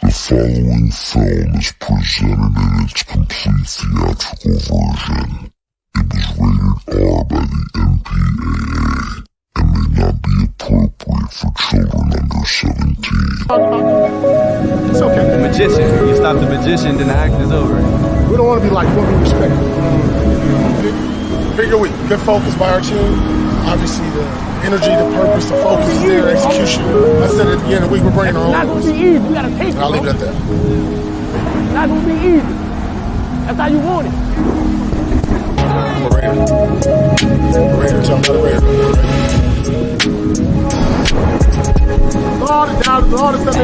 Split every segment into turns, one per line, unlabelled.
The following film is presented in its complete theatrical version. It was rated R by the MPAA and may not be appropriate for children under 17.
It's okay.
The magician. You stop the magician, then the act is over.
We don't want to be like what we respect. Bigger week. Good focus by our team. Obviously, the energy, the purpose, the focus is there, execution. I said at the end of the week, we're bringing our own.
It's not going to be easy. We got to take it.
I'll leave it at that.
It's not going to be easy. That's how you want it.
I'm a Raider. Raider, tell me the Raider. All the down, all the stuff.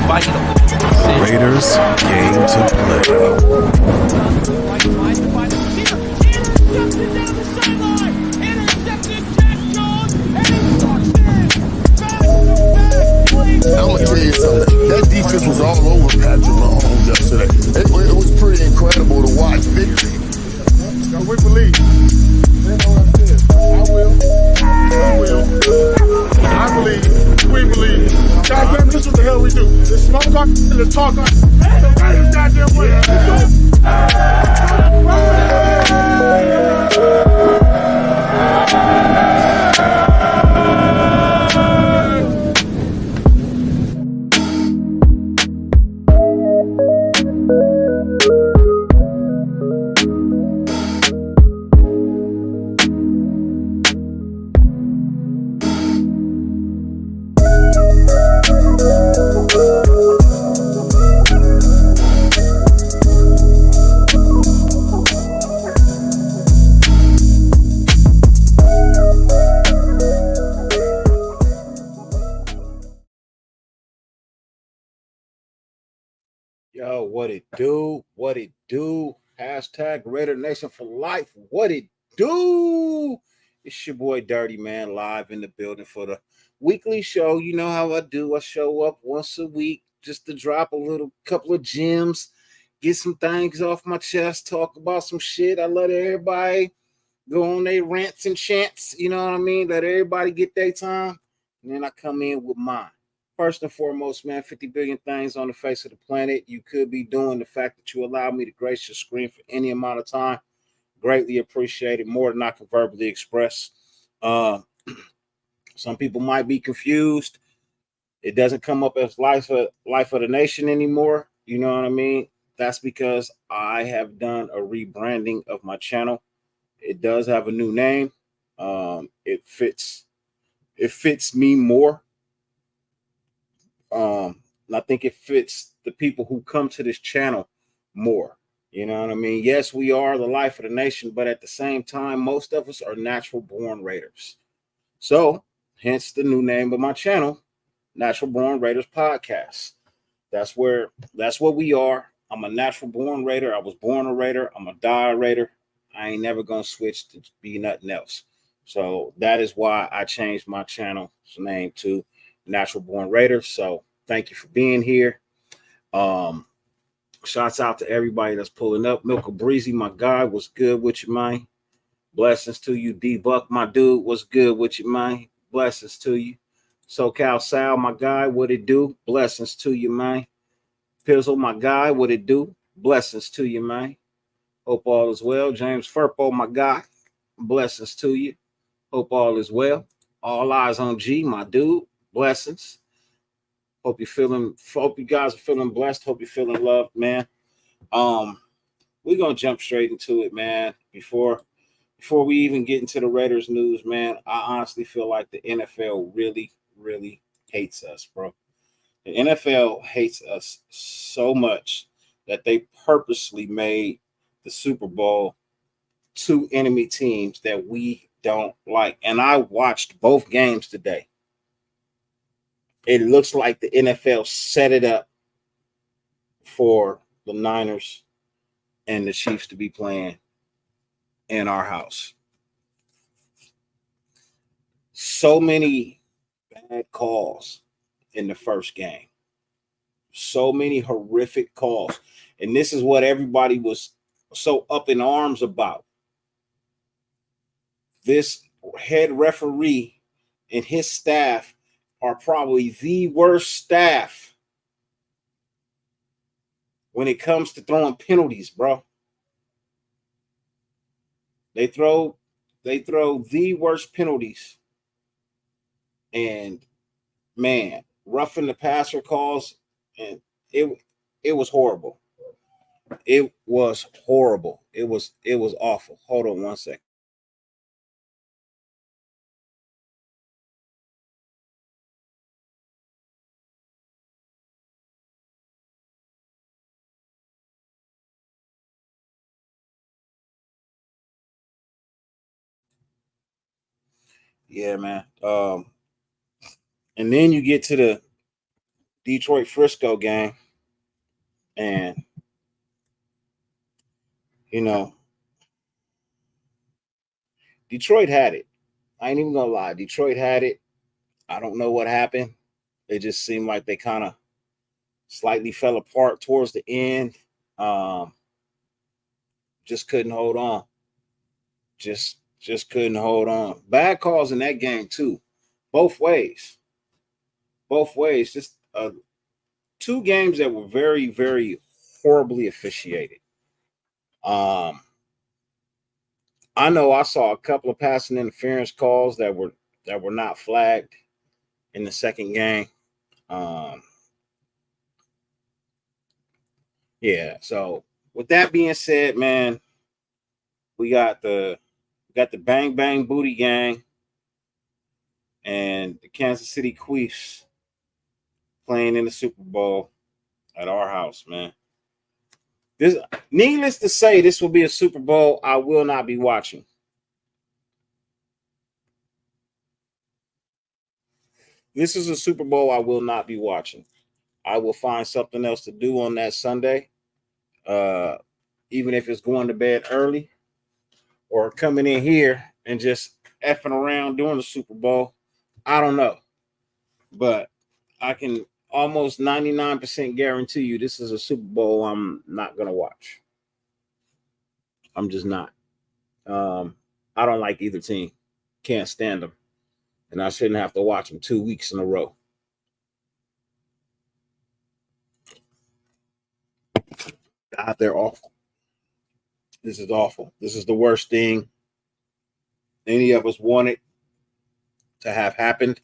Vital. Raiders game to play.
I'm gonna tell you something. That defense was all over Patrick Mahomes yesterday. It was pretty incredible to watch. Victory.
We believe. They know what I said. I will. We will. I believe. We believe. Goddamn, this is what the hell we do. Let's smoke on, let's talk on. The Raiders goddamn
Yo, what it do? What it do? Hashtag Raider Nation for life. What it do? It's your boy Dirty Man live in the building for the weekly show. You know how I do. I show up once a week just to drop a little couple of gems, get some things off my chest, talk about some shit. I let everybody go on their rants and chants. You know what I mean? Let everybody get their time. And then I come in with mine. First and foremost, man, 50 billion things on the face of the planet you could be doing. The fact that you allow me to grace your screen for any amount of time, greatly appreciated, more than I can verbally express. Some people might be confused. It doesn't come up as life of the nation anymore. You know what I mean? That's because I have done a rebranding of my channel. It does have a new name. It fits me more. I think it fits the people who come to this channel more. You know what I mean? Yes, we are the life of the nation, but at the same time, most of us are natural born Raiders. So, hence the new name of my channel, Natural Born Raiders Podcast. That's what we are. I'm a natural born Raider. I was born a Raider. I'm a die Raider. I ain't never gonna switch to be nothing else. So that is why I changed my channel's name to Natural Born Raiders. So thank you for being here. Shouts out to everybody that's pulling up. Milka Breezy, my guy, what's good with you, man? Blessings to you. D-Buck, my dude, what's good with you, man? Blessings to you. SoCal Sal, my guy, what it do? Blessings to you, man. Pizzle, my guy, what it do? Blessings to you, man. Hope all is well. James Furpo, my guy, blessings to you. Hope all is well. All eyes on G, my dude. Blessings. Hope you guys are feeling blessed. Hope you're feeling loved, man. We're gonna jump straight into it, man. Before we even get into the Raiders news, man, I honestly feel like the NFL really, really hates us, bro. The NFL hates us so much that they purposely made the Super Bowl two enemy teams that we don't like. And I watched both games today. It looks like the NFL set it up for the Niners and the Chiefs to be playing in our house. So many bad calls in the first game. So many horrific calls. And this is what everybody was so up in arms about. This head referee and his staff are probably the worst staff when it comes to throwing penalties, bro. They throw the worst penalties. And man, roughing the passer calls, and it was horrible. It was horrible. It was awful. Hold on one second. Yeah, man. And then you get to the Detroit Frisco game, and you know, Detroit had it. I ain't even gonna lie. Detroit had it. I don't know what happened. It just seemed like they kind of slightly fell apart towards the end. Just couldn't hold on. Just couldn't hold on. Bad calls in that game too, both ways. Both ways. Just two games that were very, very horribly officiated. I know I saw a couple of passing interference calls that were not flagged in the second game. Yeah. So with that being said, man, we got the Bang Bang Booty Gang and the Kansas City Chiefs playing in the Super Bowl at our house, man. This, needless to say, this will be a Super Bowl I will not be watching. This is a Super Bowl I will not be watching. I will find something else to do on that Sunday, even if it's going to bed early or coming in here and just effing around during the Super Bowl. I don't know. But I can almost 99% guarantee you this is a Super Bowl I'm not going to watch. I'm just not. I don't like either team. Can't stand them. And I shouldn't have to watch them 2 weeks in a row. God, they're awful. This is awful. This is the worst thing any of us wanted to have happened.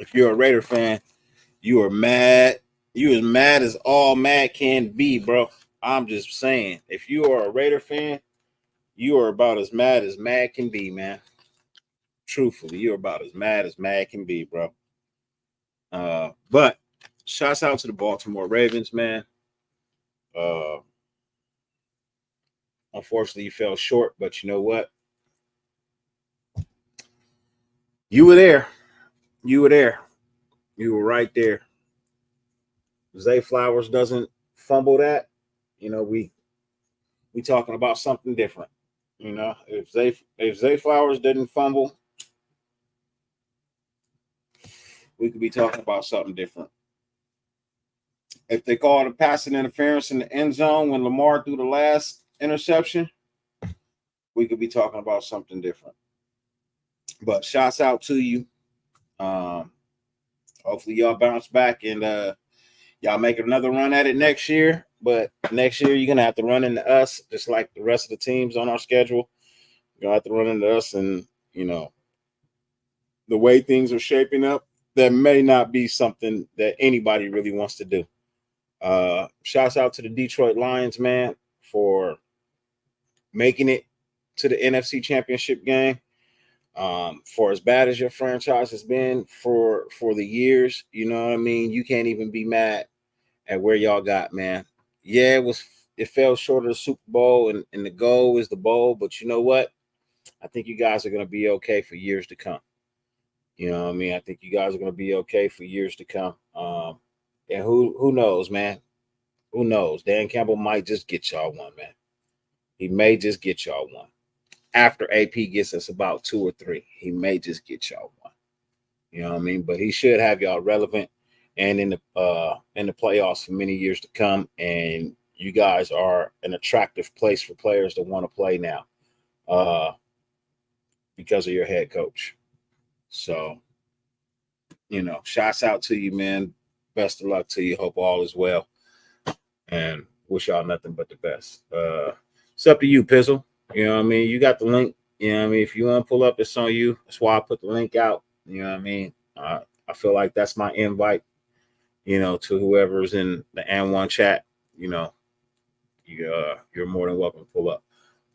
If you're a Raider fan, you are mad. You as mad as all mad can be, bro. I'm just saying. If you are a Raider fan, you are about as mad can be, man. Truthfully, you're about as mad can be, bro. But shouts out to the Baltimore Ravens, man. Unfortunately, you fell short, but you know what? You were there. You were there. You were right there. Zay Flowers doesn't fumble that. You know, we talking about something different. You know, if Zay Flowers didn't fumble, we could be talking about something different. If they called a passing interference in the end zone when Lamar threw the last interception, we could be talking about something different. But shouts out to you. Hopefully y'all bounce back and y'all make another run at it next year. But next year you're gonna have to run into us, just like the rest of the teams on our schedule. You're gonna have to run into us, and you know, the way things are shaping up, that may not be something that anybody really wants to do. Shouts out to the Detroit Lions, man, for making it to the NFC Championship game. For as bad as your franchise has been for the years, you know what I mean? You can't even be mad at where y'all got, man. Yeah, it fell short of the Super Bowl, and the goal is the bowl, but you know what? I think you guys are going to be okay for years to come. You know what I mean? I think you guys are going to be okay for years to come. And who knows, man? Who knows? Dan Campbell might just get y'all one, man. He may just get y'all one. After AP gets us about 2 or 3, he may just get y'all one. You know what I mean? But he should have y'all relevant and in the playoffs for many years to come. And you guys are an attractive place for players to want to play now. because of your head coach. So, shouts out to you, man. Best of luck to you. Hope all is well. And wish y'all nothing but the best. It's up to you, Pizzle. You know what I mean? You got the link. You know what I mean? If you want to pull up, it's on you. That's why I put the link out. You know what I mean? I feel like that's my invite, to whoever's in the N1 chat. You're more than welcome to pull up.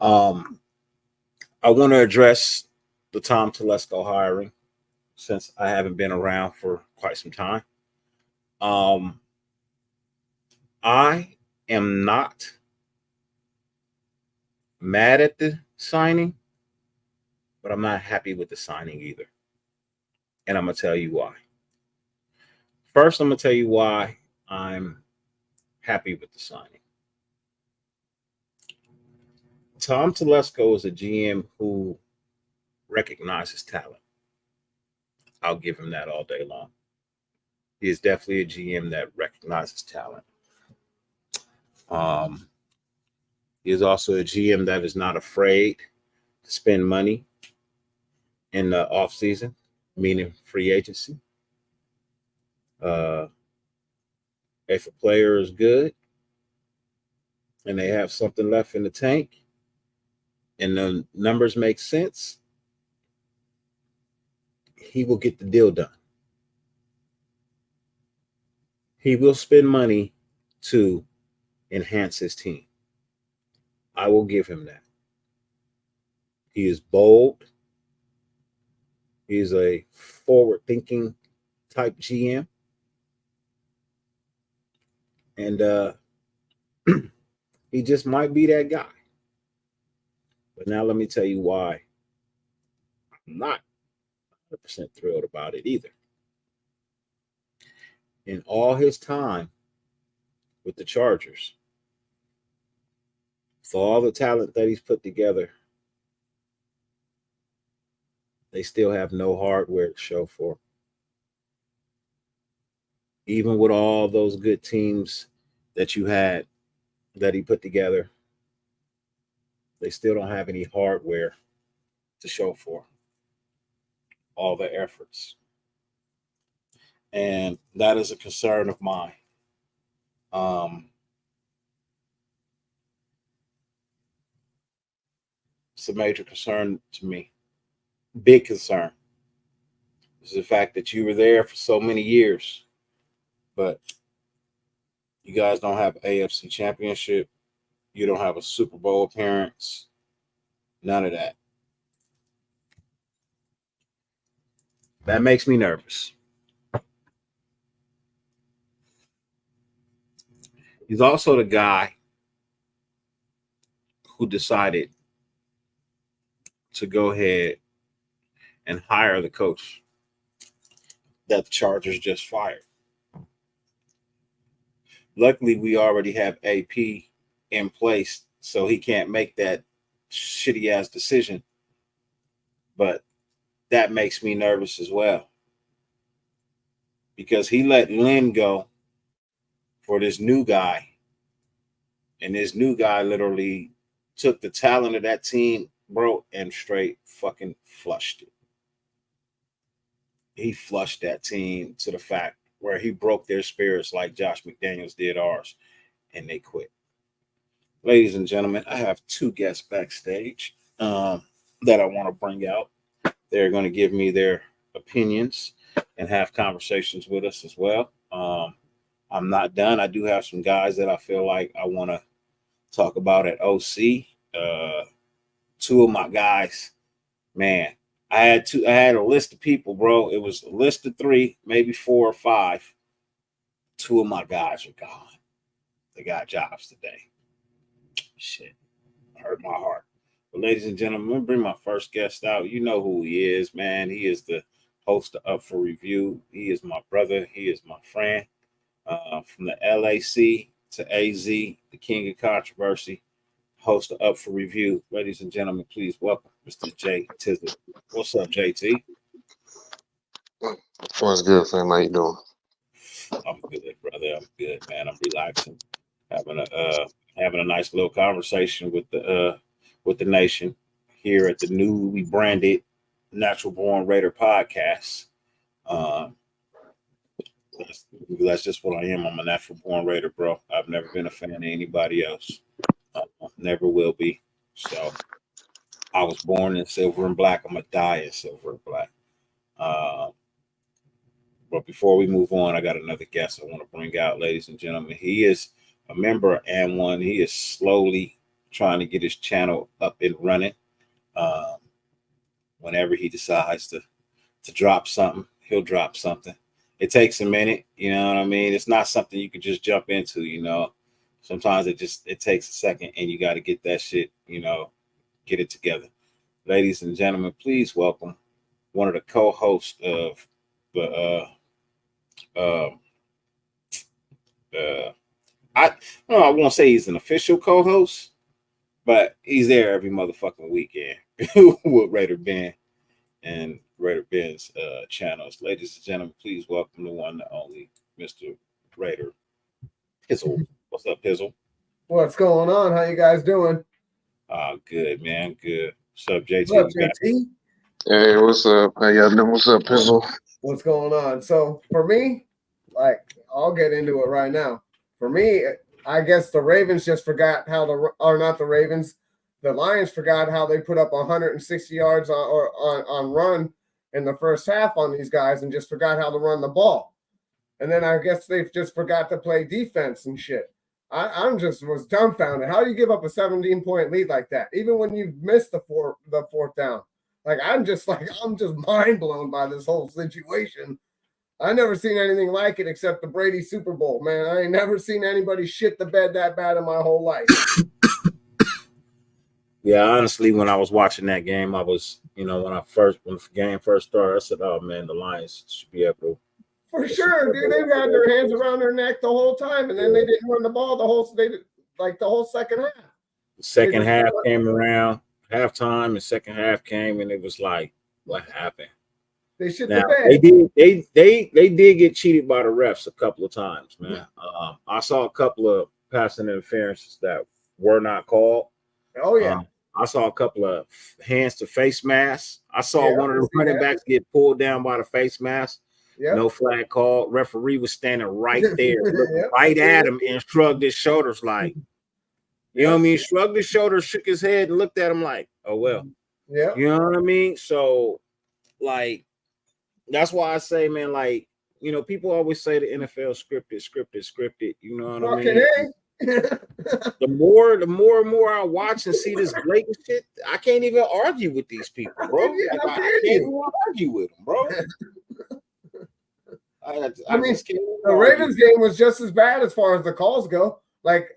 I want to address the Tom Telesco hiring since I haven't been around for quite some time. I am not mad at the signing, but I'm not happy with the signing either. And I'm going to tell you why. First, I'm going to tell you why I'm happy with the signing. Tom Telesco is a GM who recognizes talent. I'll give him that all day long. He is definitely a GM that recognizes talent. He is also a GM that is not afraid to spend money in the offseason, meaning free agency. If a player is good and they have something left in the tank and the numbers make sense, he will get the deal done. He will spend money to enhance his team. I will give him that. He is bold. He's a forward-thinking type GM. And he just might be that guy. But now let me tell you why I'm not 100% thrilled about it either. In all his time with the Chargers, for all the talent that he's put together, they still have no hardware to show for. Even with all those good teams that you had that he put together, they still don't have any hardware to show for all the efforts. And that is a concern of mine. It's a major concern to me. Big concern. Is the fact that you were there for so many years, but you guys don't have AFC championship. You don't have a Super Bowl appearance. None of that. That makes me nervous. He's also the guy who decided to go ahead and hire the coach that the Chargers just fired. Luckily, we already have AP in place, so he can't make that shitty-ass decision. But that makes me nervous as well. Because he let Lynn go for this new guy. And this new guy literally took the talent of that team, bro, and straight fucking flushed it. He flushed that team to the fact where he broke their spirits like Josh McDaniels did ours, and they quit. Ladies and gentlemen, I have two guests backstage that I want to bring out. They're going to give me their opinions and have conversations with us as well. I'm not done. I do have some guys that I feel like I want to talk about at OC. Two of my guys, man, I had a list of people, bro. It was a list of 3, maybe 4 or 5. 2 of my guys are gone. They got jobs today. Shit, hurt my heart. But ladies and gentlemen, I'm gonna bring my first guest out. You know who he is, man. He is the host of Up for Review. He is my brother. He is my friend. From the LAC to AZ, the king of controversy, host of Up for Review. Ladies and gentlemen, please welcome Mr. Jay Tizzle. What's up, JT?
What's good, fam? How you doing?
I'm good, brother. I'm good, man. I'm relaxing, having a nice little conversation with the nation. here at the newly branded Natural Born Raider podcast. That's just what I am. I'm a natural born Raider, bro. I've never been a fan of anybody else. Never will be. So I was born in silver and black. I'm gonna die in silver and black. But before we move on, I got another guest I want to bring out, ladies and gentlemen. He is a member of AND1. He is slowly trying to get his channel up and running. Whenever he decides to drop something, he'll drop something. It takes a minute, you know what I mean? It's not something you can just jump into, you know. Sometimes it takes a second and you got to get that shit, you know, get it together. Ladies and gentlemen, please welcome one of the co-hosts of the I won't say he's an official co-host, but he's there every motherfucking weekend with Raider Ben and Raider Ben's channels. Ladies and gentlemen, please welcome the one and only Mr. Raider Pizzle. What's up, Pizzle?
What's going on? How you guys doing?
Good, man. Good. What's up, JT?
What's up, JT?
Hey, what's up? How y'all doing? What's up, Pizzle?
What's going on? So for me, like, I'll get into it right now. For me, I guess the Ravens just forgot how not the Ravens, the Lions forgot how they put up 160 yards on run in the first half on these guys and just forgot how to run the ball. And then I guess they just forgot to play defense and shit. I'm just was dumbfounded. How do you give up a 17-point lead like that, even when you missed the fourth down? Like I'm just mind blown by this whole situation. I never seen anything like it except the Brady Super Bowl, man. I ain't never seen anybody shit the bed that bad in my whole life.
Yeah, honestly, when I was watching that game, I was, you know, when the game first started, I said, "Oh man, the Lions should be able to."
For sure, dude. They've had their hands around their neck the whole time, and then they didn't run the ball the whole second half.
The second half came around, halftime, and second half came, and it was like, what happened?
They shit
now,
the bed.
They did get cheated by the refs a couple of times, man. I saw a couple of passing interferences that were not called.
Oh yeah.
I saw a couple of hands to face masks. I saw one of the running backs get pulled down by the face mask. Yep. No flag called. Referee was standing right there, looking right at him, and shrugged his shoulders like, you know what I mean? Shrugged his shoulders, shook his head, and looked at him like, oh well.
Yeah.
You know what I mean? So, like, that's why I say, man, like, you know, people always say the NFL scripted. You know what I mean? The more and more I watch and see this blatant shit, I can't even argue with these people, bro. I can't even argue with them, bro.
I mean, the Ravens game was just as bad as far as the calls go. Like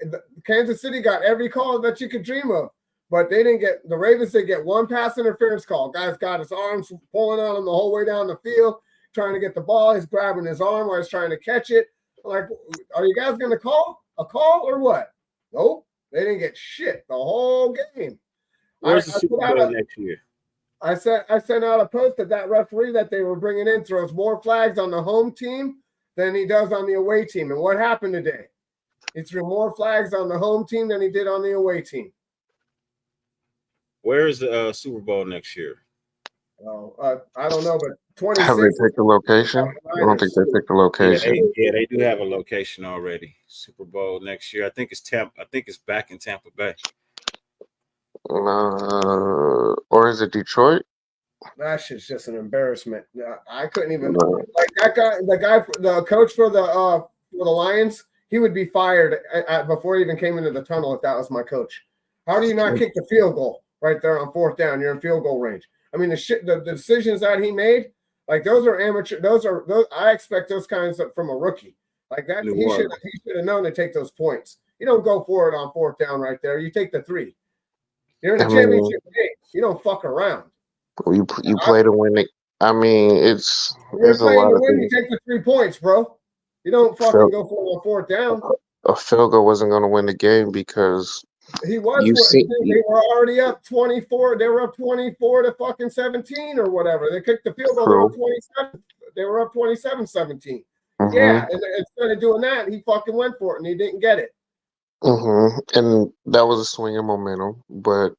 Kansas City got every call that you could dream of, but they didn't get the Ravens. They get one pass interference call. Guy's got his arms pulling on him the whole way down the field, trying to get the ball. He's grabbing his arm while he's trying to catch it. Like, are you guys going to call a call or what? Nope, they didn't get shit the whole game.
Where's the Super Bowl next year?
I sent out a post that referee that they were bringing in throws more flags on the home team than he does on the away team. And what happened today? He threw more flags on the home team than he did on the away team.
Where is the Super Bowl next year?
Oh, I don't know, but 26.
Have they picked the location? I don't think they picked the location.
Yeah, they do have a location already. Super Bowl next year. I think it's Tampa. I think it's back in Tampa Bay.
Or is it Detroit?
That shit's just an embarrassment. I couldn't even like that guy. The coach for the Lions, he would be fired before he even came into the tunnel if that was my coach. How do you not kick the field goal right there on fourth down? You're in field goal range. I mean, the decisions that he made, like those are amateur. Those I expect those kinds from a rookie. Like that, he should have known to take those points. You don't go for it on fourth down right there. You take the 3. You're in a championship game. You don't fuck around.
You play to win it. I mean, there's a lot of
things. You take the 3 points, bro. You don't fucking go for it on fourth down.
A field goal wasn't going to win the game because
he was. They were already up 24. They were up 24 to fucking 17 or whatever. They kicked the field goal. They were 27. They were up 27-17. Mm-hmm. Yeah, and instead of doing that, he fucking went for it and he didn't get it.
Mm-hmm. And that was a swing of momentum, but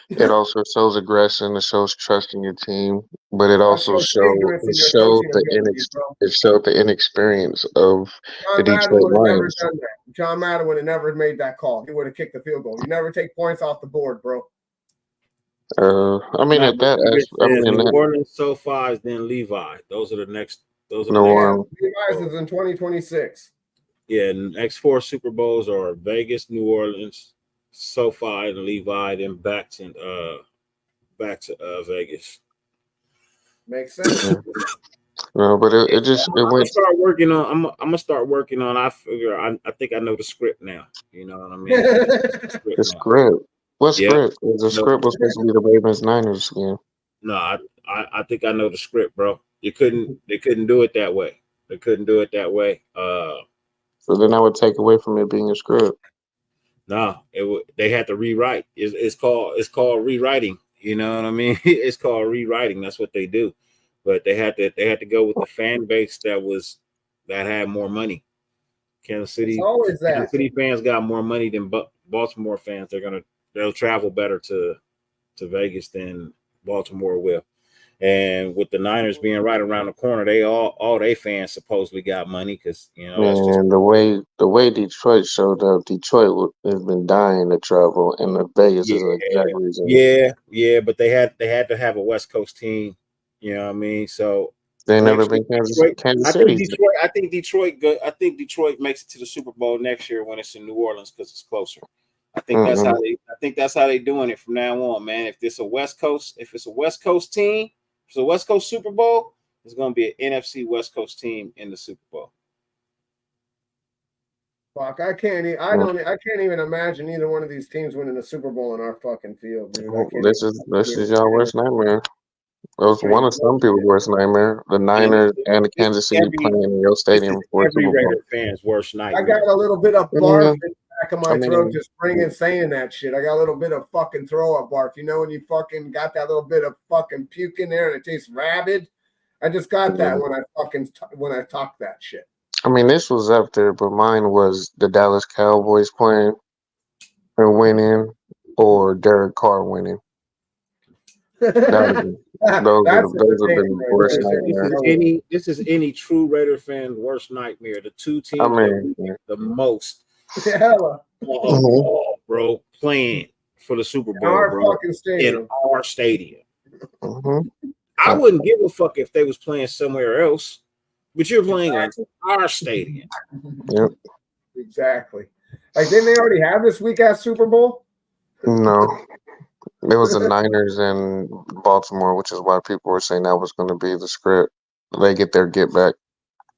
It also shows aggression. It shows trust in your team, but it
That
also
shows ignorance in your coaching ability, bro.
it showed the inexperience of the
John Madden
Detroit
would have never
Lions.
done that. John Madden would have never made that call. He would have kicked the field goal. You never take points off the board, bro.
I mean,
Nah,
at
but
that,
it
I
says
mean,
New
that
Orleans, SoFi, then Levi. Those are the next. Those are the
no
next.
Yeah,
one.
Levi's is in 2026.
Yeah, next 4 Super Bowls are Vegas, New Orleans, SoFi, and Levi. Then back to Vegas.
Makes sense.
No, but it just it
I'm gonna
went.
start working on. I'm gonna start working on. I figure. I think I know the script now. You know what I mean?
The script. What
Yeah.
script? The script was supposed to be the Ravens Niners game.
No, I think I know the script, bro. They couldn't do it that way. They couldn't do it that way.
So then I would take away from it being a script.
No, they had to rewrite. It's called rewriting. You know what I mean? It's called rewriting. That's what they do. But they had to go with the fan base that had more money. Kansas City,
It's always that.
Kansas City fans got more money than Baltimore fans. They'll travel better to Vegas than Baltimore will. And with the Niners being right around the corner, all they fans supposedly got money because that's just
And the way Detroit showed up, Detroit has been dying to travel, and the Vegas is the exact reason.
Yeah, but they had to have a West Coast team. You know what I mean? So
They never been Kansas City.
I think Detroit makes it to the Super Bowl next year when it's in New Orleans because it's closer. I think that's how they doing it from now on, man. If it's a West Coast team, if it's a West Coast Super Bowl, it's going to be an NFC West Coast team in the Super Bowl.
Fuck, I can't even imagine either one of these teams winning the Super Bowl in our fucking field, dude.
This is y'all worst nightmare. That was one of some people's worst nightmare. The Niners and the Kansas City playing in your stadium for
every
Super Bowl.
Raider fan's worst nightmare.
I got a little bit of barf in the back of my
I mean,
throat just saying that shit. I got a little bit of fucking throw up barf. You know when you fucking got that little bit of fucking puke in there and it tastes rabid? I just got that when I talk that shit.
I mean, this was up there, but mine was the Dallas Cowboys playing and winning, or Derek Carr winning. Those are the worst nightmares.
This is any true Raider fan's worst nightmare. The two teams the most, bro, playing for the Super Bowl, bro, in our stadium. I wouldn't give a fuck if they was playing somewhere else, but you're playing in our stadium.
Yep,
exactly. Like, didn't they already have this weak ass Super Bowl?
No. It was the Niners and Baltimore, which is why people were saying that was going to be the script. They get their get back.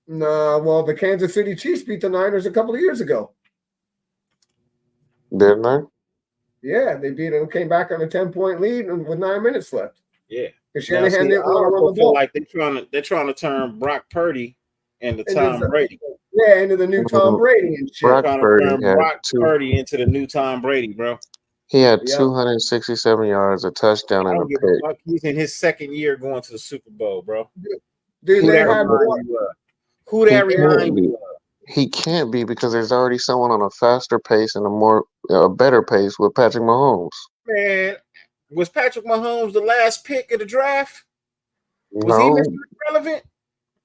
No, well, the Kansas City Chiefs beat the Niners a couple of years ago.
Didn't they?
Yeah, they beat them, came back on a 10-point lead with 9 minutes left.
Yeah.
Shanahan didn't want to run the
feel
ball.
like they're trying to turn Brock Purdy into Tom Brady.
Yeah, into the new Tom Brady and shit.
Brock Purdy into the new Tom Brady, bro.
He had 267 yards, a touchdown, and a pick.
He's in his second year going to the Super Bowl, bro.
Dude,
Who that remind you of?
He can't be because there's already someone on a faster pace and a better pace with Patrick Mahomes.
Man, was Patrick Mahomes the last pick of the draft? Was
No,
he Mr. Relevant?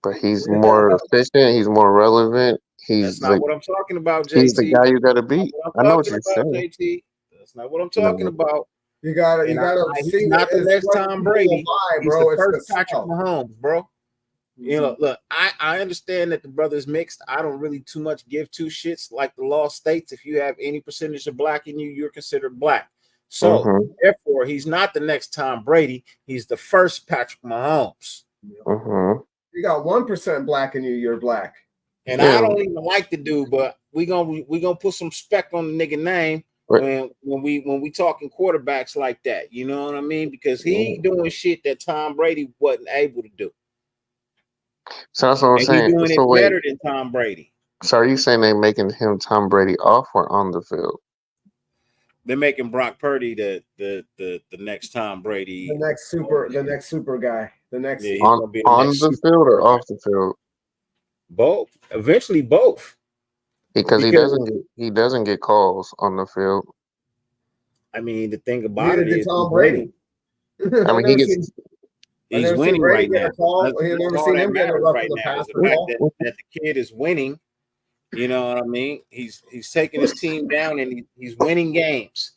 But he's more efficient. He's more relevant.
That's not what I'm talking about, JT.
He's the guy you got to beat. I know what you're saying.
JT. That's not what I'm talking about.
You gotta see.
Not the next Tom Brady,
bro.
He's the first Patrick Mahomes, bro. You know, look, I understand that the brother's mixed. I don't really too much give two shits. Like the law states, if you have any percentage of black in you, you're considered black. So therefore, he's not the next Tom Brady. He's the first Patrick Mahomes.
You got 1% black in you, you're black.
And I don't even like the dude, but we gonna put some spec on the nigga name when we talking quarterbacks like that. You know what I mean? Because he doing shit that Tom Brady wasn't able to do.
So that's what I'm saying.
He's doing it better than Tom Brady.
So are you saying they're making him Tom Brady off or on the field?
They're making Brock Purdy the next Tom Brady.
The next super guy. The next
on the field or off the field?
Both. Eventually both.
Because he doesn't get calls on the field.
I mean, the thing about
Neither
it
did
is
Tom Brady.
I mean, he gets.
he's
never seen
winning
Brady
right
get
now.
a call.
That's,
I've
that's
never
all
seen
that
him get a
matters
rough
right
in the
now is
passer
the fact
ball.
that the kid is winning. You know what I mean? He's taking his team down and he's winning games.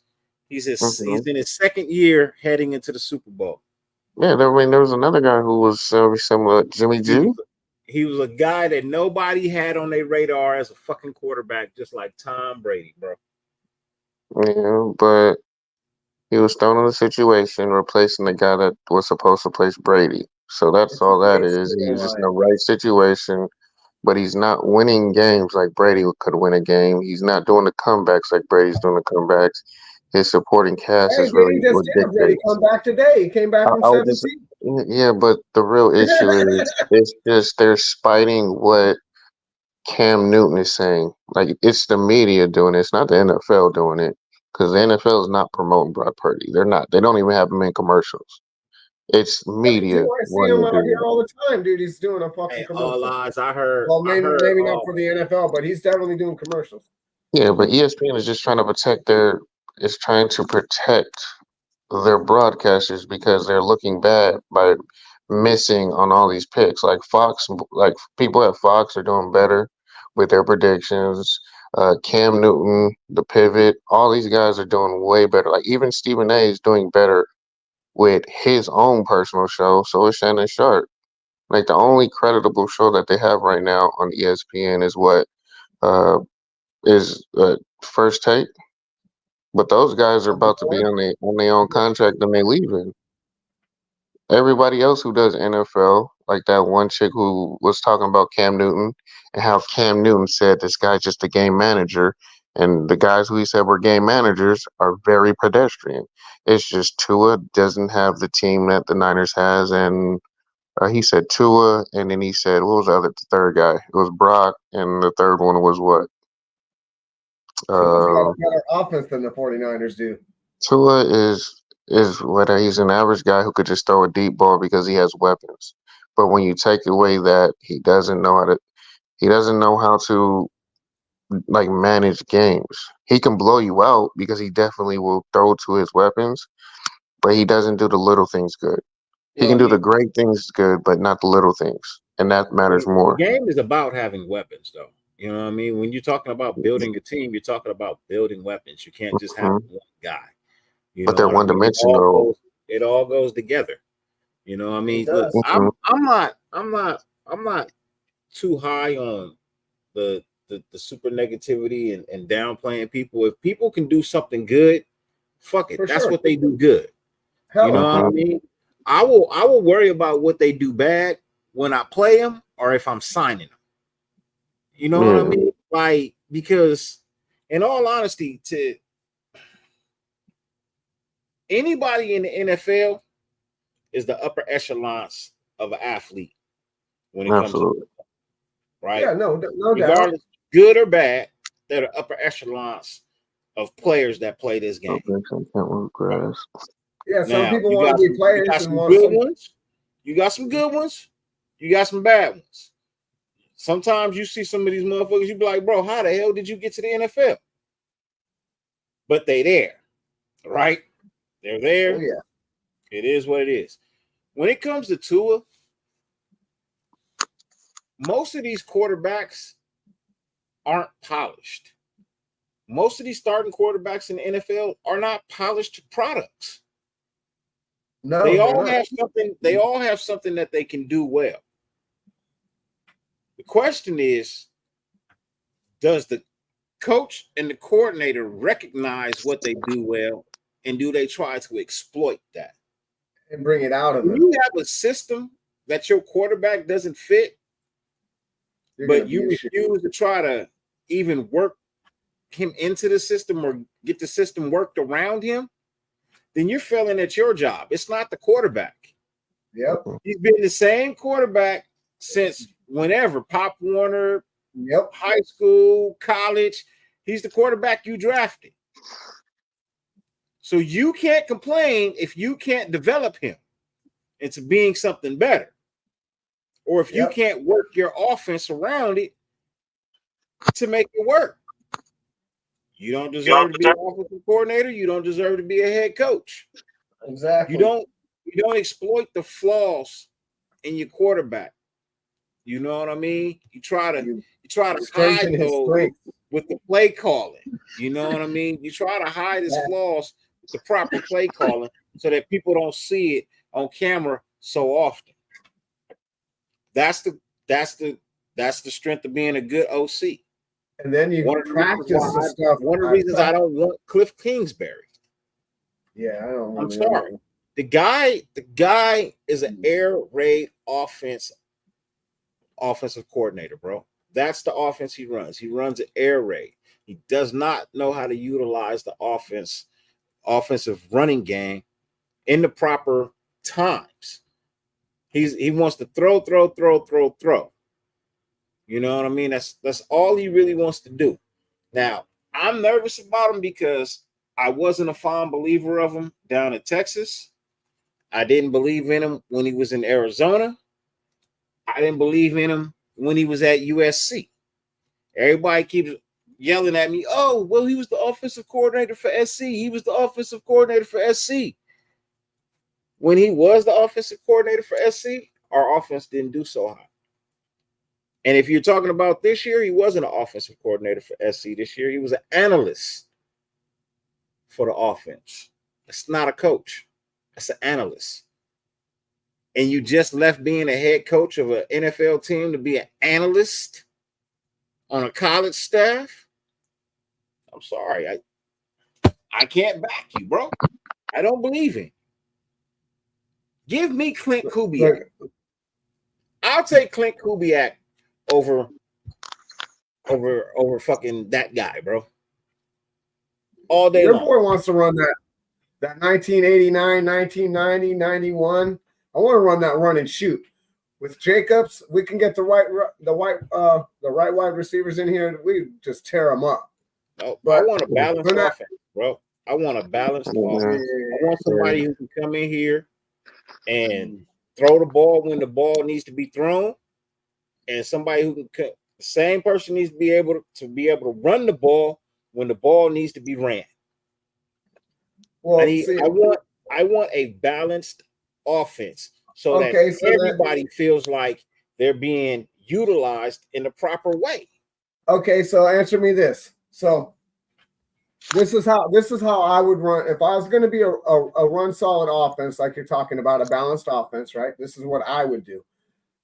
He's in his second year heading into the Super Bowl.
Yeah, I mean, there was another guy who was very similar, Jimmy G.
He was a guy that nobody had on their radar as a fucking quarterback, just like Tom Brady, bro.
Yeah, but he was thrown in a situation replacing the guy that was supposed to place Brady. So that's all that is. He's just in the right situation, but he's not winning games like Brady could win a game. He's not doing the comebacks like Brady's doing the comebacks. His supporting cast
Hey,
is really
he just
what
did a Brady
dictates.
come back today. He came back from
I was
17.
yeah, but the real issue is it's just they're spiting what Cam Newton is saying. Like, it's the media doing it. It's not the NFL doing it, because the NFL is not promoting Brock Purdy. They're not. They don't even have him in commercials. It's media
I see
wanting
him
to
out
do
here
it.
all the time, dude. He's doing a fucking
Hey,
commercial.
all odds. I heard.
Well, maybe not for the NFL, but he's definitely doing commercials.
Yeah, but ESPN is just trying to protect their. Is trying to protect their broadcasters because they're looking bad by missing on all these picks. Like Fox, like people at Fox are doing better with their predictions. Cam Newton, the pivot, all these guys are doing way better. Like even Stephen A is doing better with his own personal show. So is Shannon Sharp. Like the only creditable show that they have right now on ESPN is what is First Take. But those guys are about to be on their own contract and they leaving. Everybody else who does NFL, like that one chick who was talking about Cam Newton and how Cam Newton said this guy's just a game manager, and the guys who he said were game managers are very pedestrian. It's just Tua doesn't have the team that the Niners has, and he said Tua, and then he said, what was the third guy? It was Brock, and the third one was what?
Tua's got a better offense than the 49ers do.
Tua is whether he's an average guy who could just throw a deep ball because he has weapons. But when you take away that, he doesn't know how to like manage games. He can blow you out because he definitely will throw to his weapons, but he doesn't do the little things good. He can do the great things good, but not the little things. And that matters more.
The game is about having weapons, though. You know what I mean? When you're talking about building a team, you're talking about building weapons. You can't just have one guy. You
But
know
they're
what
one
I mean?
dimensional.
It all goes together. You know what I mean? Look, I'm not too high on the super negativity and downplaying people. If people can do something good, fuck it. That's what they do good. You know what I mean? I will worry about what they do bad when I play them or if I'm signing them. You know what I mean? Like, because in all honesty, to anybody in the NFL is the upper echelons of an athlete when it comes to right?
Yeah, no
regardless,
doubt.
Good or bad, they're the upper echelons of players that play this game.
Yeah, some people want to be players and want
good ones. You got some good ones. You got some bad ones. Sometimes you see some of these motherfuckers, you be like, bro, how the hell did you get to the NFL? But they there, right? They're there.
Oh, yeah.
It is what it is. When it comes to Tua, most of these quarterbacks aren't polished. Most of these starting quarterbacks in the NFL are not polished products.
No,
they all have something. They all have something that they can do well. The question is, does the coach and the coordinator recognize what they do well, and do they try to exploit that
and bring it out of them?
You have a system that your quarterback doesn't fit, but you refuse to try to even work him into the system or get the system worked around him, then you're failing at your job. It's not the quarterback.
Yep.
He's been the same quarterback since whenever, Pop Warner, high school, college. He's the quarterback you drafted. So you can't complain if you can't develop him into being something better. Or if you can't work your offense around it to make it work. You don't deserve to be an offensive coordinator. You don't deserve to be a head coach.
Exactly.
You don't exploit the flaws in your quarterback. You know what I mean? You try to hide those with the play calling. You know what I mean? You try to hide his flaws with the proper play calling so that people don't see it on camera so often. That's the strength of being a good OC.
And then you practice the stuff.
One of the reasons I don't want Cliff Kingsbury.
Yeah, I don't.
I'm sorry. The guy is an air raid offensive coordinator, bro. That's the offense he runs. He runs an air raid. He does not know how to utilize the offensive running game in the proper times. He wants to throw. You know what I mean? That's all he really wants to do. Now, I'm nervous about him because I wasn't a fond believer of him down in Texas. I didn't believe in him when he was in Arizona. I didn't believe in him when he was at USC. Everybody keeps yelling at me, oh, well, he was the offensive coordinator for SC. He was the offensive coordinator for SC. When he was the offensive coordinator for SC, our offense didn't do so hot. And if you're talking about this year, he wasn't an offensive coordinator for SC this year. He was an analyst for the offense. It's not a coach. It's an analyst. And you just left being a head coach of an NFL team to be an analyst on a college staff. I'm sorry. I can't back you, bro. I don't believe in. Give me Clint Kubiak. I'll take Clint Kubiak over fucking that guy, bro. All day long.
Your boy wants to run that 1989, 1990, 91. I want to run that run and shoot. With Jacobs, we can get the right wide receivers in here. We just tear them up.
No, but I want a balanced offense, bro. I want a balanced offense. I want somebody who can come in here and throw the ball when the ball needs to be thrown, and somebody who can. The same person needs to be able to run the ball when the ball needs to be ran. Well, I want a balanced offense so that everybody feels like they're being utilized in the proper way.
Okay, so answer me this. So this is how I would run if I was going to be a run solid offense, like you're talking about, a balanced offense, right? This is what I would do,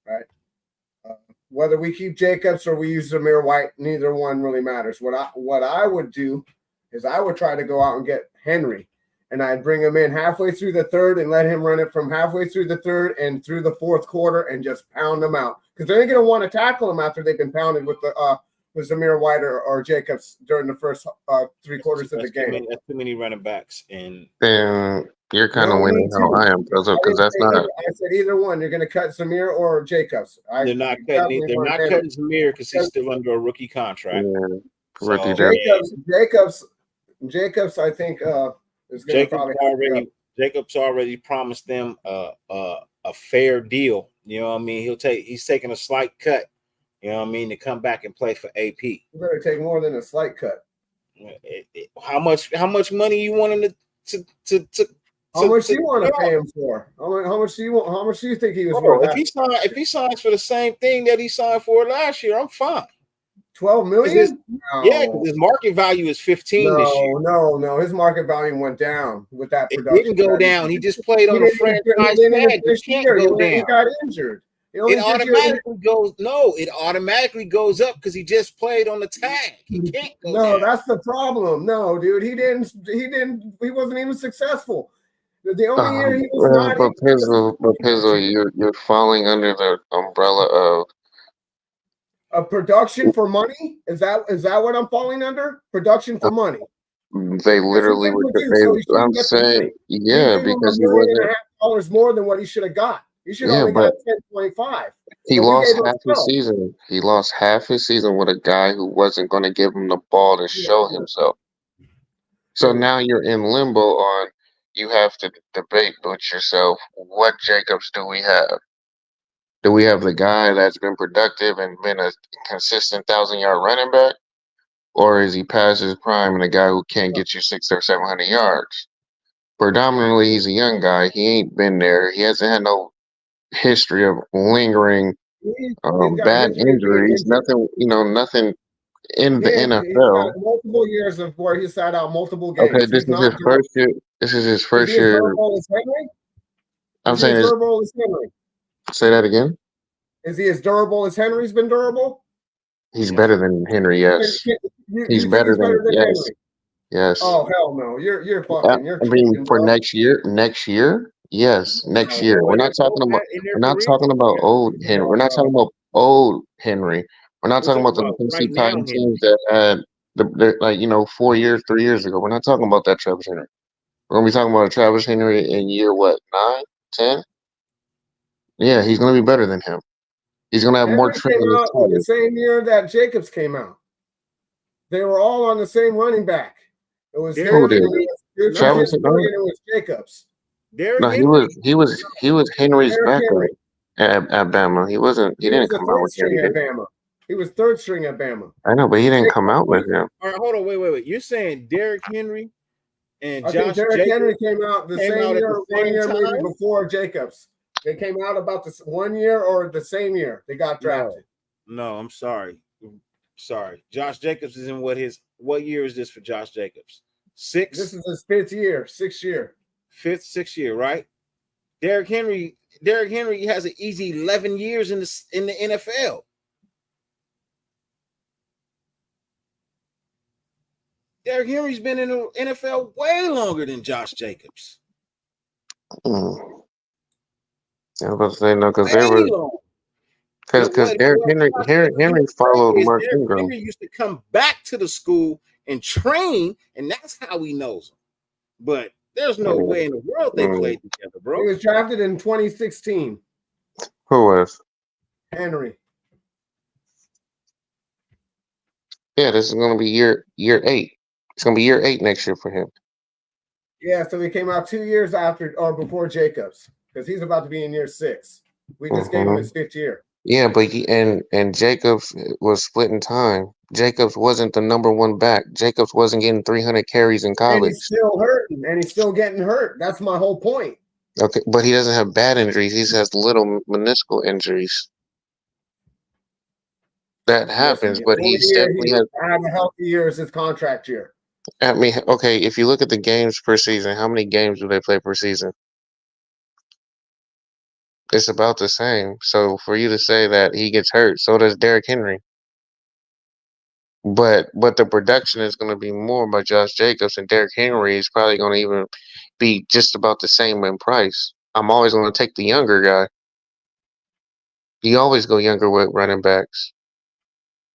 right? Whether we keep Jacobs or we use Zamir White, neither one really matters. What I would do is I would try to go out and get Henry, and I'd bring him in halfway through the third and let him run it from halfway through the third and through the fourth quarter and just pound them out, because they're going to want to tackle them after they've been pounded with Zamir White or Jacobs during the first 3 quarters of the game.
That's too many running backs, and
you're kind of winning how I am, brother, because that's not.
I said either one. You're going to cut Zamir or Jacobs.
They're not cutting Zamir because he's still under a rookie contract.
Yeah,
Jacobs, I think is going to probably.
Jacobs already promised them a fair deal. You know what I mean? He's taking a slight cut. You know what I mean, to come back and play for AP.
You better take more than a slight cut.
How much money you want him to
how much do you want to pay him for? How much do you want? How much do you think he was worth?
If he signs for the same thing that he signed for last year, I'm fine.
12 million?
Yeah, because his market value is 15 this year.
No. His market value went down with that production.
It didn't go down. He just played on a franchise tag. It can't go down.
He got injured.
It automatically goes up because he just played on the tag. He can't go down.
That's the problem. No, dude, he wasn't even successful. The only year he was not.
But Pizzo, you're falling under the umbrella of
a production for money. Is that what I'm falling under? Production for money.
They literally were. I'm saying, because he wasn't
$1.5 more than what he should have got. You should only got 10.5.
He lost half his season. He lost half his season with a guy who wasn't going to give him the ball to show himself. So now you're in limbo on. You have to debate with yourself. What Jacobs do we have? Do we have the guy that's been productive and been a consistent 1,000-yard running back, or is he past his prime and a guy who can't get you 600 or 700 yards? Predominantly, he's a young guy. He ain't been there. He hasn't had no history of lingering
He's got
bad
history of being
injuries.
injured.
Nothing in the
He's
NFL.
got multiple years of where he sat out multiple games.
Okay, this
He's
is
not
his first year. This is his
Is
first
he as
year.
durable as Henry?
I'm
Is he
saying
as
this.
durable as Henry?
Say that again.
Is he as durable as Henry's been durable?
He's better than Henry. Yes, he's
You think
better
he's better
than
than
yes,
Henry?
yes.
Oh hell no! You're
I
fucking. You're
mean,
tripping,
for
bro.
next year, yes, next year. We're not talking about.
in their
We're not
career.
talking about old Henry. We're not talking about old Henry. We're not
We're
talking about
talking
the
about
Tennessee
right now,
Titan
Henry.
teams that had the 4 years, 3 years ago. We're not talking about that Travis Henry. We're gonna be talking about a Travis Henry in year what 9, 10? Yeah, he's gonna be better than him. He's gonna have more
Henry came
training in his
out with the
tires.
same year that Jacobs came out. They were all on the same running back. It was
Who
him,
did?
and it was
Travis
Pittsburgh, and it was Jacobs.
Derrick
No,
Henry.
he was Henry's
Derrick
backup
Henry.
at Bama. He wasn't. He
He was
didn't
the
come out
third
with
string
Henry.
at Bama. He was third string at Bama.
I know, but he didn't come out with him.
All right, hold on, wait. You're saying Derrick Henry and
I think
Josh
Derrick
Jacobs
Henry came out the
came
same
out at
year,
the
1
same
year maybe
time?
before Jacobs. They came out about this 1 year or the same year they got drafted.
No, I'm sorry. Josh Jacobs is in what year is this for Josh Jacobs?
This is his 5th year, 6th year.
Fifth, 6th year, right? Derrick Henry has an easy 11 years in the NFL. Derrick Henry's been in the NFL way longer than Josh Jacobs.
I was about to say no, because
Way
they were
long.
because Derrick Henry followed Mark
Derrick
Ingram.
Henry used to come back to the school and train, and that's how he knows him. But there's no way in the world they played together,
He
bro.
was drafted in 2016.
Who was?
Henry.
Yeah, this is gonna be year 8. It's gonna be year 8 next year for him.
Yeah, so he came out 2 years after or before Jacobs because he's about to be in year 6. We just gave him his 5th year.
Yeah, but and Jacobs was splitting time. Jacobs wasn't the number 1 back. Jacobs wasn't getting 300 carries in
And
college.
he's still hurting, and he's still getting hurt. That's my whole point.
Okay, but he doesn't have bad injuries. He has little meniscal injuries. That happens,
Listen,
but
the only
he's
year
definitely
he
has.
had a healthy year is his contract year.
I mean, okay, if you look at the games per season, how many games do they play per season? It's about the same. So for you to say that he gets hurt, so does Derrick Henry. But the production is going to be more by Josh Jacobs, and Derrick Henry is probably going to even be just about the same in price. I'm always going to take the younger guy. You always go younger with running backs.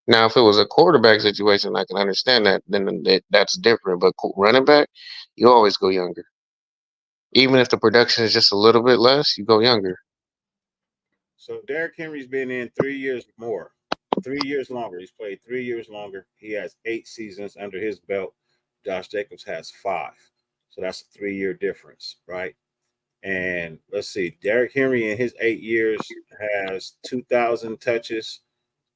Now, if it was a quarterback situation, I can understand that. Then that's different. But running back, you always go younger. Even if the production is just a little bit less, you go younger.
So Derrick Henry's been in 3 years more, 3 years longer. He's played 3 years longer. He has 8 seasons under his belt. Josh Jacobs has 5. So that's a 3-year difference, right? And let's see, Derrick Henry in his 8 years has 2,000 touches,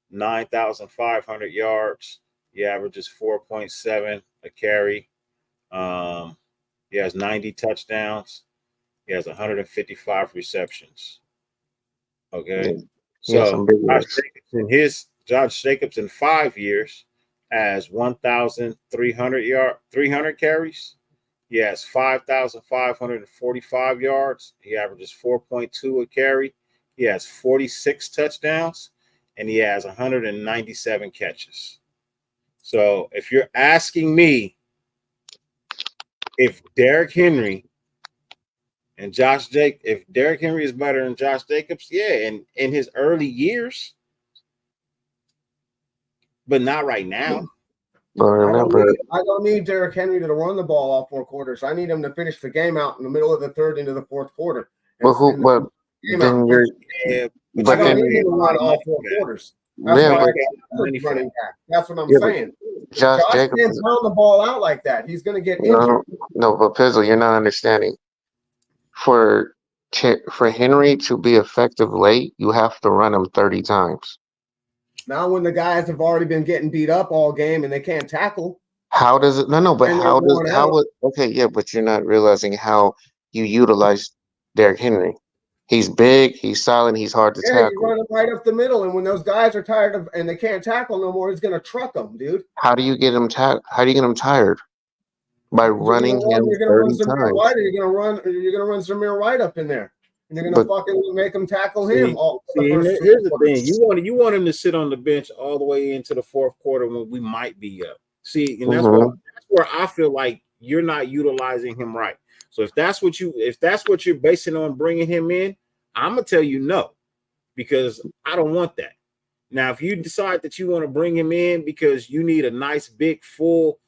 9,500 yards. He averages 4.7 a carry. He has 90 touchdowns. He has 155 receptions. Okay. So Josh Jacobs in 5 years has 1,300 carries. He has 5,545 yards. He averages 4.2 a carry. He has 46 touchdowns, and he has 197 catches. So if you're asking me if Derrick Henry if Derrick Henry is better than Josh Jacobs, yeah, and in his early years, but not right now.
But remember,
I don't need Derrick Henry to run the ball all 4 quarters. I need him to finish the game out in the middle of the 3rd into the 4th quarter.
but then you're.
I don't need him to run all 4 quarters. That's running back. That's what I'm saying.
Josh
can't
Jacobs
pound the ball out like that. He's going to get injured.
No, but Pizzle, you're not understanding. For Henry to be effective late, you have to run him 30 times.
Now when the guys have already been getting beat up all game and they can't tackle.
How does it? No, but
And they're
how does
worn
how
out.
would? Okay, yeah, but you're not realizing how you utilize Derrick Henry. He's big, he's solid, he's hard to
Yeah, you
tackle.
run it right up the middle, and when those guys are tired of and they can't tackle no more, he's gonna truck them, dude.
How do you get him How do you get him tired? By running him
You're gonna run
30
Zamir
times.
White, or you're gonna run Zamir White up in there, and you're gonna
But
fucking make him tackle
See,
him. All
see,
the first
here's the
2
thing:
quarters.
you want him to sit on the bench all the way into the fourth quarter when we might be up. See, and that's where I feel like you're not utilizing him right. So if that's what you're basing on bringing him in, I'm gonna tell you no, because I don't want that. Now, if you decide that you want to bring him in because you need a nice, big, full,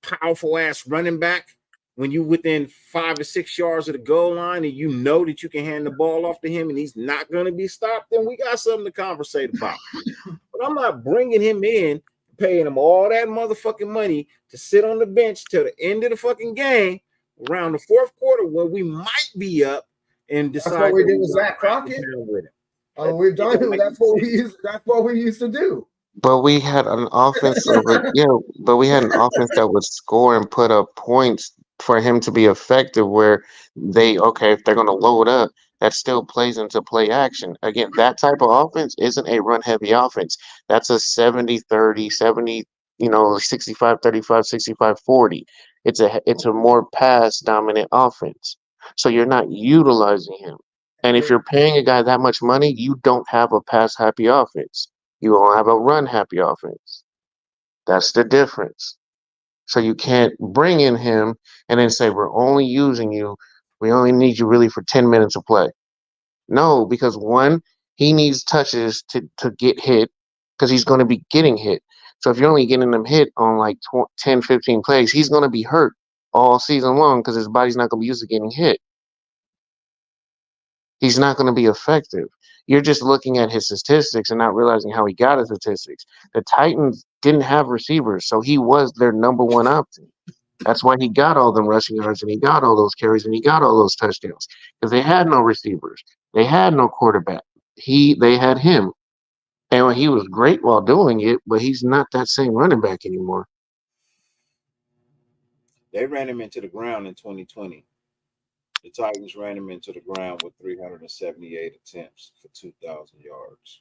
powerful ass running back when you within 5 or 6 yards of the goal line and you know that you can hand the ball off to him and he's not going to be stopped, then we got something to conversate about. But I'm not bringing him in, paying him all that motherfucking money to sit on the bench till the end of the fucking game around the fourth quarter when we might be up and decide.
That's what we did with Zach Crockett. We've done it. That's what we used to do.
But we had an offense but we had an offense that would score and put up points for him to be effective where if they're gonna load up, that still plays into play action. Again, that type of offense isn't a run heavy offense. That's a 70-30, 70, 65-35, 65-40. It's a more pass dominant offense. So you're not utilizing him. And if you're paying a guy that much money, you don't have a pass happy offense. You won't have a run happy offense. That's the difference. So you can't bring in him and then say, we're only using you. We only need you really for 10 minutes of play. No, because one, he needs touches to get hit because he's going to be getting hit. So if you're only getting him hit on like 10, 15 plays, he's going to be hurt all season long because his body's not going to be used to getting hit. He's not going to be effective. You're just looking at his statistics and not realizing how he got his statistics. The Titans didn't have receivers, so he was their number one option. That's why he got all them rushing yards and he got all those carries and he got all those touchdowns because they had no receivers. They had no quarterback. They had him. And he was great while doing it, but he's not that same running back anymore.
They ran him into the ground in 2020. The Titans ran him into the ground with 378 attempts for 2,000 yards.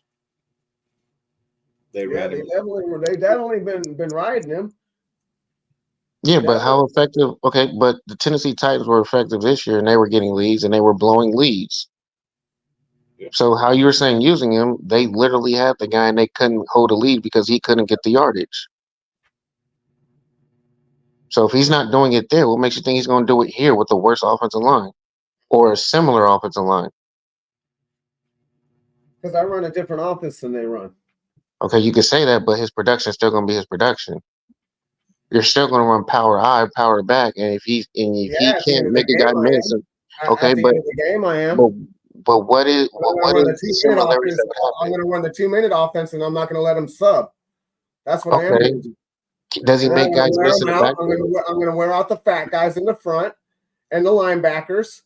They
definitely been riding him.
Yeah, but how effective? Okay, but the Tennessee Titans were effective this year, and they were getting leads, and they were blowing leads. Yeah. So how you were saying using him, they literally had the guy, and they couldn't hold a lead because he couldn't get the yardage. So if he's not doing it there, what makes you think he's going to do it here with the worst offensive line or a similar offensive line?
Because I run a different offense than they run.
Okay, you can say that, but his production is still going to be his production. You're still going to run power I, power back, and if he can't make a guy miss, okay, but
at the game I am.
But what is the similarities?
I'm going to run the 2-minute offense, and I'm not going to let him sub. That's what I am going to do.
Does he make guys miss in the back?
I'm going to wear out the fat guys in the front and the linebackers.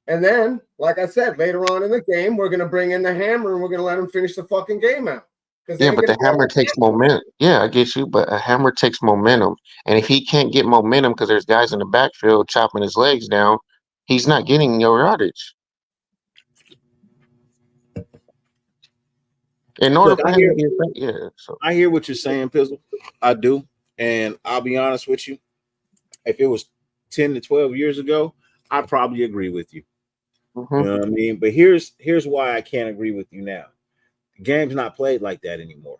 And then, like I said, later on in the game, we're going to bring in the hammer and we're going to let them finish the fucking game out.
Yeah, but the hammer takes momentum. Yeah, I get you, but a hammer takes momentum. And if he can't get momentum because there's guys in the backfield chopping his legs down, he's not getting your yardage. In order for him to be effective,
I hear what you're saying, Pizzle. I do. And I'll be honest with you. If it was 10 to 12 years ago, I'd probably agree with you.
Mm-hmm.
You know what I mean? But here's why I can't agree with you now. The game's not played like that anymore.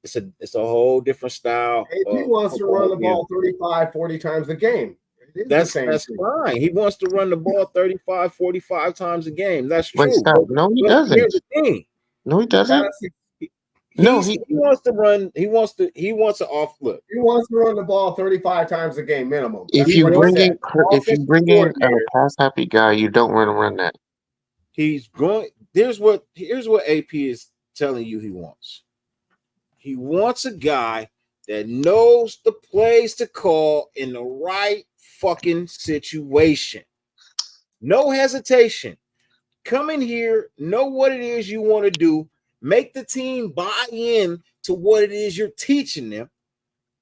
It's a whole different style.
He wants to run the ball 35, 40 times a game.
That's fine. He wants to run the ball 35, 45 times a game. That's true.
Wait, stop. No, he doesn't.
Here's the thing.
No, he doesn't.
He wants to run. He wants to off look.
He wants to run the ball 35 times a game minimum.
If you bring in a pass happy guy, you don't run that.
He's going. Here's what AP is telling you he wants. He wants a guy that knows the plays to call in the right fucking situation. No hesitation. Come in here, know what it is you want to do, Make the team buy in to what it is you're teaching them.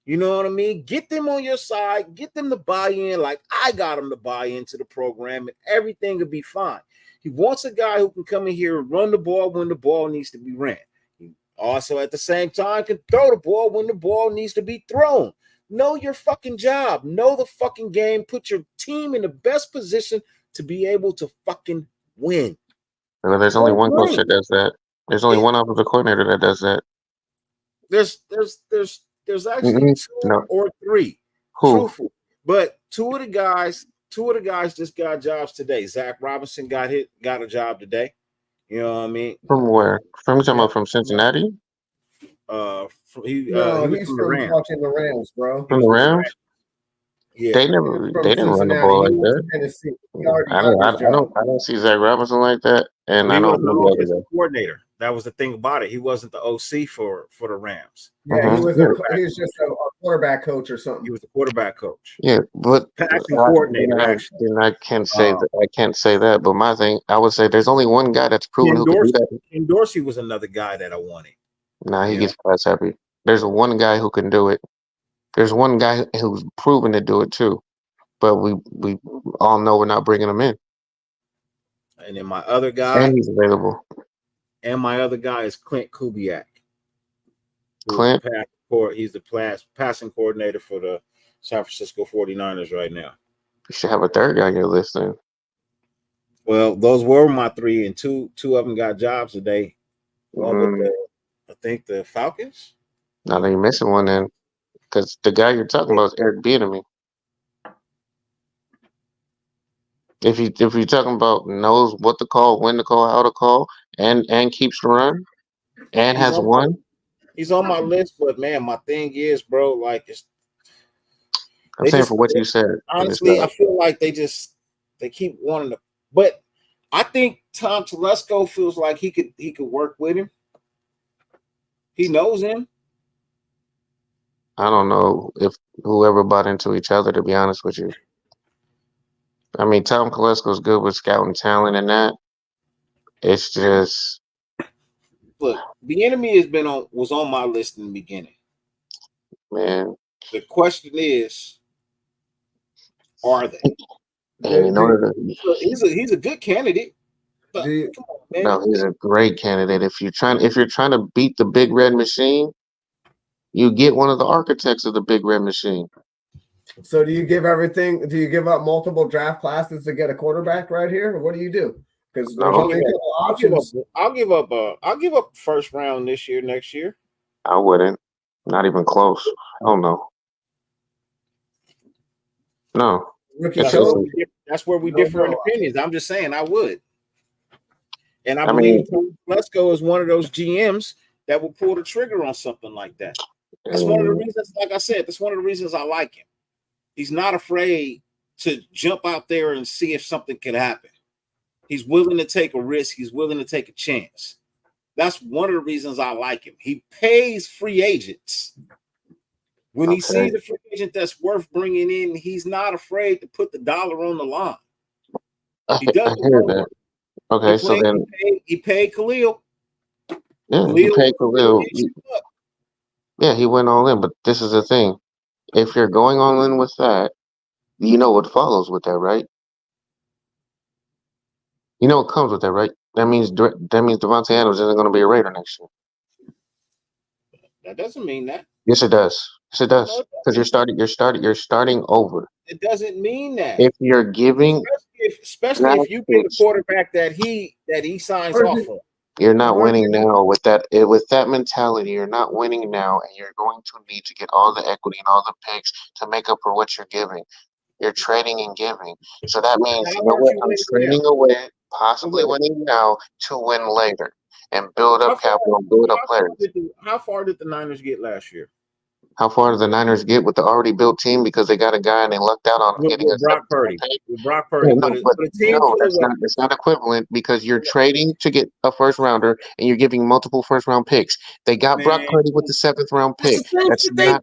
You know what I mean? Get them on your side. Get them to buy in like I got them to buy into the program, and everything will be fine. He wants a guy who can come in here and run the ball when the ball needs to be ran. He also, at the same time, can throw the ball when the ball needs to be thrown. Know your fucking job. Know the fucking game. Put your team in the best position to be able to fucking win.
Well, there's only one coach that does that. There's only one offensive coordinator that does that.
There's actually two or three.
Who?
Truthful. But two of the guys just got jobs today. Zach Robinson got a job today. You know what I mean?
From where? From Cincinnati?
He's from fucking the Rams, bro.
From the Rams?
Yeah.
They didn't run the ball like that. I don't see Zach Robinson like that. And I don't know
the coordinator. That was the thing about it. He wasn't the OC for the Rams.
Yeah, he was just a quarterback coach or something.
He was the quarterback coach.
Yeah, but
coordinator.
I can't say that. I can't say that. But my thing, I would say there's only one guy that's proven who can do that.
Ken Dorsey was another guy that I wanted.
Nah, he gets pass happy. There's one guy who can do it. There's one guy who's proven to do it too. But we all know we're not bringing him in.
And then my other guy,
and he's available.
And my other guy is Clint Kubiak.
Clint?
He's the passing coordinator for the San Francisco 49ers right now.
You should have a third guy on your list then.
Well, those were my three, and two of them got jobs today. One with I think the Falcons.
Now you're missing one then, because the guy you're talking about is Eric Bieniemy. If you're talking about knows what to call, when to call, how to call, and keeps the run, and has won.
He's on my list, but man, my thing is, bro, like
I'm saying for what you said.
Honestly, I feel like they keep wanting to, but I think Tom Telesco feels like he could work with him. He knows him.
I don't know if whoever bought into each other, to be honest with you. I mean, Tom Telesco's good with scouting talent and that. It's just
look, Bieniemy was on my list in the beginning.
Man.
The question is, are they? He's a good candidate. But, come on, man.
No, he's a great candidate. If you're trying to beat the Big Red Machine, you get one of the architects of the Big Red Machine.
So do you give everything? Do you give up multiple draft classes to get a quarterback right here? Or what do you do? Because there's only a couple options.
I'll give up first round this year, next year.
I wouldn't. Not even close. Hell no. No.
That's where we differ in opinions. I'm just saying I would. And I believe Telesco is one of those GMs that will pull the trigger on something like that. That's one of the reasons, like I said, that's one of the reasons I like him. He's not afraid to jump out there and see if something can happen. He's willing to take a risk. He's willing to take a chance. That's one of the reasons I like him. He pays free agents. When he sees a free agent that's worth bringing in, he's not afraid to put the dollar on the line. He doesn't.
I hear that. Okay,
he paid Khalil.
Yeah, he paid Khalil. Yeah, he went all in. But this is the thing: if you're going all in with that, you know what follows with that, right? You know what comes with that, right? That means Devontae Adams isn't going to be a Raider next year.
That doesn't mean that.
Yes, it does. Yes, it does. Because you're starting over.
It doesn't mean that.
If you're giving,
especially if you get a quarterback that he signs off on.
You're not winning now with that mentality. You're not winning now, and you're going to need to get all the equity and all the picks to make up for what you're giving. You're trading and giving. So that means, you know what? I'm trading away, possibly winning now to win later and build up capital, build up players.
How far did the Niners get last year?
How far did the Niners get with the already built team because they got a guy and they lucked out on getting a
Brock Purdy? With Brock Purdy.
That's not equivalent because you're trading to get a first rounder and you're giving multiple first round picks. They got Brock Purdy with the 7th round pick. That's not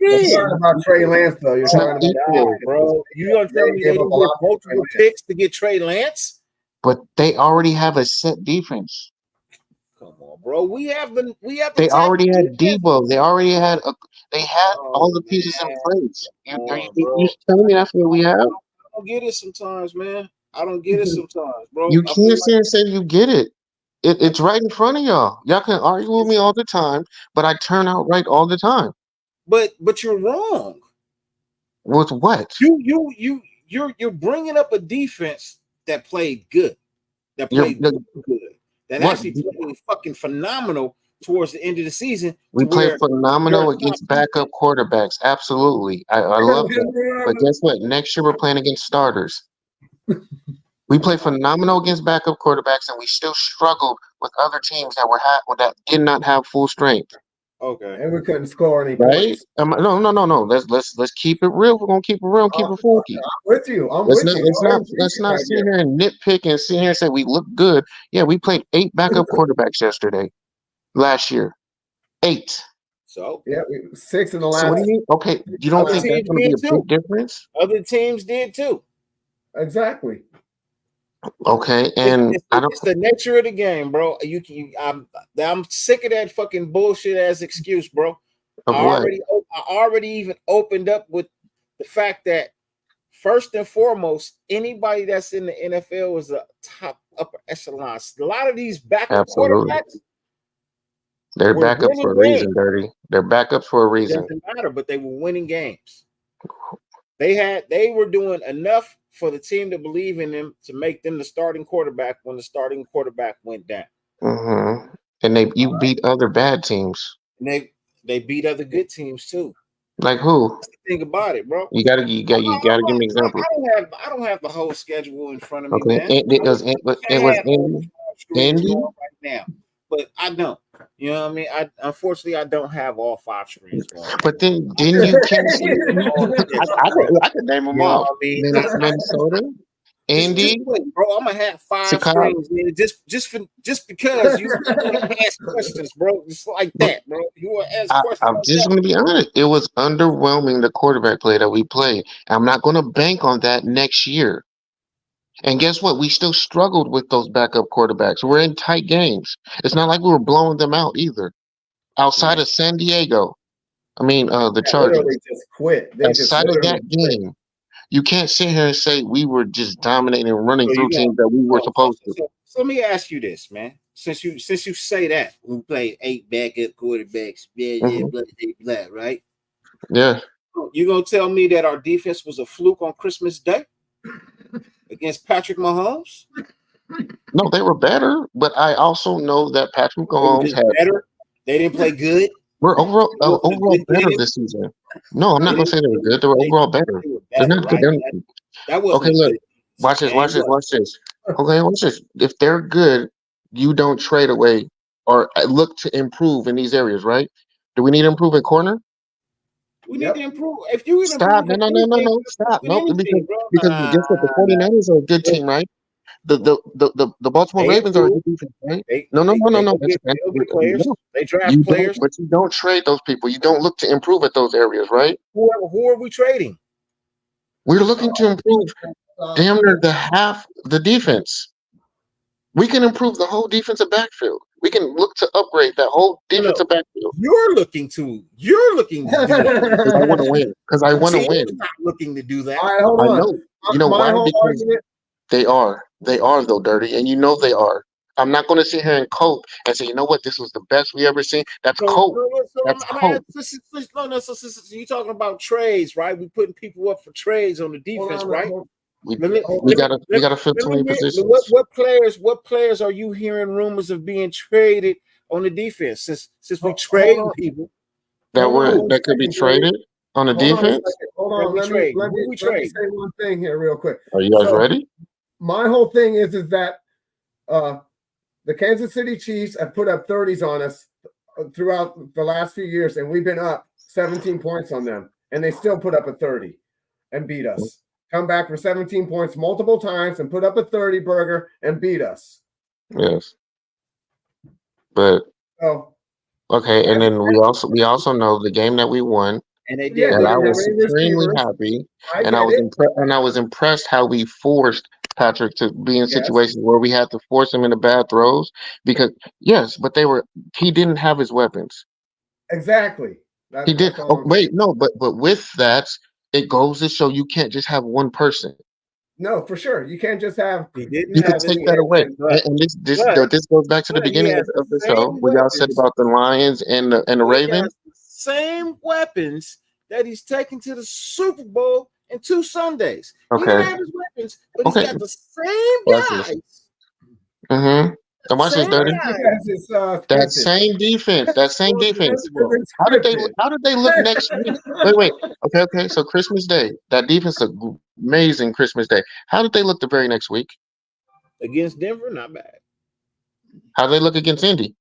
about Trey Lance though. You're talking about
bro. You gonna tell me they get multiple picks to get Trey Lance?
But they already have a set defense.
Come on, bro. We have the
They
top
already had
defense.
Debo. They already had they had all the pieces in place. You telling me that's what we have?
I don't get it sometimes, man. I don't get it sometimes, bro.
You
I feel
can't sit and say you get it. It's right in front of y'all. Y'all can argue with me all the time, but I turn out right all the time.
but you're wrong.
With what?
You're bringing up a defense that played good, that played good, that actually played fucking phenomenal towards the end of the season.
We played phenomenal against backup quarterbacks. Absolutely, I love that. But guess what? Next year we're playing against starters. We play phenomenal against backup quarterbacks, and we still struggled with other teams that did not have full strength.
Okay,
and we couldn't score any
Right?
points.
No. Let's keep it real. We're gonna keep it real and keep it funky.
I'm with you.
Let's not sit here and nitpick and sit here and say we look good. Yeah, we played 8 backup quarterbacks last year. 8.
So
yeah, 6 in the last.
So what do you mean? Okay, you don't think that's gonna be a big difference?
Other teams did too.
Exactly.
Okay, and
it's the nature of the game, bro. I'm sick of that fucking bullshit as excuse, bro. I already even opened up with the fact that first and foremost, anybody that's in the NFL is a top upper echelon. A lot of these backup quarterbacks,
they're backups for a reason, Dirty. They're backups for a reason.
It doesn't matter, but they were winning games. They were doing enough for the team to believe in them to make them the starting quarterback when the starting quarterback went down.
Mm-hmm. And you beat other bad teams.
And they beat other good teams too.
Like who?
That's the thing about it, bro.
You gotta give me examples.
I don't have the whole schedule in front of me,
okay.
Man.
It was Indy
right now, but I don't. You know what I mean? Unfortunately I don't have all 5 screens going.
But then you can't see. I could name them all. Minnesota, Indy,
bro. I'm gonna have 5 screens, man. Just because you ask questions, bro. Just like that, bro. You want to ask questions.
I'm just gonna be honest. It was underwhelming, the quarterback play that we played. I'm not gonna bank on that next year. And guess what? We still struggled with those backup quarterbacks. We're in tight games. It's not like we were blowing them out either. Outside of San Diego, the Chargers.
They just quit.
Outside of that game, you can't sit here and say we were just dominating and running through teams that we were supposed to.
So let me ask you this, man. Since you say that we played 8 backup quarterbacks, blah, right?
Yeah.
You gonna tell me that our defense was a fluke on Christmas Day against Patrick Mahomes?
No, they were better, but I also know that Patrick Mahomes had
better. They didn't play good.
We're overall better this season. No, I'm not gonna say they were good. They were overall better. They're not good.
That was
okay. Look, watch this. Okay, watch this. If they're good, you don't trade away or look to improve in these areas, right? Do we need to improve at corner?
We need to improve. If you
stop, no, stop, no, because guess what? The 49ers are a good team, right? The Baltimore Ravens are a good defense, right? No.
They draft players,
but you don't trade those people. You don't look to improve at those areas, right?
Who are we trading?
We're looking to improve damn near the half the defense. We can improve the whole defensive backfield. We can look to upgrade that whole defensive backfield.
You're looking to do that.
Because I want to win. Because I want to win.
Not looking to do that.
All right, hold on.
I know. You know why? Because they are though, Dirty, and you know they are. I'm not going to sit here and cope and say, you know what, this was the best we ever seen. That's cope. That's cope.
So you're talking about trades, right? We putting people up for trades on the defense, right?
We gotta fill too many positions.
What players are you hearing rumors of being traded on the defense since we trade people
that could be traded on the defense?
Hold on, let me say one thing here real quick.
Are you guys ready?
My whole thing is that the Kansas City Chiefs have put up 30s on us throughout the last few years, and we've been up 17 points on them, and they still put up a 30 and beat us. Come back for 17 points multiple times and put up a 30 burger and beat us.
Yes. But okay, and then we also know the game that we won.
And they did.
And I was extremely happy. And I was impressed how we forced Patrick, to be in
Yes.
situations where we had to force him into bad throws because yes, but he didn't have his weapons.
Exactly.
He did.
That's all
Oh,
I'm
wait,
saying.
no, but with that, it goes to show you can't just have one person.
No, for sure. You can't just have.
He didn't
You can
have
take
any,
that away.
but
And
but
this goes back to the
but he
beginning
has
of
the
the show
same
where y'all said
weapons.
about the Lions and the
He
Ravens.
has the same weapons that he's taking to the Super Bowl in 2 Sundays. He
Okay.
didn't have his weapons, but he's
Okay.
got the same
Watch this.
guys.
Mm-hmm. And watch this,
Same
Dirty.
guys.
Because it's
That
scripted.
same defense. That same defense.
Because it's
How did
scripted.
they look next week? Wait. Okay. So Christmas Day, that defense is amazing. Christmas Day. How did they look the very next week?
Against Denver, not bad.
How did they look against Indy?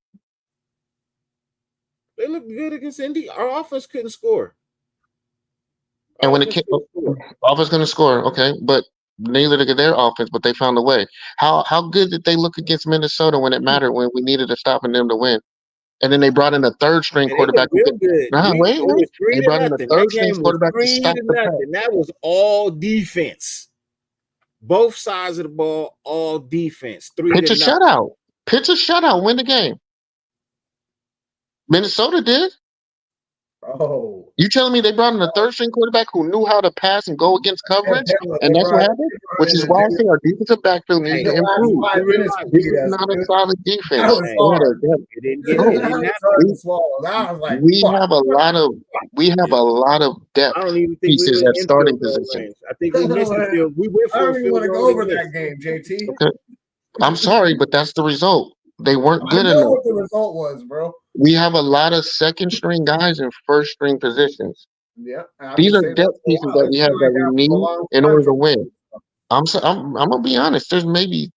They looked good against Indy. Our offense couldn't score.
And when it came, offense going to score, okay, but neither did their offense, but they found a way. How good did they look against Minnesota when it mattered, when we needed to stop them to win? And then they brought in a third string quarterback.
Real good.
Wait. They brought in a third string
That
quarterback to stop the pass.
That was all defense. Both sides of the ball, all defense.
Pitch a shutout. Win the game. Minnesota did.
Oh.
You telling me they brought in a third string quarterback who knew how to pass and go against coverage? And that's what happened? Which is why I say our defensive backfield needs to improve. This is not a solid defense. We have a lot of depth pieces at starting position.
I think we missed the field. We went for
I don't even want to go over that game, JT.
Okay. I'm sorry, but that's the result. They weren't good
I know
enough.
what the result was, bro.
We have a lot of second string guys in first string positions.
Yeah,
these are depth pieces that we have that we need in order to win. I'm gonna be honest. There's maybe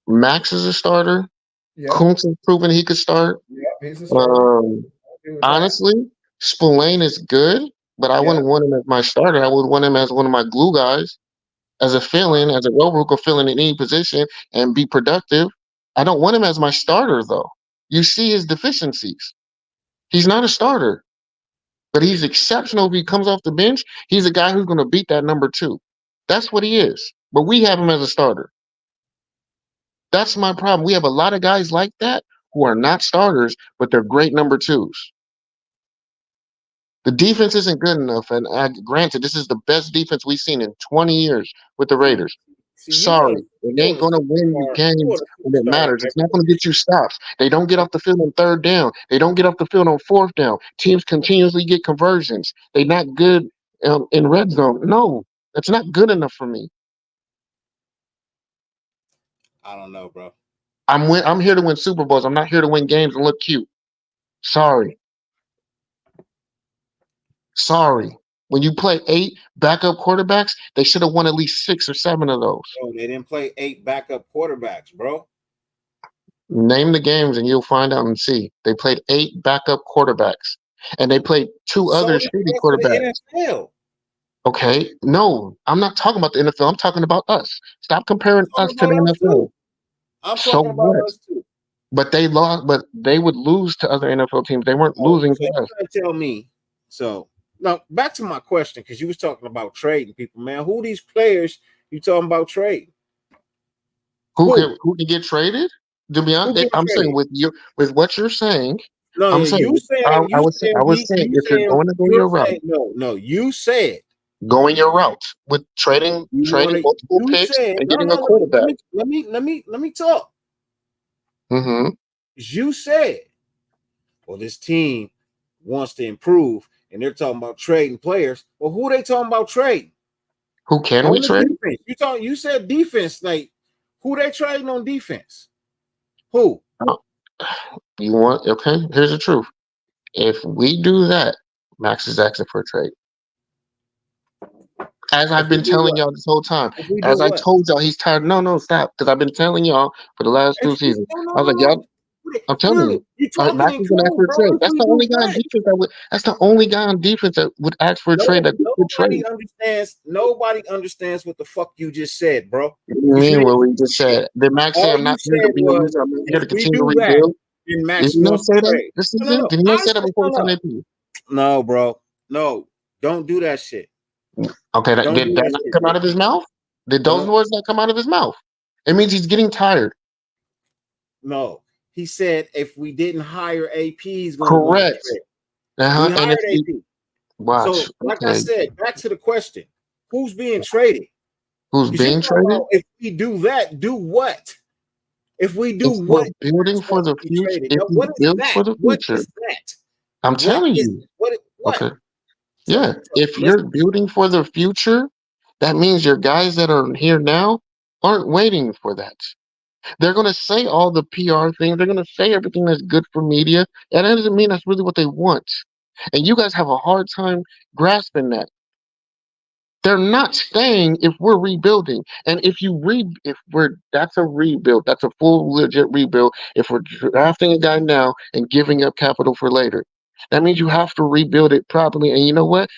Max is a starter.
Yeah.
Kuntz has proven he could start.
Yeah, he's a starter.
Honestly, Spillane is good, but I wouldn't want him as my starter. I would want him as one of my glue guys, as a fill-in, as a role who could fill in any position and be productive. I don't want him as my starter, though. You see his deficiencies. He's not a starter, but he's exceptional. If he comes off the bench, he's a guy who's going to beat that number 2. That's what he is. But we have him as a starter. That's my problem. We have a lot of guys like that who are not starters, but they're great number 2s. The defense isn't good enough. And granted, this is the best defense we've seen in 20 years with the Raiders. Sorry, it ain't going to win you games when it matters. It's not going to get you stops. They don't get off the field on third down. They don't get off the field on fourth down. Teams continuously get conversions. They're not good in red zone. No, that's not good enough for me.
I don't know, bro.
I'm here to win Super Bowls. I'm not here to win games and look cute. Sorry. When you play 8 backup quarterbacks, they should have won at least 6 or 7 of those.
Bro, they didn't play 8 backup quarterbacks, bro.
Name the games and you'll find out and see. They played 8 backup quarterbacks, and they played 2 other shitty quarterbacks. Okay, no, I'm not talking about the NFL. I'm talking about us. Stop comparing us to the NFL.
I'm talking about us too.
But they lost. But they would lose to other NFL teams. They weren't losing to us.
Tell me. So now back to my question, because you was talking about trading people, man. Who these players you talking about trading?
Who can get traded? To be honest, I'm saying with what you're saying.
No,
I'm saying, I was saying if you're going to go your route.
No, you said
going your route with trading multiple picks and getting a quarterback.
Let me talk.
Mm-hmm.
You said, well, this team wants to improve, and they're talking about trading players. Well, who they talking about trading?
Who can we trade?
You said defense. Like, who they trading on defense? Who?
You want? Okay, here's the truth. If we do that, Max is asking for a trade. As I've been telling y'all this whole time. As I told y'all, he's tired. No, stop. Because I've been telling y'all for the last 2 seasons. I was like, y'all, I'm telling you. Max is gonna ask for a trade. That's the only guy on defense that's the only guy on defense that would ask for a trade that would trade.
Nobody understands what the fuck you just said, bro.
You mean what we just said? Did Max say I'm not here to be a loser? I'm here to continue to rebuild? Did he not say that? This is it. Did he not say that before he signed that?
No, bro. No, don't do that shit.
Okay, did that not come out of his mouth? Did those words not come out of his mouth? It means he's getting tired.
No, he said if we didn't hire AP, he's going
Correct.
to
And
hired
if
AP.
watch,
So, like I said, back to the question: who's being traded?
Who's being traded?
If we do that, do what? If we do
If
what?
we're building for the future, if we
What is
build
that?
for the
What
future,
is that?
I'm telling you.
What?
Okay. Yeah. If you're building for the future, that means your guys that are here now aren't waiting for that. They're going to say all the PR things. They're going to say everything that's good for media. And that doesn't mean that's really what they want. And you guys have a hard time grasping that. They're not staying if we're rebuilding. And if that's a rebuild. That's a full legit rebuild. If we're drafting a guy now and giving up capital for later, that means you have to rebuild it properly. And you know what?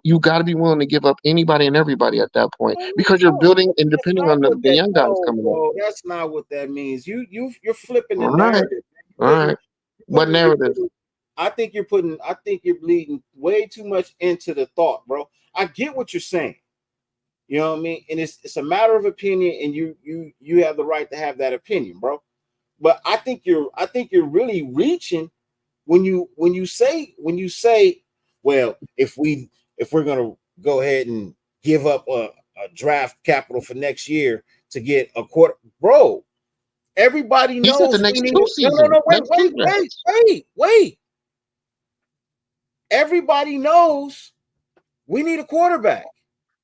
You got to be willing to give up anybody and everybody at that point because you're building and depending on the young guys coming up.
That's not what that means. You're flipping the
All right.
narrative.
All right. What narrative?
I think you're bleeding way too much into the thought, bro. I get what you're saying. You know what I mean? And it's a matter of opinion, and you have the right to have that opinion, bro. But I think you're really reaching when you say, well, if we're gonna go ahead and give up a draft capital for next year to get a quarter, bro. Everybody knows
the next two seasons.
No, wait. Everybody knows we need a quarterback.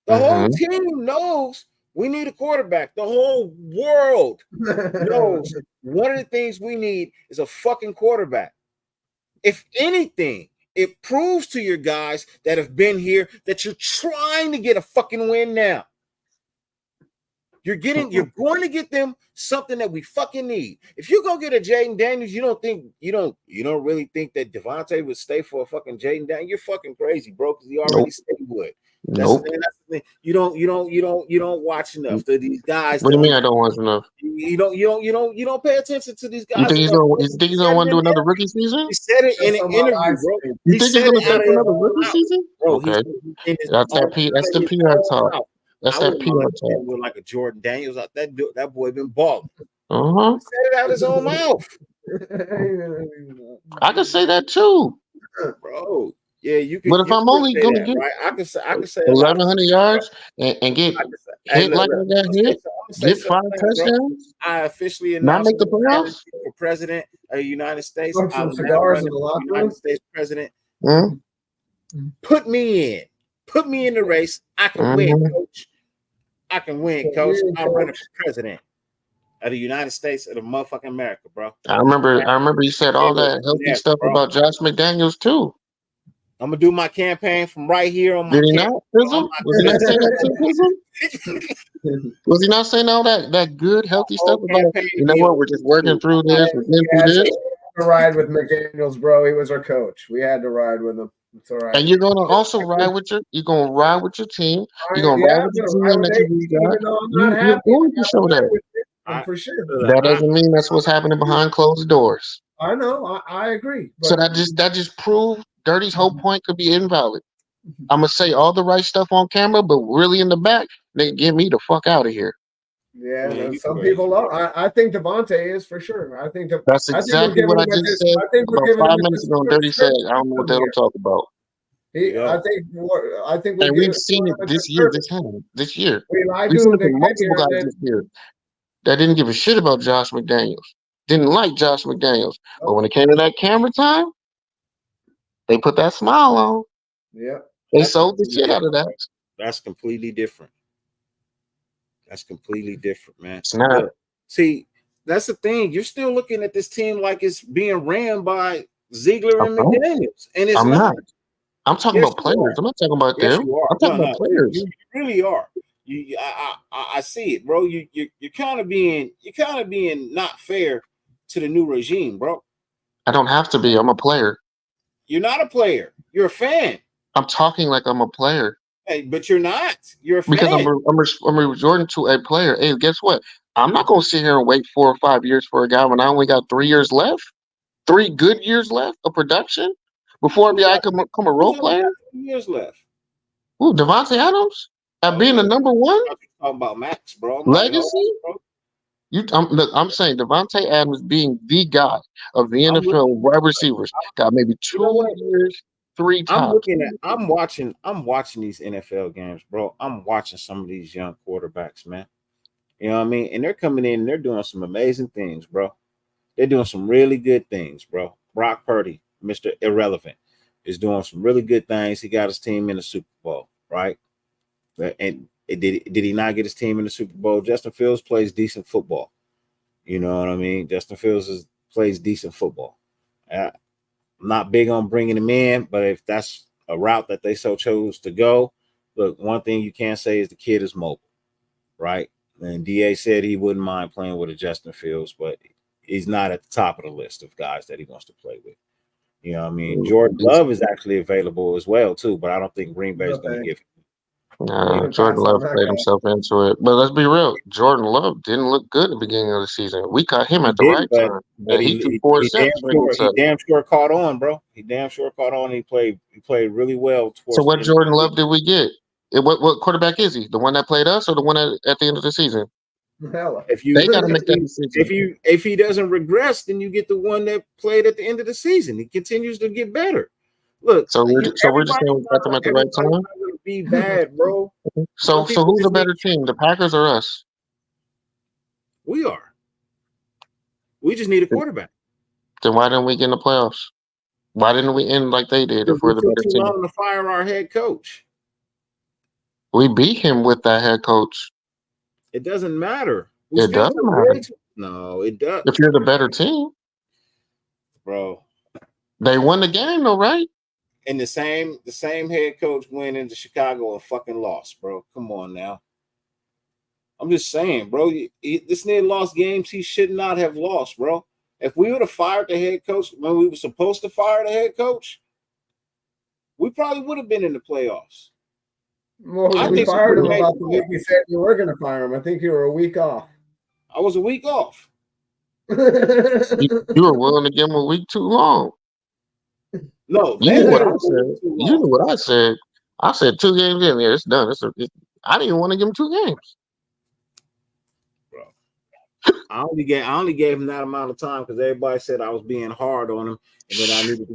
The whole team knows we need a quarterback. The whole world knows one of the things we need is a fucking quarterback. If anything, it proves to your guys that have been here that you're trying to get a fucking win now. You're going to get them something that we fucking need. If you go get a Jaden Daniels, you don't really think that Devontae would stay for a fucking Jaden Daniels? You're fucking crazy, bro, because he already said he would. That's the thing. You don't watch enough of these guys.
What do you mean I don't watch enough?
You don't pay attention to these guys.
You think he's gonna want to do another rookie season?
He said it in an interview, bro.
You think he's gonna stay for another rookie season?
Bro,
okay. That's the PR talk. That's that PR talk.
With like a Jordan Daniels, that boy been balling. He
Uh-huh.
said it out his own mouth.
I can say that too,
bro. Yeah, you can.
But if I'm only going to get
right? I can say
1,100 yards and get hit like I got hit, get 5 touchdowns.
I officially announced
not make the playoffs
for president of the United States.
I'm cigars in the locker room.
United States president. Put me in the race. I can win, coach. I can win, coach. I'm running for president of the United States of the motherfucking America, bro.
I remember you said all that healthy stuff about Josh McDaniels too.
I'm gonna do my campaign from right here on my.
Did he not? Was he not saying that too? Was he not saying all that good healthy stuff about? You know what? We're just working through this. We're getting through this.
To ride with McDaniels, bro. He was our coach. We had to ride with him. It's all right.
And you're gonna also ride with your team. You're gonna ride with the team that you got. You're going to show that.
For sure.
That doesn't mean that's what's happening behind closed doors.
I know. I agree.
So that just proved Dirty's whole point could be invalid. I'm gonna say all the right stuff on camera, but really in the back, they get me the fuck out of here.
Yeah, some people are. I think Devontae is for sure. I think
that's exactly what I just said about 5 minutes ago. Dirty said, "I don't know what the hell I'm talking about."
I think,
and we've seen it this year. We've seen it from multiple guys this year that didn't give a shit about Josh McDaniels, didn't like Josh McDaniels, but when it came to that camera time, they put that smile on.
Yeah,
they sold the shit out of that.
That's completely different. That's completely different, man.
It's not.
See, that's the thing. You're still looking at this team like it's being ran by Ziegler and McDaniels, and it's not. I'm
talking about players. I'm not talking about them. I'm talking about players.
You really are. I see it, bro. You're kind of being not fair to the new regime, bro.
I don't have to be. I'm a player.
You're not a player. You're a fan.
I'm talking like I'm a player.
Hey, but you're not. You're a fan.
Because I'm resorting to a player. Hey, guess what? I'm not going to sit here and wait 4 or 5 years for a guy when I only got 3 years left. 3 good years left of production before I become a role player.
3 years left.
Ooh, Devontae Adams at being the number one.
talking about Max, bro. I'm like,
Legacy?
hold
I'm, look, I'm saying Devontae Adams being the guy of the
on, bro.
NFL wide receivers got maybe
You know
2
what?
years, 3 tops.
I'm watching these NFL games, bro. I'm watching some of these young quarterbacks, man. You know what I mean? And they're coming in and they're doing some amazing things, bro. They're doing some really good things, bro. Brock Purdy, Mr. Irrelevant, is doing some really good things. He got his team in the Super Bowl, right? And did he not get his team in the Super Bowl? Justin Fields plays decent football. You know what I mean? Justin Fields plays decent football. I'm not big on bringing him in, but if that's a route that they so chose to go, look, one thing you can't say is the kid is mobile, right? And DA said he wouldn't mind playing with a Justin Fields, but he's not at the top of the list of guys that he wants to play with. You know what I mean? Jordan Love is actually available as well, too, but I don't think Green Bay is going to give him.
Jordan Love played himself into it. But let's be real. Jordan Love didn't look good at the beginning of the season. We caught him at the right time.
But he
threw 4 sets.
He damn sure caught on, bro. He damn sure caught on. He played really well.
So what Jordan Love did we get? What quarterback is he? The one that played us or the one at the end of the season? They got to make that decision.
If he doesn't regress, then you get the one that played at the end of the season. He continues to get better. Look,
so we're just saying we got them at the right time.
Be bad, bro.
So who's the better team, the Packers or us?
We are. We just need a quarterback.
Then why didn't we get in the playoffs? Why didn't we end like they did? If we're the better team,
long to fire our head coach.
We beat him with that head coach.
It doesn't matter.
It doesn't matter.
No, it does.
If you're the better team,
bro,
they won the game, though, right?
And the same head coach went into Chicago and fucking lost, bro. Come on now. I'm just saying, bro. This nigga lost games he should not have lost, bro. If we would have fired the head coach when we were supposed to fire the head coach, we probably would have been in the playoffs.
Well, we fired him about the week we said we were going to fire him. I think you were a week off.
I was a week off.
You were willing to give him a week too long.
No,
you knew what I said. You knew what I said. I said 2 games in there. It's done. I didn't want to give him 2 games.
Bro, I only gave him that amount of time because everybody said I was being hard on him and that I needed to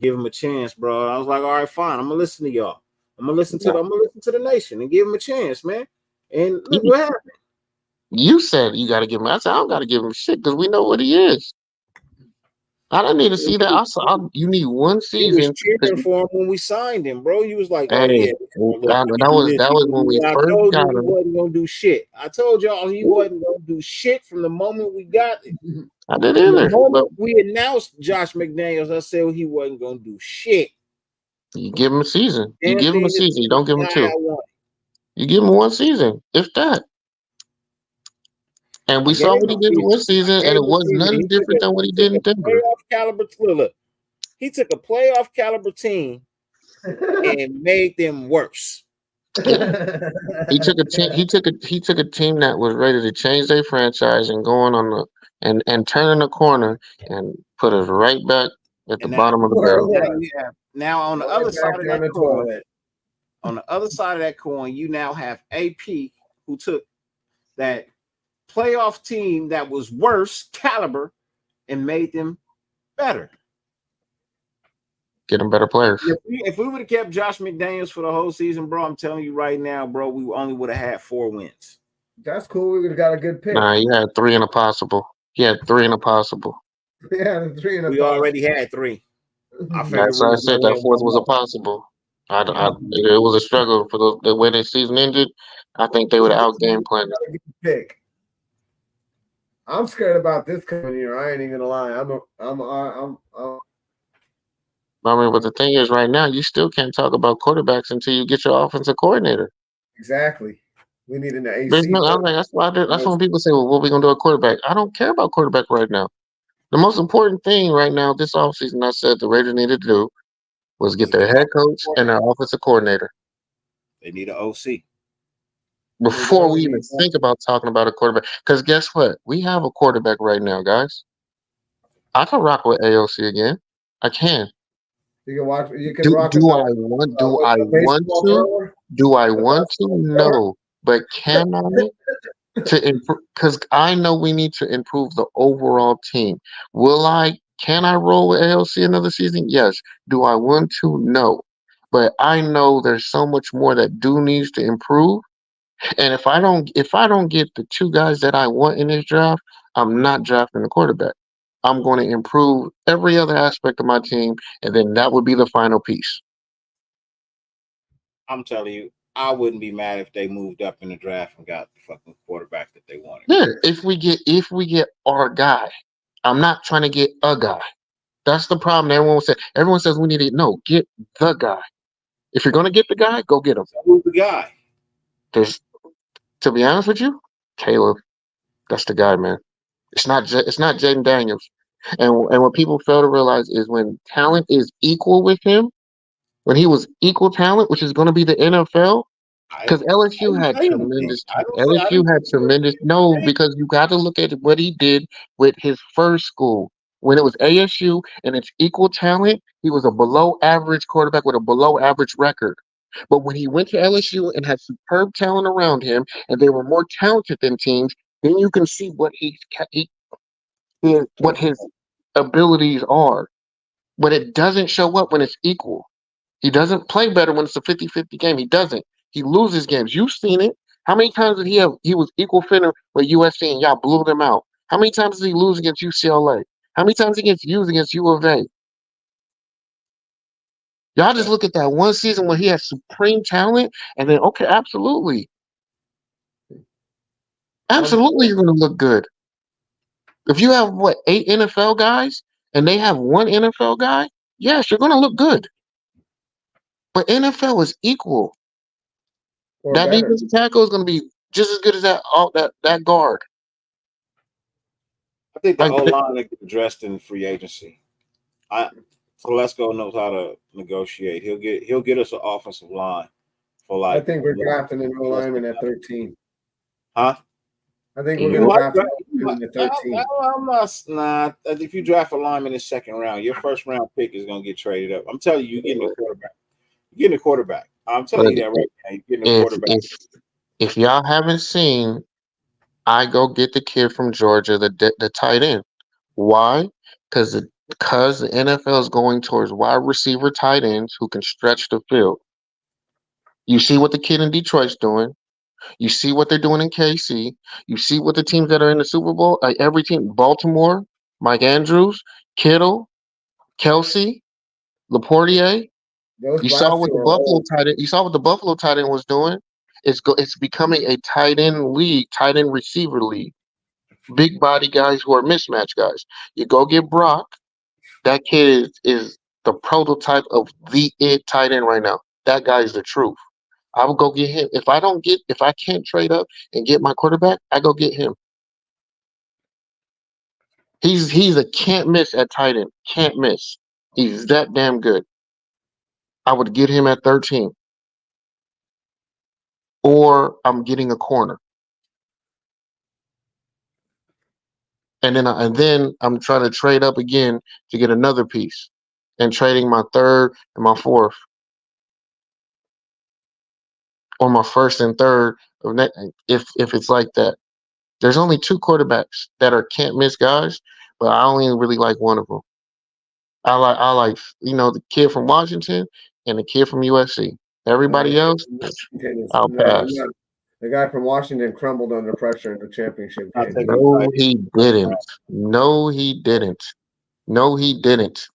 give him a chance, bro. I was like, all right, fine. I'm gonna listen to y'all. I'm gonna listen to the nation and give him a chance, man. And look what happened.
You said you got to give him. I said I don't got to give him shit because we know what he is. I don't need to see that. You need 1 season.
You was cheering for him when we signed him, bro. You was like,
"Oh yeah." That was when we first got him.
He wasn't gonna do shit. I told y'all he wasn't gonna do shit from the moment we got it.
I didn't either.
The moment we announced Josh McDaniels, I said he wasn't gonna do shit.
You give him a season. You give him a season. You don't give him 2. You give him 1 season, if that. And we saw what he did in 1 season, and it was nothing different than what he did in Denver.
He took a playoff caliber team and made them worse.
He took a team that was ready to change their franchise and going on and turning the corner and put us right back at the bottom of the barrel.
Now on the other side of that coin, you now have AP who took that playoff team that was worse caliber and made them better.
Get them better players.
If we would have kept Josh McDaniels for the whole season, bro, I'm telling you right now, bro, we only would have had 4 wins.
That's cool. We would have got a good pick.
Nah, you had 3 in a possible. Yeah, 3 in a possible.
Yeah, 3 in a possible.
We already had 3.
That's why I said that 4th was a possible. It was a struggle for the way the season ended. I think they would have outgame planned.
Pick. I'm scared about this coming year. I ain't even gonna lie.
I mean, but the thing is, right now, you still can't talk about quarterbacks until you get your offensive coordinator.
Exactly. We need an AC.
That's when people say, well, what are we going to do at quarterback? I don't care about quarterback right now. The most important thing right now this offseason, I said the Raiders needed to do was get their head coach and their offensive coordinator.
They need an OC.
Before we even think about talking about a quarterback. Because guess what? We have a quarterback right now, guys. I can rock with AOC again. I can.
You can watch. You can
do
rock.
I want to? No. but can I to improve? Because I know we need to improve the overall team. Can I roll with ALC another season? Yes. Do I want to? No. But I know there's so much more that needs to improve. And if I don't get the two guys that I want in this draft, I'm not drafting a quarterback. I'm going to improve every other aspect of my team, and then that would be the final piece.
I'm telling you, I wouldn't be mad if they moved up in the draft and got the fucking quarterback that they wanted.
Yeah, if we get our guy. I'm not trying to get a guy. That's the problem. Everyone says we need to get the guy. If you're going to get the guy, go get him.
So who's the guy?
To be honest with you, Caleb. That's the guy, man. It's not Jaden Daniels. And what people fail to realize is when talent is equal with him, when he was equal talent, which is going to be the NFL, because LSU had tremendous. No, because you got to look at what he did with his first school. When it was ASU and it's equal talent, he was a below average quarterback with a below average record. But when he went to LSU and had superb talent around him, and they were more talented than teams, then you can see what what his abilities are. But it doesn't show up when it's equal. He doesn't play better when it's a 50-50 game. He doesn't. He loses games. You've seen it. How many times did he was equal footing with USC and y'all blew them out? How many times did he lose against UCLA? How many times against U of A? Y'all just look at that one season where he had supreme talent, and then absolutely you're going to look good. If you have 8 NFL guys and they have one NFL guy, yes, you're going to look good. But NFL is equal. That defensive tackle is going to be just as good as that guard.
I think the O-line will get addressed in free agency. Telesco knows how to negotiate. He'll get us an offensive line for
I think we're drafting an O-lineman at 13.
Huh?
I think we're going to draft him at 13.
I'm not. If you draft a lineman in the second round, your first round pick is going to get traded up. I'm telling you, you're getting a quarterback. You're getting a quarterback. I'm telling you that right now. You're getting a quarterback.
If y'all haven't seen, I go get the kid from Georgia, the tight end. Why? Because the NFL is going towards wide receiver tight ends who can stretch the field. You see what the kid in Detroit's doing. You see what they're doing in KC. You see what the teams that are in the Super Bowl. Every team, Baltimore, Mike Andrews, Kittle, Kelsey, Laportier. You saw what the Buffalo tight end was doing. It's becoming a tight end league, tight end receiver league. Big body guys who are mismatch guys. You go get Brock. That kid is the prototype of the tight end right now. That guy is the truth. I will go get him. If I can't trade up and get my quarterback, I go get him. He's a can't miss at tight end. Can't miss. He's that damn good. I would get him at 13. Or I'm getting a corner. And then I'm trying to trade up again to get another piece. And trading my third and my fourth. Or my first and third, if it's like that. There's only 2 quarterbacks that are can't miss guys, but I only really like one of them. I like the kid from Washington and the kid from USC. Everybody else, I'll pass.
The guy from Washington crumbled under pressure in the championship game.
No, he didn't. No, he didn't. No, he didn't.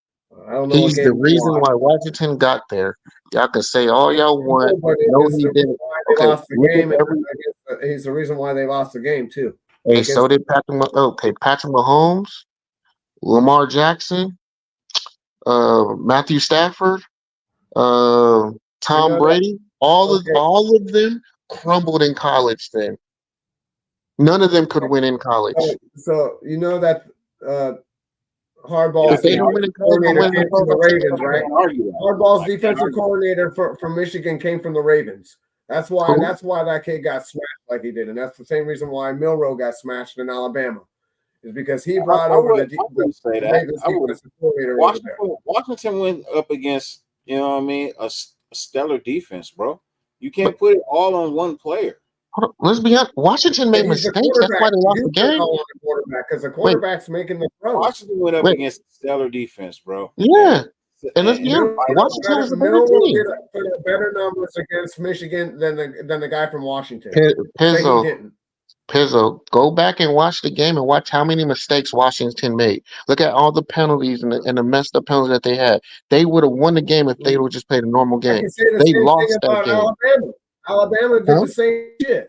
I don't know.
He's the reason why Washington got there. Y'all can say all y'all want. No, he didn't.
Lost the game. He's the reason why they lost the game too.
Hey, so did Patrick Mahomes, Lamar Jackson, Matthew Stafford, Tom Brady. All of them crumbled in college. Then none of them could win in college.
So you know that Harbaugh's defensive coordinator came from the Ravens, right? Harbaugh's defensive coordinator from Michigan came from the Ravens. That's why that kid got smashed like he did, and that's the same reason why Milroe got smashed in Alabama, is because he brought over the Ravens defensive coordinator.
Washington went up against a stellar defense, bro. You can't put it all on one player.
Hold on, let's be honest. Washington made
He's the
mistakes. That's why
quarterback.
they lost
You
the
can
game.
call him the quarterback because the
Wait,
quarterback's making the throws.
Washington went up
wait.
against a stellar defense, bro.
Yeah. And let's
And
be honest. Washington was the better team.
Put better numbers against Michigan than the guy from Washington. Say he
Pizzo,
didn't.
go back and watch the game and watch how many mistakes Washington made. Look at all the penalties and the messed up penalties that they had. They would have won the game if they would just played a normal
I
game.
can say the
They
same
lost
thing
that
about
game.
Alabama. Alabama did
Huh?
the same shit.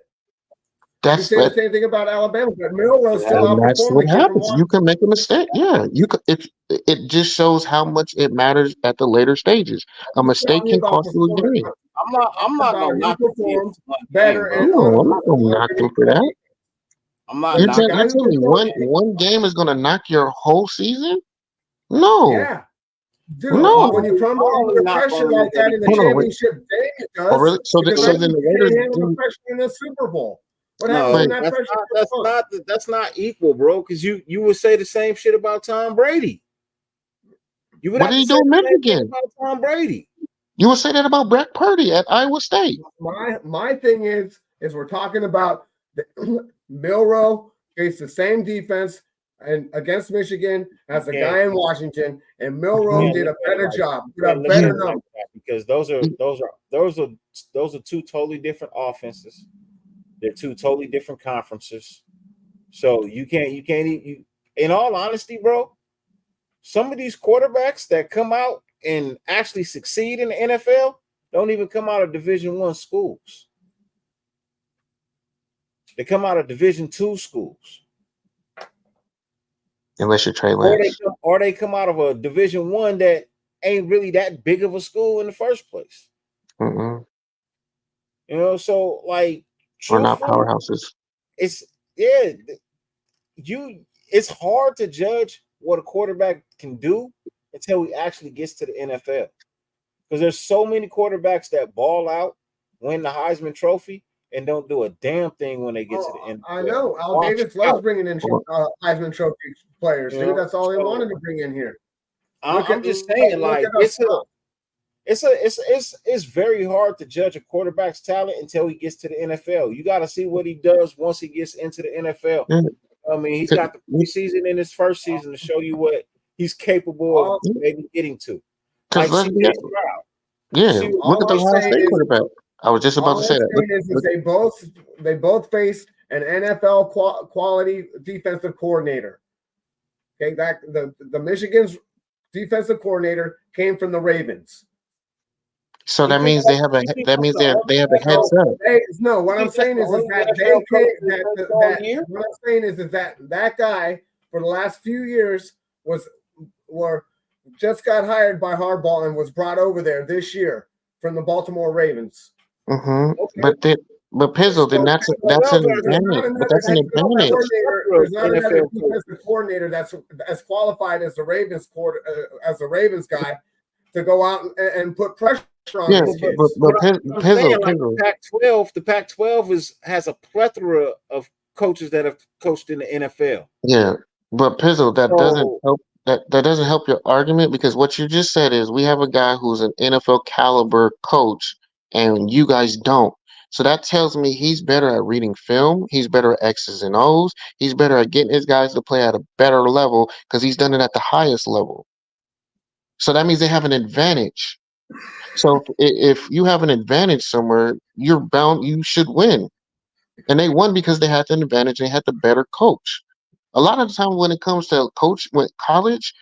You
That's
say the same thing about Alabama, but Milroe still
and that's
outperformed
what
the kid from
happens. You
Washington.
can make a mistake. Yeah, you could. It just shows how much it matters at the later stages. A mistake can cost you a game.
I'm not gonna knock the kid
better
game,
and
bro.
No, I'm not gonna knock them for that.
I'm not
You're
knocking.
telling me one game is gonna knock your whole season? No.
Yeah. Dude,
No.
when you come under pressure like that in the championship game, it does.
Oh, really? So then the Raiders
handle the pressure in the Super Bowl. What
No,
happened when that pressure?
that's not equal, bro. Because you would say the same shit about Tom Brady. You would
what
have
did
to
he
say
do in
the same thing
Michigan?
about Tom Brady.
You would say that about Brock Purdy at Iowa State.
My thing is we're talking about Milroe faced the same defense and against Michigan as the guy in Washington, and Milroe did a better job, did a better number.
Because those are two totally different offenses. They're two totally different conferences. So you can't in all honesty, bro, some of these quarterbacks that come out and actually succeed in the NFL don't even come out of Division I schools. They come out of Division II schools.
Unless you're Trey Lance.
Or they come out of a Division I that ain't really that big of a school in the first place.
Mm-mm.
You know, so like
or not powerhouses.
It's hard to judge what a quarterback can do until he actually gets to the NFL. Because there's so many quarterbacks that ball out, win the Heisman Trophy, and don't do a damn thing when they get to the NFL.
I know. Al Davis loves bringing in Heisman Trophy players, dude. That's all they wanted to bring in here.
I'm just saying, like, it's very hard to judge a quarterback's talent until he gets to the NFL. You got to see what he does once he gets into the NFL. I mean, he's got the preseason in his first season to show you what he's capable of maybe getting to. Like,
look at the Ohio State quarterback. I was just about to say that.
They both faced an NFL quality defensive coordinator. Okay, the Michigan's defensive coordinator came from the Ravens.
So that means they have a heads up.
No, what I'm saying is that guy for the last few years just got hired by Harbaugh and was brought over there this year from the Baltimore Ravens.
Mm-hmm. Okay. But Pizzo, then that's an advantage. But that's an advantage.
There's not another defensive coordinator that's as qualified as the Ravens guy to go out and put pressure on these kids.
But Pizzo,
the Pac-12 has a plethora of coaches that have coached in the NFL.
Yeah, but Pizzo, that doesn't help. That doesn't help your argument, because what you just said is we have a guy who's an NFL caliber coach, and you guys don't. So that tells me he's better at reading film. He's better at X's and O's. He's better at getting his guys to play at a better level because he's done it at the highest level. So that means they have an advantage. So if you have an advantage somewhere, you should win. And they won because they had an advantage. They had the better coach. A lot of the time when it comes to college,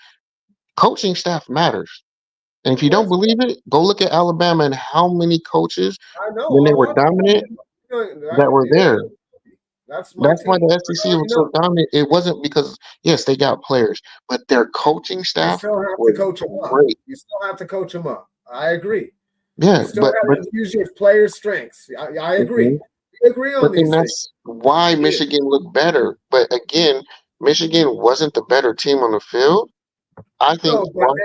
coaching staff matters. And if you don't believe it, go look at Alabama and how many coaches, when they were dominant, that were there. That's why the SEC was so dominant. It wasn't because, yes, they got players, but their coaching staff
was great. You still have to coach them up. I agree.
Yeah,
you still have to use your players' strengths. I agree. We agree on these things.
That's why Michigan looked better. But again, Michigan wasn't the better team on the field. I think,
but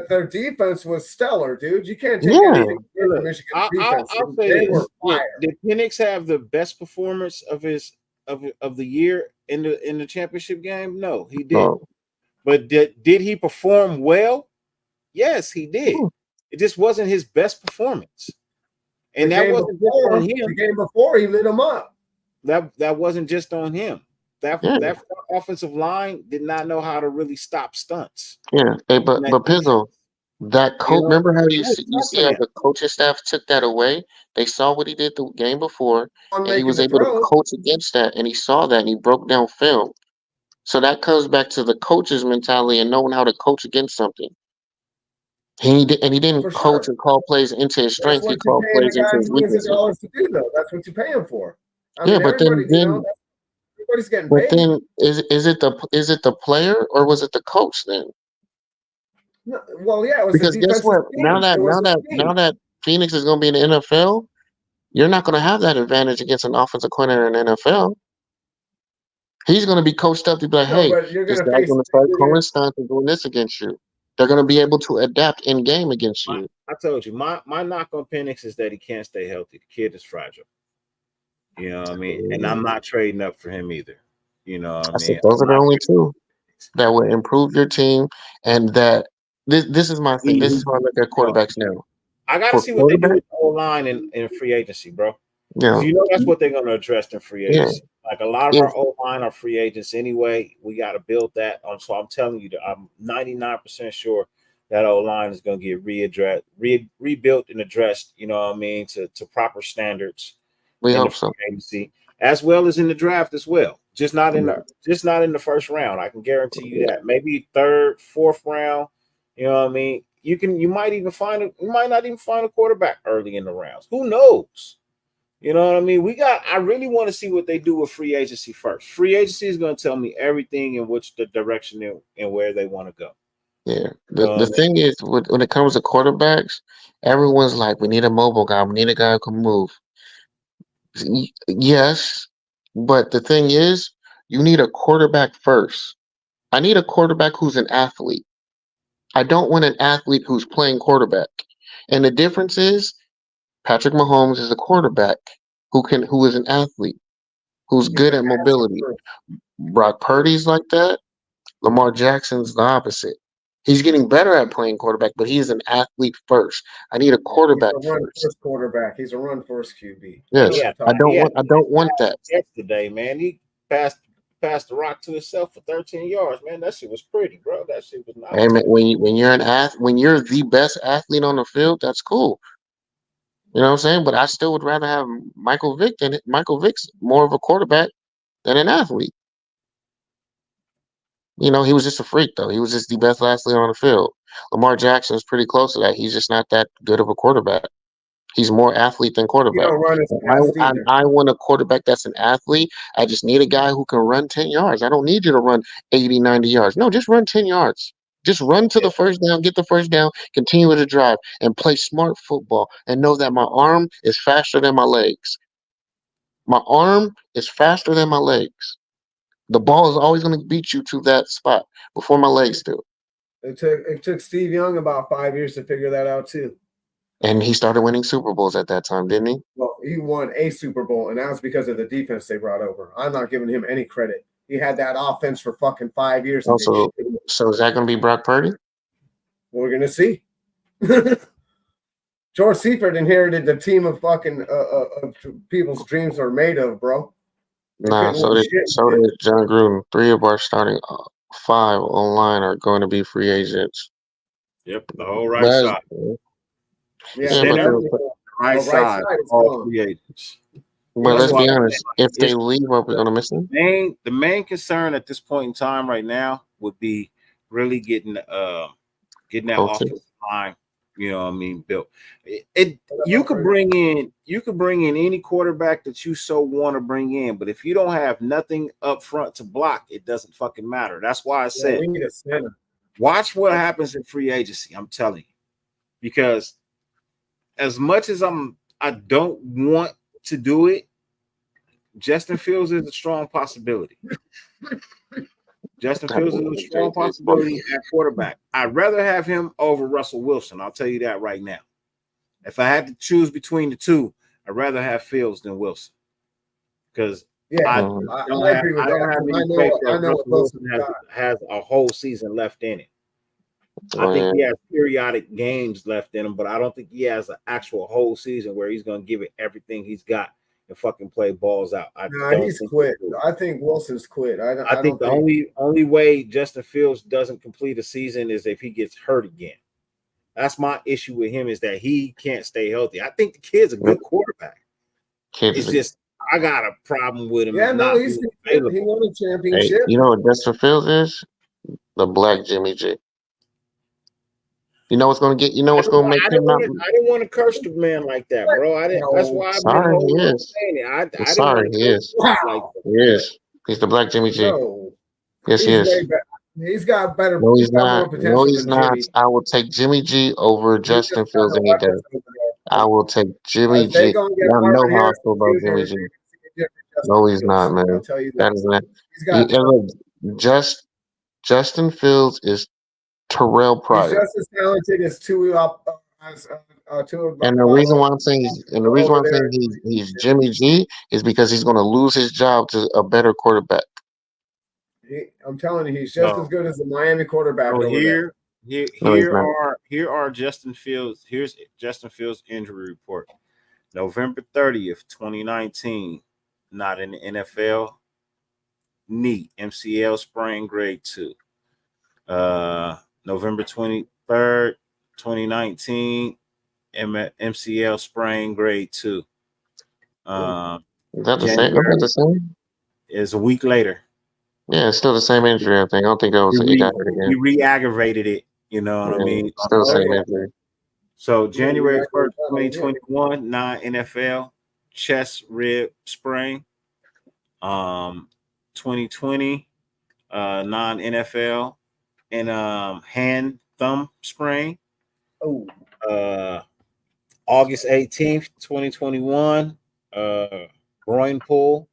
their defense was stellar, dude. You can't take anything from Michigan's defense.
I'll say this. Did Penix have the best performance of the year in the championship game? No, he didn't. But did he perform well? Yes, he did. It just wasn't his best performance, and that wasn't just on him.
The game before, he lit him up.
that wasn't just on him. That offensive line did not know how to really stop stunts.
Yeah. Hey, but
Defense,
Pizzle, that
you
coach.
know,
Remember how
it was
you
tough
see
for
how
them.
the coaching staff took that away? They saw what he did the game before,
On
and he
making
was
the
able to
throw.
coach against that, and he saw that, and he broke down film. So that comes back to the coach's mentality and knowing how to coach against something. He didn't
For
coach
sure.
and call plays into his
That's
strength. He
what you're
called
paying the
plays into
guys
his
millions of
weaknesses.
dollars to do, though. That's what you pay them for. I
Yeah,
mean,
but
everybody, everybody's getting paid.
is it the player or was it the coach then?
No, well, yeah, it was a
Because guess
defensive
what? Now
scheme.
that
It was a
now
scheme.
that Phoenix is going to be in the NFL, you're not going to have that advantage against an offensive coordinator in the NFL. He's going to be coached up to be like,
No,
hey,
but you're
this
going to
guy's
face.
going to start
You're
calling
gonna,
stunts and doing this against you. They're going to be able to adapt in game against you.
I told you, my knock on Penix is that he can't stay healthy. The kid is fragile. You know what I mean? And I'm not trading up for him either. You know what I
I said
mean?
those
I'm
are the
not
only two that would improve your team, and that this is my thing. This is how I look at quarterbacks now.
I got to
For
see what they do
quarterback,
with the whole line in free agency, bro.
yeah,
You know that's what they're going to address in free
yeah,
agency. Like a lot of
if
our O line are free agents anyway. We got to build that. So I'm telling you that I'm 99% sure that O line is going to get rebuilt and addressed. You know what I mean, to proper standards
we
in the
hope
free
so.
agency as well as in the draft as well. Just not in the first round. I can guarantee you that. Maybe third, fourth round. You know what I mean. You might not even find a quarterback early in the rounds. Who knows? You know what I mean? I really want to see what they do with free agency first. Free agency is going to tell me everything in which the direction and where they want to go.
Yeah,
You know
the
what I mean?
thing is, when it comes to quarterbacks, everyone's like, we need a mobile guy. We need a guy who can move. Yes, but the thing is, you need a quarterback first. I need a quarterback who's an athlete. I don't want an athlete who's playing quarterback. And the difference is Patrick Mahomes is a quarterback who is an athlete, who's
he's
good
an
at
asset
mobility.
for
Brock Purdy's like that. Lamar Jackson's the opposite. He's getting better at playing quarterback, but he's an athlete first. I need a
He's
quarterback
a run
first.
first quarterback. He's a run first QB. I know
Yes.
what you're
I
talking
don't
Yeah,
want I don't want that.
yesterday, man. He passed the rock to himself for 13 yards, man. That shit was pretty, bro. That shit was
Hey,
nice.
man, when you're the best athlete on the field, that's cool. You know what I'm saying? But I still would rather have Michael Vick's more of a quarterback than an athlete. You know, he was just a freak though. He was just the best athlete on the field. Lamar Jackson is pretty close to that. He's just not that good of a quarterback. He's more athlete than
You
quarterback.
don't run as
I,
fast
I
either.
I want a quarterback that's an athlete. I just need a guy who can run 10 yards. I don't need you to run 80, 90 yards. No, just run 10 yards. Just run to the first down, get the first down, continue with the drive, and play smart football and know that my arm is faster than my legs. My arm is faster than my legs. The ball is always going to beat you to that spot before my legs do.
It took Steve Young about 5 years to figure that out too.
And he started winning Super Bowls at that time, didn't he?
Well, he won a Super Bowl, and that was because of the defense they brought over. I'm not giving him any credit. He had that offense for fucking 5 years. And
Also, so is that going to be Brock Purdy?
we're gonna see. George Seifert inherited the team of fucking people's dreams are made of, bro.
Nah, so did John Gruden. 3 of our starting 5 online are going to be free agents.
Yep, the whole right
But,
side.
Yeah,
Center,
but
right side,
is
all
gone.
free agents.
but let's
That's
be
why
honest. If they
it's-
leave, are we going to miss them?
The main concern at this point in time right now would be really getting that
Coaching.
offensive line, you know what I mean, built. You could bring in any quarterback that you so want to bring in, but if you don't have nothing up front to block, it doesn't fucking matter. That's why I said
we need a center.
watch what happens in free agency. I'm telling you, because as much as I don't want to do it, Justin Fields is a strong possibility. Justin Fields is a strong possibility at quarterback. I'd rather have him over Russell Wilson. I'll tell you that right now. If I had to choose between the two, I'd rather have Fields than Wilson. Because I don't
agree with that.
have any faith that Russell Wilson has a whole season left in it. I think he has periodic games left in him, but I don't think he has an actual whole season where he's going to give it everything he's got and fucking play balls out.
He's quit. I think Wilson's quit.
I think the only way Justin Fields doesn't complete a season is if he gets hurt again. That's my issue with him, is that he can't stay healthy. I think the kid's a good quarterback. It's just I got a problem with him.
Yeah, no, he won a championship.
Hey, you know what Justin Fields is? The black Jimmy G. You know what's gonna get? You know what's gonna make him not?
I didn't want to curse the man like that, bro. I didn't. That's why
Sorry, he is. Sorry, he is. He is. He's the black Jimmy G.
No,
yes, he is.
He's got better.
No, he's not. No, he's not. I will take Jimmy G over Justin Fields any day. I will take Jimmy G. I know how I feel about Jimmy G. No, he's not, man. That is not. Justin Fields is Terrell Pryor.
He's just as talented as two.
And the reason why I'm saying he's Jimmy G is because he's going to lose his job to a better quarterback.
I'm telling you, he's just as good as the Miami quarterback.
Here are Justin Fields. Here's Justin Fields' injury report. November 30th, 2019, not in the NFL. Knee, MCL sprain, grade 2. November 23rd, 2019, MCL sprain, grade 2.
Is that the same?
Is a week later.
Yeah, it's still the same injury, I think. I don't think that was he got hurt again.
He re-aggravated it, you know what I mean?
Still the same injury.
So January 1st, 2021, non-NFL, chest rib sprain. 2020, non-NFL, and hand thumb sprain. August 18th, 2021, groin pull.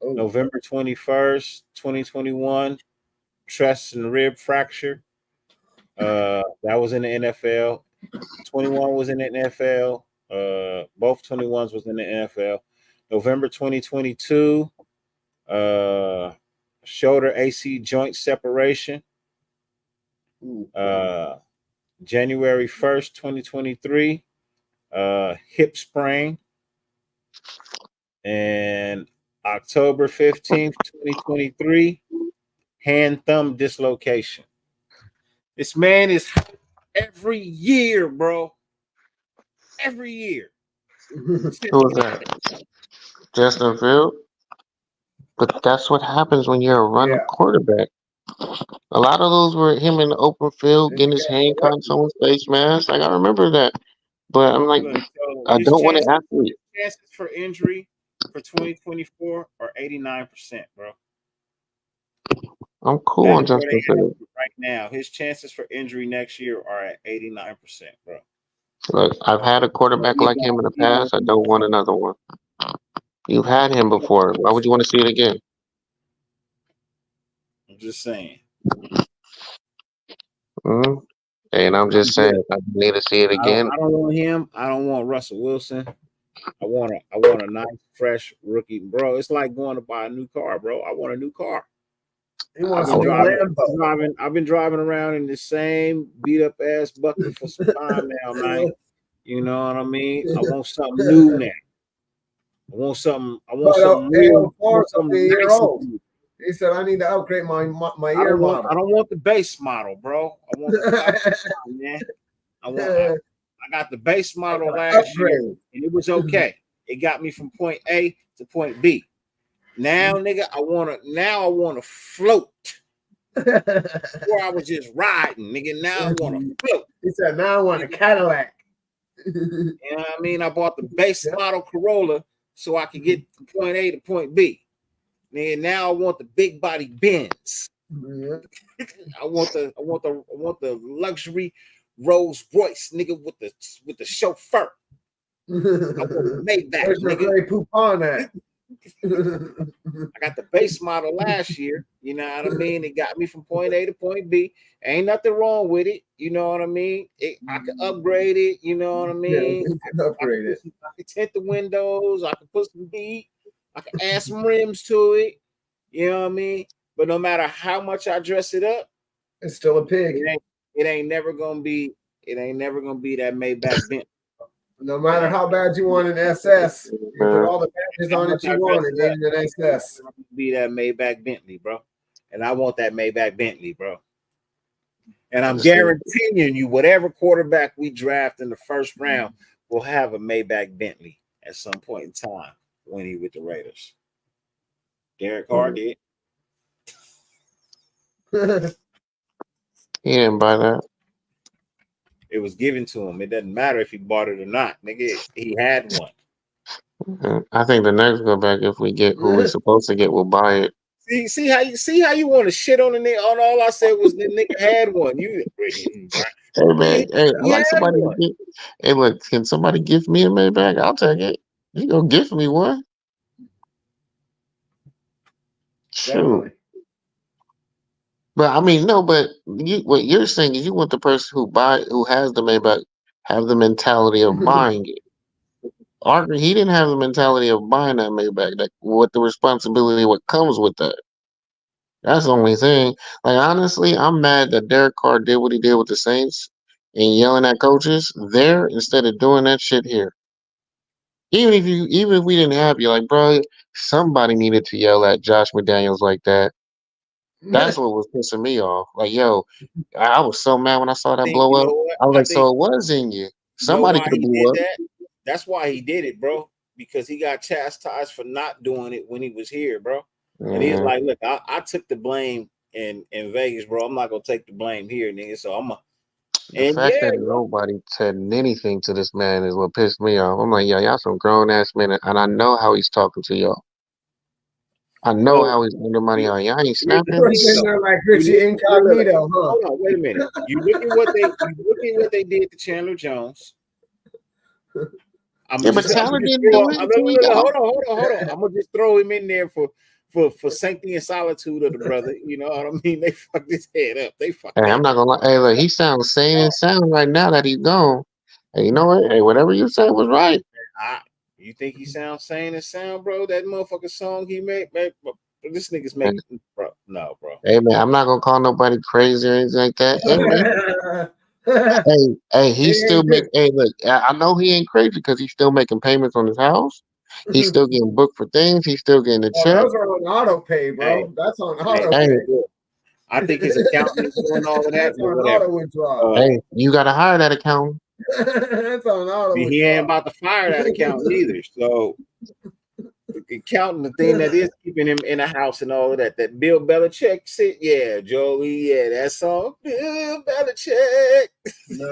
November 21st, 2021, chest and rib fracture. That was in the NFL. 21 was in the NFL. Both 21s was in the NFL. November 2022, shoulder AC joint separation. January 1st, 2023, hip sprain. And October 15th, 2023, hand thumb dislocation. This man is every year, bro. Every year.
Who was that? Justin Fields? But that's what happens when you're a running quarterback. A lot of those were him in the open field, getting his hand caught in someone's face mask. Like, I remember that. But I'm like, I don't want to athlete.
Chances for injury for 2024 are 89%, bro.
I'm cool on Justin Fields.
Right now, his chances for injury next year are at 89%, bro.
Look, I've had a quarterback like him in the past. I don't want another one. You've had him before. Why would you want to see it again?
I'm just saying.
Mm-hmm. And I'm just saying, I need to see it again.
I don't want him. I don't want Russell Wilson. I want a nice, fresh rookie, bro. It's like going to buy a new car, bro. I want a new car.
He wants to drive.
I've been driving around in the same beat up ass bucket for some time now, man. You know what I mean? I want something new now. I want something new.
He said, I need to upgrade my ear model.
I don't want the base model, bro. I want the man. I got the base model last year, and it was okay. It got me from point A to point B. Now, nigga, I wanna float. Before I was just riding, nigga. Now I wanna float.
He said, now I want a Cadillac.
You know what I mean? I bought the base model Corolla so I could get from point A to point B. Nigga, now I want the big body Benz. I want the luxury Rolls Royce, nigga, with the chauffeur. I want the Maybach,
where's
nigga.
Grey Poupon at?
I got the base model last year. You know what I mean? It got me from point A to point B. Ain't nothing wrong with it. You know what I mean? I can upgrade it. You know what I mean?
Yeah, upgrade it.
I can tint the windows. I can put some beat. I can add some rims to it. You know what I mean? But no matter how much I dress it up,
it's still a pig.
It ain't never gonna be that Maybach Benz.
No matter how bad you want an SS, You put
man.
all the badges
How
on
much
it you
I
want,
dress
and
it
then an SS.
be that Maybach Bentley, bro. And I want that Maybach Bentley, bro. And I'm
Just think,
guaranteeing you, whatever quarterback we draft in the first round will have a Maybach Bentley at some point in time when he with the Raiders. Derek Carr did.
he didn't buy that.
It was given to him. It doesn't matter if he bought it or not, nigga. He had one.
I think the next go back, if we get who we're supposed to get, we'll buy it.
See how you want to shit on the nigga. All I said was the nigga had one. You
Hey man, hey, I
he
like
had
somebody to
one.
get. Hey, look, can somebody gift me a Maybach? I'll take it. You gonna gift me one? Shoot.
Definitely.
But I mean, no. But what you're saying is you want the person who has the Maybach have the mentality of buying it. Arthur, he didn't have the mentality of buying that Maybach. Like, what the responsibility, what comes with that. That's the only thing. Like, honestly, I'm mad that Derek Carr did what he did with the Saints and yelling at coaches there instead of doing that shit here. Even if we didn't have you, like, bro, somebody needed to yell at Josh McDaniels like that. That's what was pissing me off. Like, yo, I was so mad when I saw that blow
You
up.
know what?
I was
I
like, so
think
it was in you.
you know
Somebody
why
could have
he
blew
did
up.
that. That's why he did it, bro. Because he got chastised for not doing it when he was here, bro. And he's
Mhm.
like, look, I took the blame in Vegas, bro. I'm not gonna take the blame here, nigga. So I'm a
The
and
fact
yeah,
that
bro.
nobody said anything to this man is what pissed me off. I'm like, y'all some grown ass men, and I know how he's talking to y'all. I know
Bro,
how he's undermining y'all. Y'all ain't
here's the
snapping.
thing,
Sitting
though.
there like
You
Richie
look,
Incognito, huh?
hold on, wait a minute. You look at what they did to Chandler Jones.
Yeah, but Tyler didn't do anything, y'all.
Hold on. I'm gonna just throw him in there for sanctity and solitude of the brother. You know what I mean? They fucked his head up. They fucked
Hey,
that
I'm not gonna lie. Hey, look, he sounds sane and sound right now that he's gone. Hey, you know what? Hey, whatever you said was right.
You think he sounds sane and sound, bro? That motherfucking song he made, man. This nigga's
Man.
making, bro. No, bro.
Hey, man, I'm not gonna call nobody crazy or anything like that. Hey, man. Hey, he's still making. Hey, look, I know he ain't crazy because he's still making payments on his house. He's still getting booked for things. He's still getting a
Oh,
check.
those are on auto pay, bro.
Hey,
That's on
hey,
auto
Hey,
pay.
I think his accountant is doing all of that,
That's
but
on
whatever.
auto withdrawal.
hey, you gotta hire that accountant.
That's on auto
He ain't
withdrawal.
about to fire that accountant either. So the accountant, the thing that is keeping him in the house and all of that. That Bill Belichick shit, yeah, Joey, yeah, that song, Bill Belichick.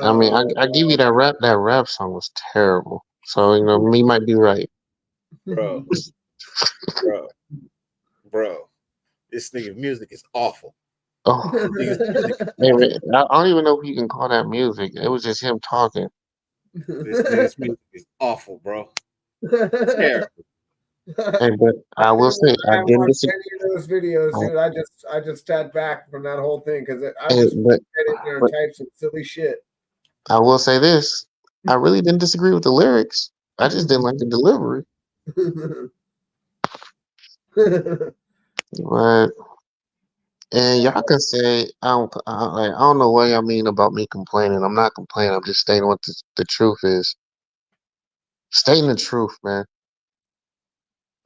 I mean,
No,
I give you that rap. That rap song was terrible. So you know, me might be right.
bro, bro. This nigga music is awful.
Oh,
Nigga's music is
hey, man,
awful.
I don't even know if you can call that music. It was just him talking.
This nigga's music is awful, bro. Terrible.
Hey, but I will say I
haven't
didn't
watched
disagree.
any of those videos, dude. I just sat back from that whole thing because I
Hey,
just get in there and
but
type some silly shit.
I will say this: I really didn't disagree with the lyrics. I just didn't like the delivery. But and y'all can say I don't know what y'all mean about me complaining. I'm not complaining. I'm just stating what the truth is. Stating the truth, man.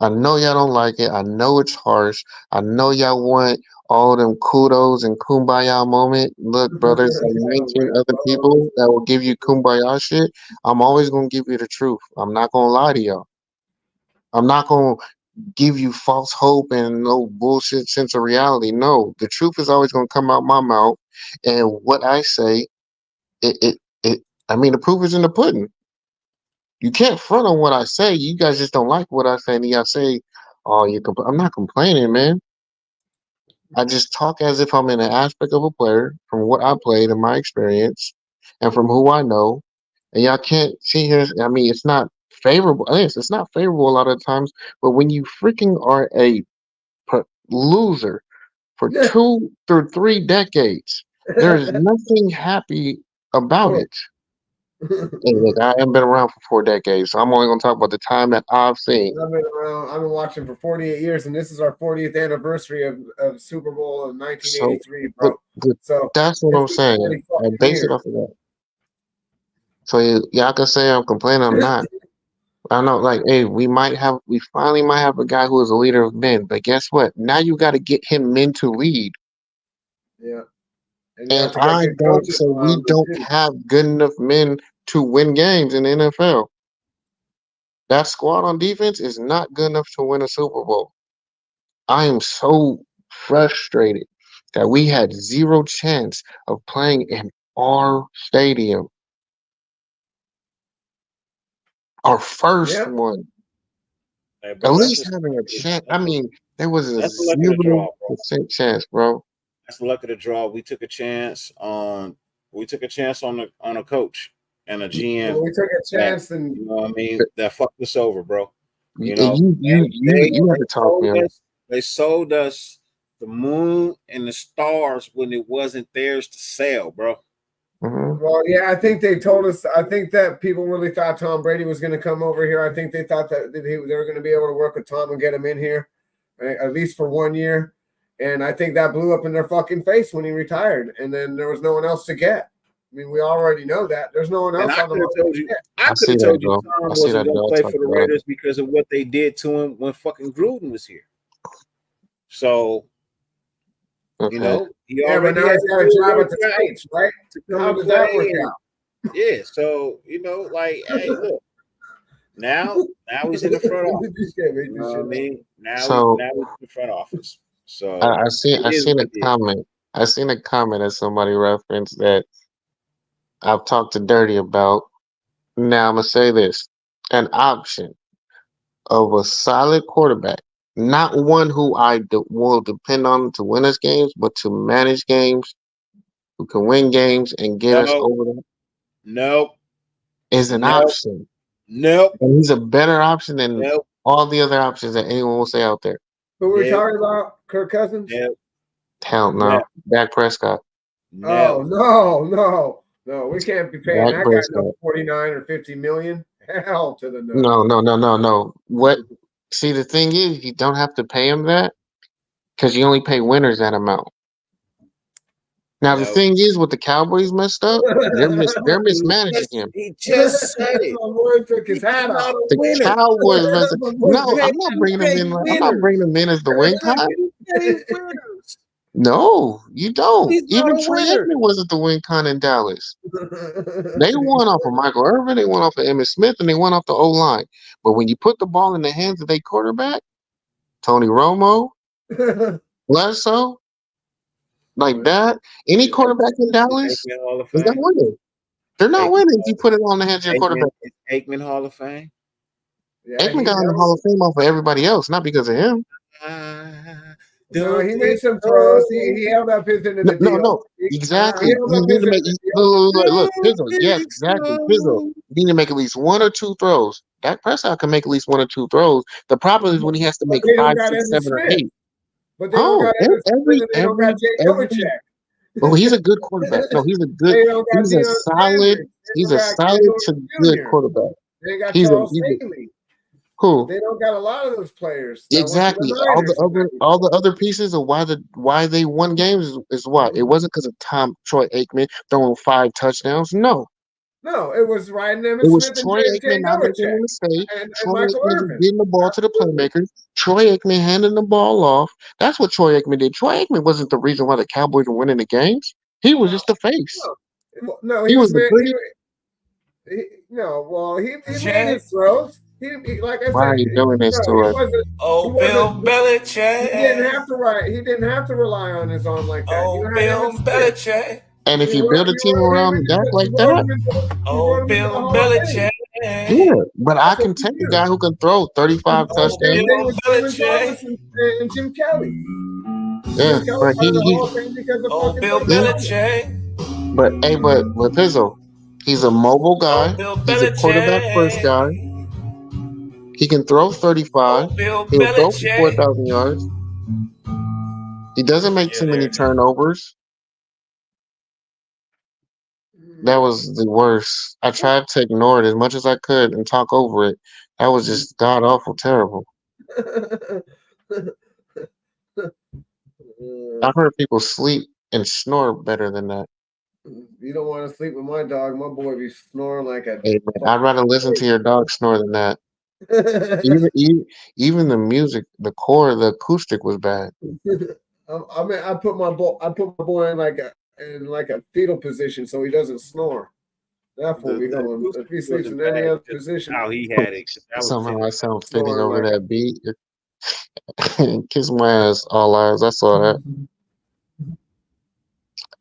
I know y'all don't like it. I know it's harsh. I know y'all want all them kudos and kumbaya moment. Look, brothers, like 19 other people that will give you kumbaya shit. I'm always gonna give you the truth. I'm not gonna lie to y'all. I'm not gonna give you false hope and no bullshit sense of reality. No, the truth is always gonna come out my mouth, and what I say, it. I mean, the proof is in the pudding. You can't front on what I say. You guys just don't like what I say, and y'all say, "Oh, I'm not complaining, man. I just talk as if I'm in an aspect of a player from what I played and my experience, and from who I know. And y'all can't see here. I mean, it's not favorable. Yes, it's not favorable a lot of times. But when you freaking are a loser for 2 through 3 decades, there is nothing happy about it. Hey, look, I haven't been around for 4 decades, so I'm only gonna talk about the time that I've seen.
I've been around. I've been watching for 48 years, and this is our 40th anniversary of Super Bowl of
So,
1983, bro.
but
So
that's what I'm
it's been
saying.
40
I
fucking
base it
years.
off of that. So y'all can say I'm complaining. I'm not. I know, like, hey, we finally might have a guy who is a leader of men, but guess what? Now you got to get him men to lead.
Yeah. And you
And
have to get good coaches
we
around them
don't
too.
have good enough men to win games in the NFL. That squad on defense is not good enough to win a Super Bowl. I am so frustrated that we had zero chance of playing in our stadium. Our first
Yeah.
one.
Hey,
At
bro, that's
least
just
having a chance. I mean, there was a
that's the luck of the draw, bro.
0% chance, bro.
That's the luck of the draw. We took a chance on a coach and a
Well,
GM
we took a
that,
chance and
you know what I mean, that fucked us over, bro.
You
You know,
you have to talk me on.
they sold us the moon and the stars when it wasn't theirs to sell, bro.
Mhm.
well, yeah, I think they told us. I think that people really thought Tom Brady was going to come over here. I think they thought that they were going to be able to work with Tom and get him in here, right, at least for 1 year. And I think that blew up in their fucking face when he retired. And then there was no one else to get. I mean, we already know that. There's no one
And
else
I
on the
could have
market
told
to
you,
get.
I
I
could
see
have
that,
told you
bro.
Tom
I see
wasn't
that
going to
dog
play
talk
for the
about it.
Raiders because of what they did to him when fucking Gruden was here. So, you
Okay.
know, he
Yeah, but
already
now
had
he's got a job at the
guy
Saints, right?
to
So
come
how
and
does that
play.
work
And,
out?
yeah, so, you know, like, hey, look, now he's in the front office.
You can't make
You
this
know what I
shit up.
mean?
So
Now he's in the front office. So
I
it is
seen
what
a
it is.
comment. I seen a comment that somebody referenced that I've talked to Dirty about. Now I'm gonna say this: an option of a solid quarterback, not one who will depend on to win us games, but to manage games, who can win games and get us
No,
over them,
nope,
is an
nope,
option.
nope,
And he's a better option than
nope,
all the other options that anyone will say out there.
Who are we
nope,
talking about? Kirk Cousins?
nope,
Hell no.
nope,
Dak Prescott.
Oh,
nope.
no. We can't be paying
Dak
that guy
Prescott.
no 49 or 50 million. Hell to the
No,
no.
no, no, no, no. What? See, the thing is, you don't have to pay him that because you only pay winners that amount. Now, the
Nope.
thing is, with the Cowboys messed up, they're mismanaging him.
He just said it.
My boy took his
He's
hat
not
off.
a
The
winner.
Cowboys messed up.
My boy
No,
took-
I'm not bringing them in. I'm not bringing them in as the win con.
He's winners.
No, you don't.
He's not
Even
a
Troy
winner.
Aikman wasn't the win con in Dallas. They won off of Michael Irvin, they won off of Emmitt Smith, and they won off the O line. But when you put the ball in the hands of their quarterback, Tony Romo, Bledsoe, like that, any quarterback in Dallas
Aikman Hall of
is not
Fame.
winning. They're not
Aikman
winning if you put it on the hands of your quarterback.
Aikman Hall of Fame.
Yeah,
Aikman got in the Hall of Fame off of everybody else, not because of him.
No, he made some throws. He held up his end of the deal.
No, exactly.
He held
You
up
need
his
to
end
make
of the deal.
look, Pizzo. Yes, exactly, Pizzo. You need to make at least 1 or 2 throws. Dak Prescott can make at least 1 or 2 throws. The problem is when he has to make
But they don't
5,
got
6,
Emmitt
7, or
Smith.
8.
But they don't got Emmitt Smith and they don't got Jay Novacek.
Oh, he's a good quarterback. No, he's a good.
They don't got
He's a
Deion
solid.
Sanders. They
He's
don't
a
got
solid
Kendall
to good
Jr.
quarterback.
They got
He's a
Charles
he's a
Haley.
cool.
They don't got a lot of those players. that went to
Exactly. All the other pieces of why they won games is what it wasn't because of Troy Aikman throwing 5 touchdowns. No,
No, it was Ryan Emmitt
it was
Smith and
Troy
Jay
Aikman not making
Novacek
a mistake.
and
Troy
Michael
Aikman just
Irvin.
getting the ball to the playmakers. Troy Aikman handing the ball off. That's what Troy Aikman did. Troy Aikman wasn't the reason why the Cowboys were winning the games. He was just the face.
No,
He was the pretty.
he made his throws. He like I
Why
said,
are you doing this to us?
Bill Belichick.
He didn't have to He didn't have to rely on his arm like that.
Bill Belichick.
And if you build a team around Dak like that,
Bill Belichick.
yeah. But I can take a guy who can throw 35 touchdowns.
Bill Belichick and Jim Kelly.
Yeah, but
Bill Belichick.
But Pizzo, he's a mobile guy. He's a quarterback first guy. He can throw 35. He'll throw for 4,000 yards. He doesn't make too many turnovers. That was the worst. I tried to ignore it as much as I could and talk over it. That was just god awful terrible. I've heard people sleep and snore better than that.
You don't want to sleep with my dog. My boy be snoring like a.
Hey, man, I'd rather listen to your dog snore than that. Even the music, the core, the acoustic was bad.
I mean, I put my boy in like a fetal position so he doesn't snore. That will be going. If he sleeps in any other position,
how he had it.
Somehow I sound fitting over that beat. Kiss my ass, all eyes. I saw that.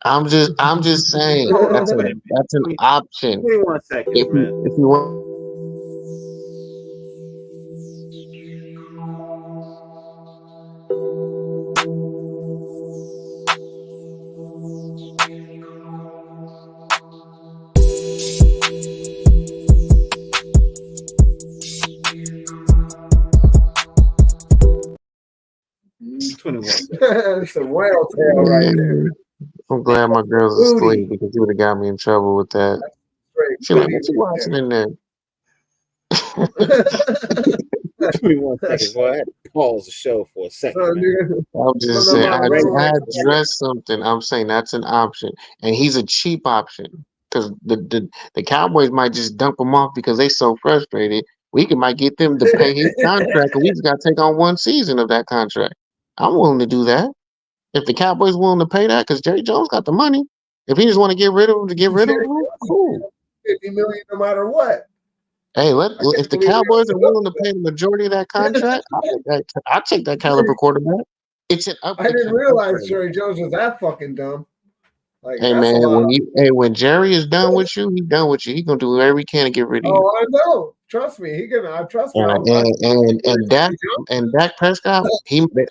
I'm just saying that's an option.
Give me 1 second,
If you want.
It's a whale tail right there.
I'm glad my girl's asleep because you would have got me in trouble with that. She's like, what you watching in there?
Give me 1 second. Boy, I had to pause the show for a second.
I'm just saying, I addressed something. I'm saying that's an option, and he's a cheap option because the Cowboys might just dump him off because they so frustrated. We might get them to pay his contract, and we just got to take on 1 season of that contract. I'm willing to do that. If the Cowboys willing to pay that, because Jerry Jones got the money. If he just want to get rid of him, cool.
$50 million no matter what.
Hey, if the Cowboys are willing to pay the majority of that contract, I'll take that caliber quarterback. It's an upgrade.
I didn't realize Jerry Jones was that fucking dumb. Like,
hey man, when Jerry is done with you, he's done with you. He's gonna do whatever he can to get rid of you.
Oh, I know. Trust me, I trust me.
And Dak Prescott,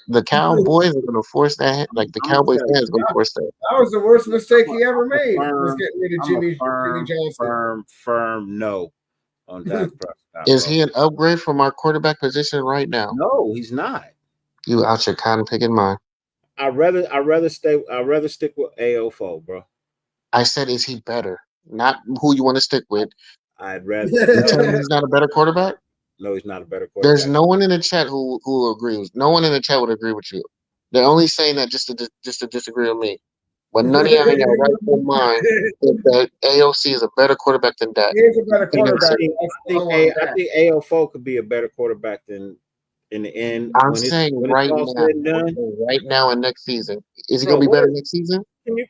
the Cowboys are gonna force that. Like the Cowboys fans gonna force that.
That was the worst mistake he ever made. Was getting rid of Jimmy Johnson.
Firm no on Dak Prescott.
Is he an upgrade from our quarterback position right now?
No, he's not.
You out your cotton picking mind.
I'd rather stick with AO4, bro.
I said, is he better? Not who you want to stick with.
I'd rather.
You tell me he's not a better quarterback?
No, he's not a better quarterback.
There's no one in the chat who agrees. No one in the chat would agree with you. They're only saying that just to disagree with me. But none of y'all in your rightful mind think that AOC is a better quarterback than Dak.
He is a better quarterback.
I think AO4 could be a better quarterback than. In the end,
I'm saying right now and next season. Is he going to be better next season?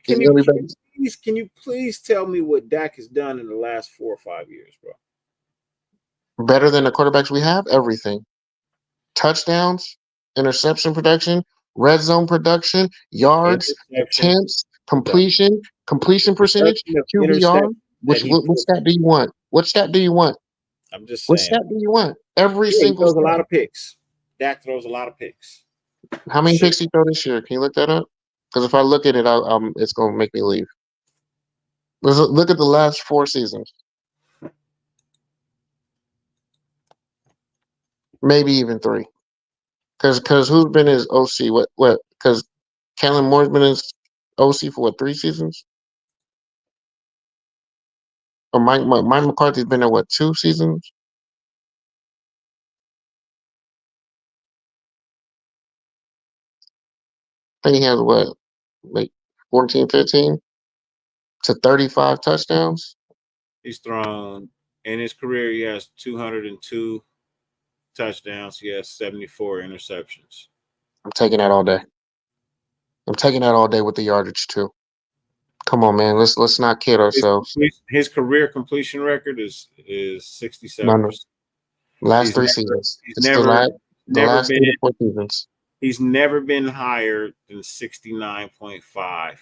Can you please tell me what Dak has done in the last 4 or 5 years, bro?
Better than the quarterbacks we have? Everything. Touchdowns, interception production, red zone production, yards, attempts, completion percentage, QBR. What stat do you want? What stat do you want?
I'm just saying.
What stat do you want? Every single.
He throws a lot of picks. Dak throws a lot of picks.
How many picks he throw this year? Can you look that up? Because if I look at it, it's going to make me leave. Let's look at the last 4 seasons. Maybe even 3. Because who's been his OC? What? Because Kellen Moore's been his OC for 3 seasons? Or Mike McCarthy's been there 2 seasons? I think he has like 14, 15 to 35 touchdowns.
He's thrown in his career. He has 202 touchdowns. He has 74 interceptions.
I'm taking that all day. I'm taking that all day with the yardage too. Come on, man. Let's not kid ourselves.
His career completion record is 67%.
Last 3 seasons. It's the last 3 to 4 seasons.
He's never been higher than 69.5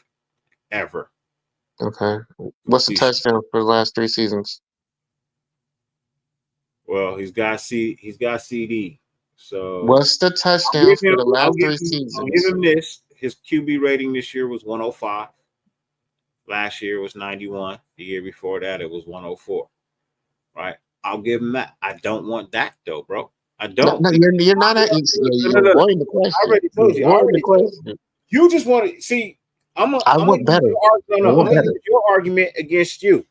ever.
Okay. What's the touchdown for the last 3 seasons?
Well, he's got CD. So
what's the touchdown for the last 3 seasons?
I'll give him this. His QB rating this year was 105. Last year was 91. The year before that, it was 104. Right? I'll give him that. I don't want that though, bro. I don't.
No, you're not. You're avoiding the question.
I already told you. You just want to see. I
want better.
I'm going to use your argument against you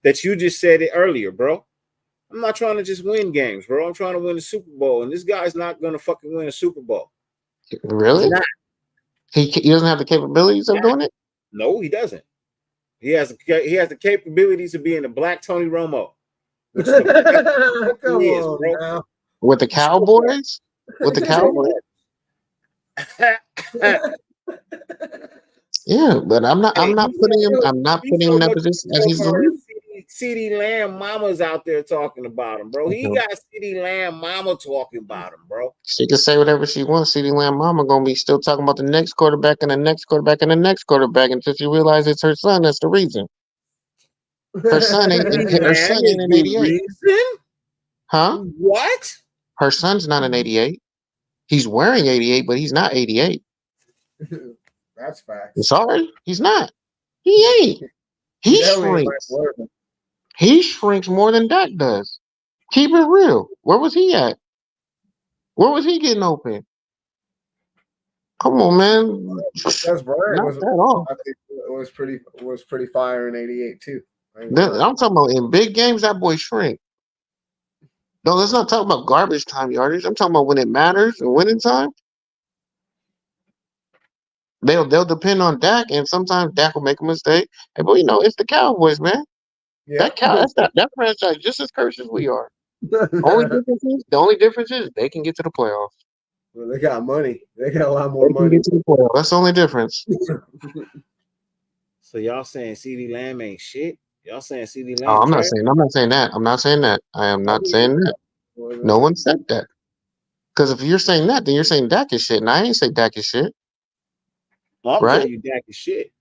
that you just said it earlier, bro. I'm not trying to just win games, bro. I'm trying to win the Super Bowl, and this guy's not going to fucking win a Super Bowl.
Really? He doesn't have the capabilities of doing it?
No, he doesn't. He has the capabilities of being a black Tony Romo.
Come on,
With the Cowboys? With the Cowboys? Yeah, but I'm not putting him in that position as he's the leader.
CeeDee Lamb mama's out there talking about him, bro. He got CeeDee Lamb mama talking about him, bro.
She can say whatever she wants. CeeDee Lamb mama gonna be still talking about the next quarterback and the next quarterback and the next quarterback until she realizes it's her son. That's the reason. Her son ain't an 88. Huh?
What?
Her son's not an 88. He's wearing 88, but he's not 88.
That's facts.
I'm sorry, he's not. He ain't. He shrinks. He shrinks more than Dak does. Keep it real. Where was he at? Where was he getting open? Come on, man.
That's Brian
Not that off.
I think it was pretty fire in '88 too.
I'm talking about in big games, that boy shrink. No, let's not talk about garbage time yardage. I'm talking about when it matters and winning time. They'll depend on Dak, and sometimes Dak will make a mistake. Hey, but it's the Cowboys, man. Yeah. That franchise just as cursed as we are. The only difference is they can get to the playoffs.
Well, they got money. They got a lot more money.
Get to the playoffs. That's the only difference.
So y'all saying CeeDee Lamb ain't shit? Y'all saying CeeDee Lamb?
Oh, I'm not saying that. I'm not saying that. I am not saying that. No one said that. Because if you're saying that, then you're saying Dak is shit, and I ain't say Dak is shit.
Well, I'm telling you Dak is shit.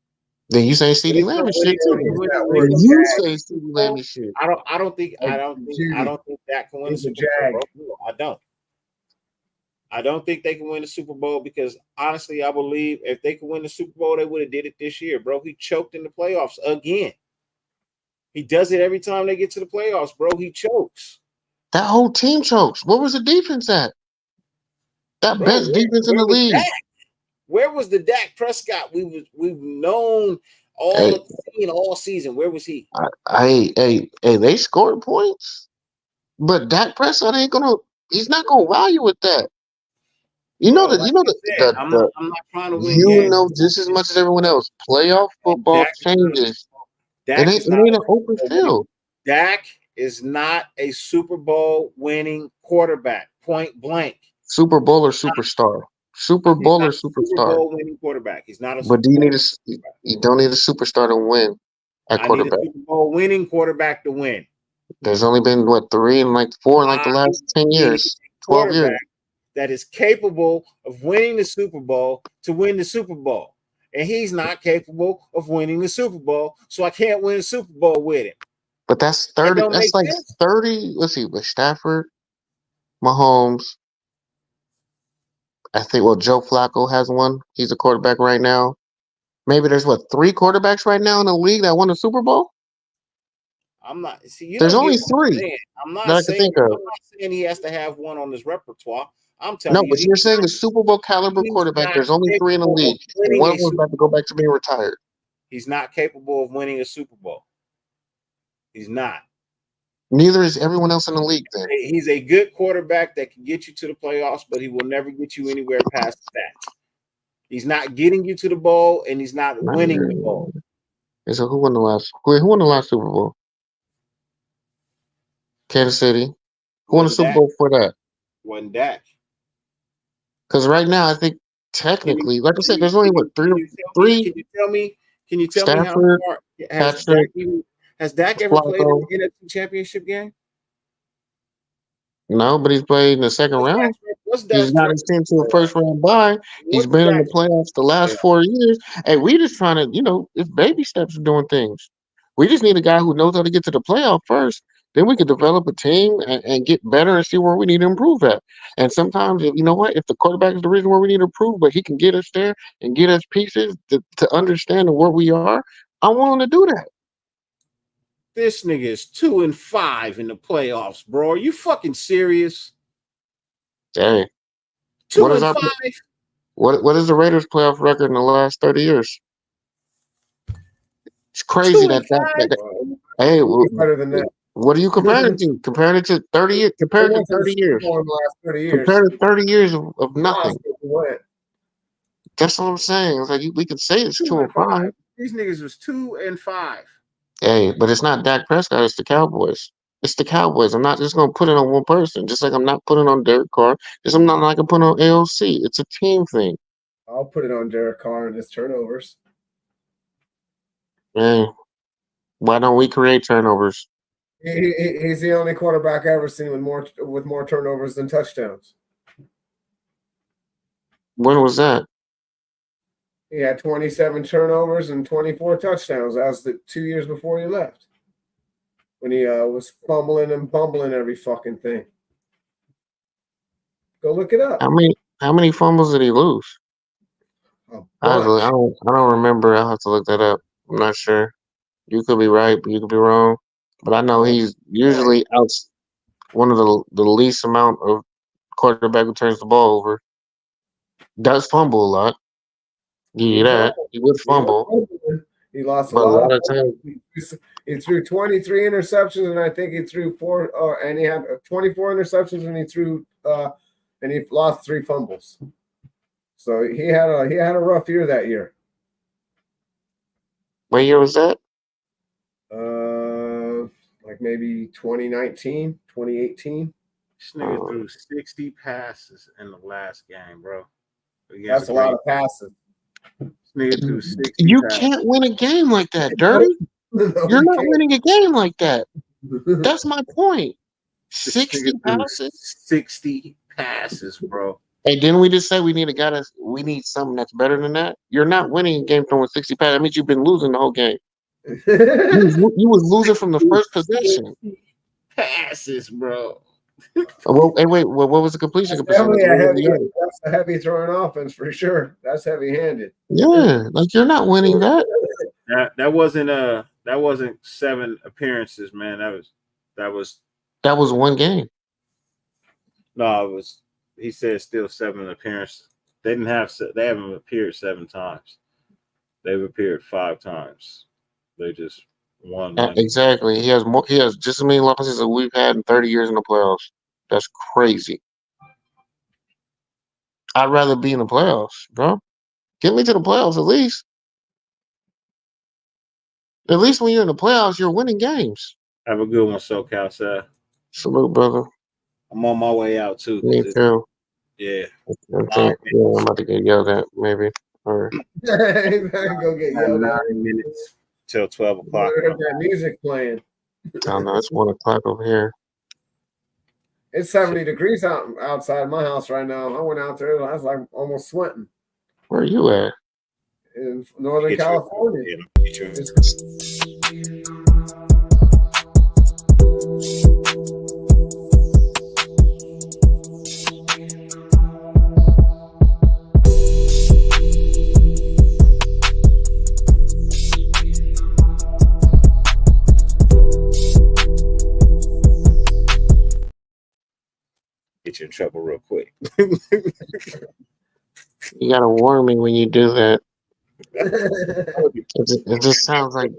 Then you saying CeeDee Lamb is shit too. You say CeeDee Lamb is shit.
I don't think Dak can win the Super Bowl, bro. I don't think they can win the Super Bowl because honestly, I believe if they could win the Super Bowl, they would have did it this year, bro. He choked in the playoffs again. He does it every time they get to the playoffs, bro. He chokes.
That whole team chokes. Where was the defense at? That best defense in the league.
Where was the Dak Prescott we've known all season? Where was he?
They scored points, but Dak Prescott he's not gonna wow you with that. I'm not
trying to win.
Just as much as everyone else. Playoff football changes. It ain't an open field.
Dak is not a Super Bowl winning quarterback. Point blank.
Super Bowl or superstar. Super Bowl or superstar.
Super Bowl winning quarterback. He's not a.
But you don't need a superstar to win at quarterback.
I need a Super Bowl winning quarterback to win.
There's only been 3 and 4 in the last 10 years, 12 years.
That is capable of winning the Super Bowl to win the Super Bowl, and he's not capable of winning the Super Bowl, so I can't win a Super Bowl with him.
But that's 30. That's like sense. 30. Let's see, with Stafford, Mahomes. I think Joe Flacco has one. He's a quarterback right now. Maybe there's 3 quarterbacks right now in the league that won a Super Bowl.
I'm not. See,
there's only 3.
I'm not saying he has to have one on his repertoire. I'm telling you.
No, but you're saying a Super Bowl caliber quarterback. There's only 3 in the league. And one of them's about to go back to being retired.
He's not capable of winning a Super Bowl. He's not.
Neither is everyone else in the league then.
He's a good quarterback that can get you to the playoffs, but he will never get you anywhere past that. He's not getting you to the bowl, and he's not winning the bowl.
And so who won the last Super Bowl? Kansas City. Who won the Super Bowl for that?
Wasn't Dak.
Because right now, I think technically, like I said, there's only 3.
Can you tell
Stafford,
me how far has Dak ever played in the NFC Championship game?
No, but he's played in the second round. He's not his team to a first round bye. He's been in the playoffs the last 4 years. Hey, we just trying to, it's baby steps of doing things. We just need a guy who knows how to get to the playoff first. Then we can develop a team and get better and see where we need to improve at. And sometimes, if the quarterback is the reason where we need to improve, but he can get us there and get us pieces to understand where we are, I'm willing to do that.
This nigga is 2-5 in the playoffs, bro. Are you fucking serious?
Dang.
2-5.
What is the Raiders' playoff record in the last 30 years? It's crazy that hey,
better than that.
What are you comparing it to? Comparing it to 30 years? Compared to 30 years. Compared to 30 years of nothing. That's what I'm saying. It's like we can say it's 2-5.
These niggas was 2-5.
Hey, but it's not Dak Prescott. It's the Cowboys. It's the Cowboys. I'm not just gonna put it on one person. Just like I'm not putting on Derek Carr. Just I'm not gonna put on AOC. It's a team thing.
I'll put it on Derek Carr and his turnovers.
Man, why don't we create turnovers?
He's the only quarterback I ever seen with more turnovers than touchdowns.
When was that?
He had 27 turnovers and 24 touchdowns. That was the 2 years before he left, when he was fumbling and bumbling every fucking thing. Go look it up.
How many fumbles did he lose? I don't remember. I'll have to look that up. I'm not sure. You could be right, but you could be wrong. But I know he's usually one of the least amount of quarterback who turns the ball over. Does fumble a lot. Yeah, that he would fumble.
He lost a lot of times. He threw 23 interceptions, and I think he threw 4. And he had 24 interceptions, and he threw and he lost 3 fumbles. So he had a rough year that year.
What year was that?
Like maybe 2019, 2018.
This nigga threw 60 passes in the last game, bro.
That's a lot of passes.
This nigga threw 60
You
passes.
can't win a game like that, Dirty. You're not winning a game like that. That's my point. 60 passes?
60 passes, bro.
Hey, didn't we just say we need something that's better than that? You're not winning a game throwing 60 passes. That means you've been losing the whole game. You was losing from the first possession.
Passes, bro.
Well, hey, wait. What was the completion percentage?
That's a heavy throwing offense for sure. That's heavy-handed.
Yeah, like you're not winning that.
That wasn't 7 appearances, man. That was
one game.
No, it was. He said still 7 appearances. They haven't appeared 7 times. They've appeared 5 times. They just won.
Exactly. He has just as many losses as we've had in 30 years in the playoffs. That's crazy. I'd rather be in the playoffs, bro. Get me to the playoffs at least. At least when you're in the playoffs, you're winning games.
Have a good one, SoCal Sal.
Salute, brother.
I'm on my way out too.
Me too.
Yeah.
I'm about to get yelled at, maybe. Or
go get yelled at.
9 minutes till 12 o'clock.
That music playing.
I don't know. It's 1 o'clock over here.
It's 70 degrees outside my house right now. I went out there. I was like almost sweating.
Where are you at?
In Northern California.
Get you in trouble real quick.
You gotta warn me when you do that. It just sounds like,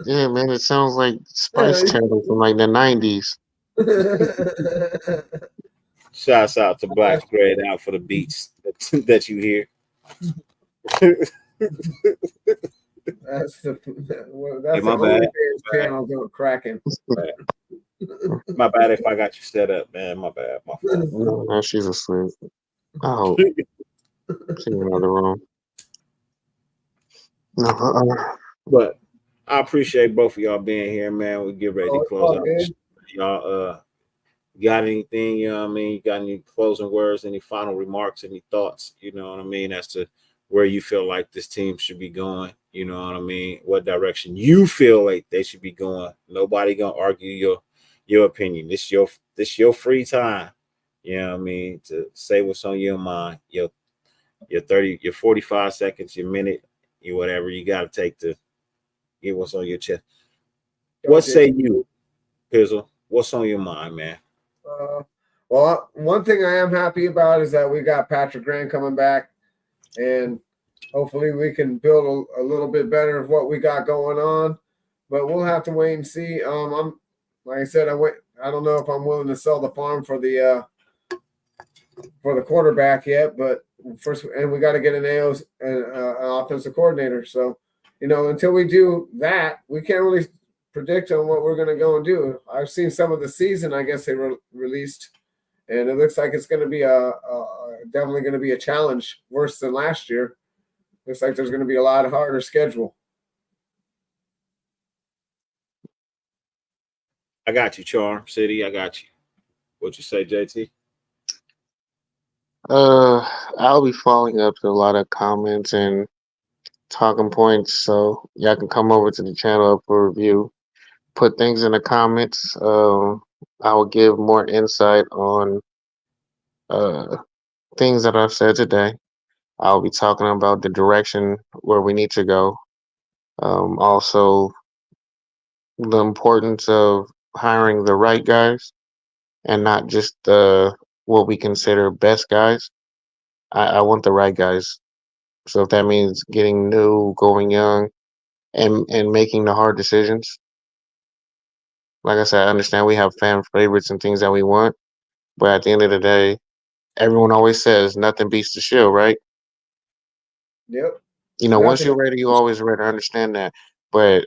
yeah, man. It sounds like Spice Channel from like the 90s.
Shouts out to Black Grade out for the beats that you hear.
That's the
my bad.
channel going cracking.
My bad if I got you set up, man. My bad. My fault.
No, she's asleep. I hope. She's in another room. No,
But I appreciate both of y'all being here, man. We get ready to close out. Y'all got anything, you know what I mean? You got any closing words, any final remarks, any thoughts, you know what I mean, as to where you feel like this team should be going, you know what I mean? What direction you feel like they should be going. Nobody gonna argue your opinion. This your free time, you know what I mean, to say what's on your mind. Your 45 seconds, your minute, your whatever you gotta take to get what's on your chest. What say you, Pizzle? What's on your mind, man?
Well, one thing I am happy about is that we got Patrick Graham coming back, and hopefully we can build a little bit better of what we got going on. But we'll have to wait and see. I'm like I said, I don't know if I'm willing to sell the farm for the quarterback yet, but first, and we got to get an offensive coordinator. So, you know, until we do that, we can't really predict on what we're going to go and do. I've seen some of the season, I guess they released, and it looks like it's going to be definitely going to be a challenge, worse than last year. Looks like there's going to be a lot harder schedule.
I got you, Charm City. I got you. What you say, JT?
I'll be following up to a lot of comments and talking points, so y'all can come over to the channel up for review. Put things in the comments. I will give more insight on things that I've said today. I'll be talking about the direction where we need to go. Also, the importance of hiring the right guys and not just what we consider best guys. I want the right guys. So if that means getting new, going young, and making the hard decisions. Like I said, I understand we have fan favorites and things that we want, but at the end of the day, everyone always says nothing beats the Shield, right?
Yep.
You know, once
Nothing.
you're ready, you always ready. I understand that, but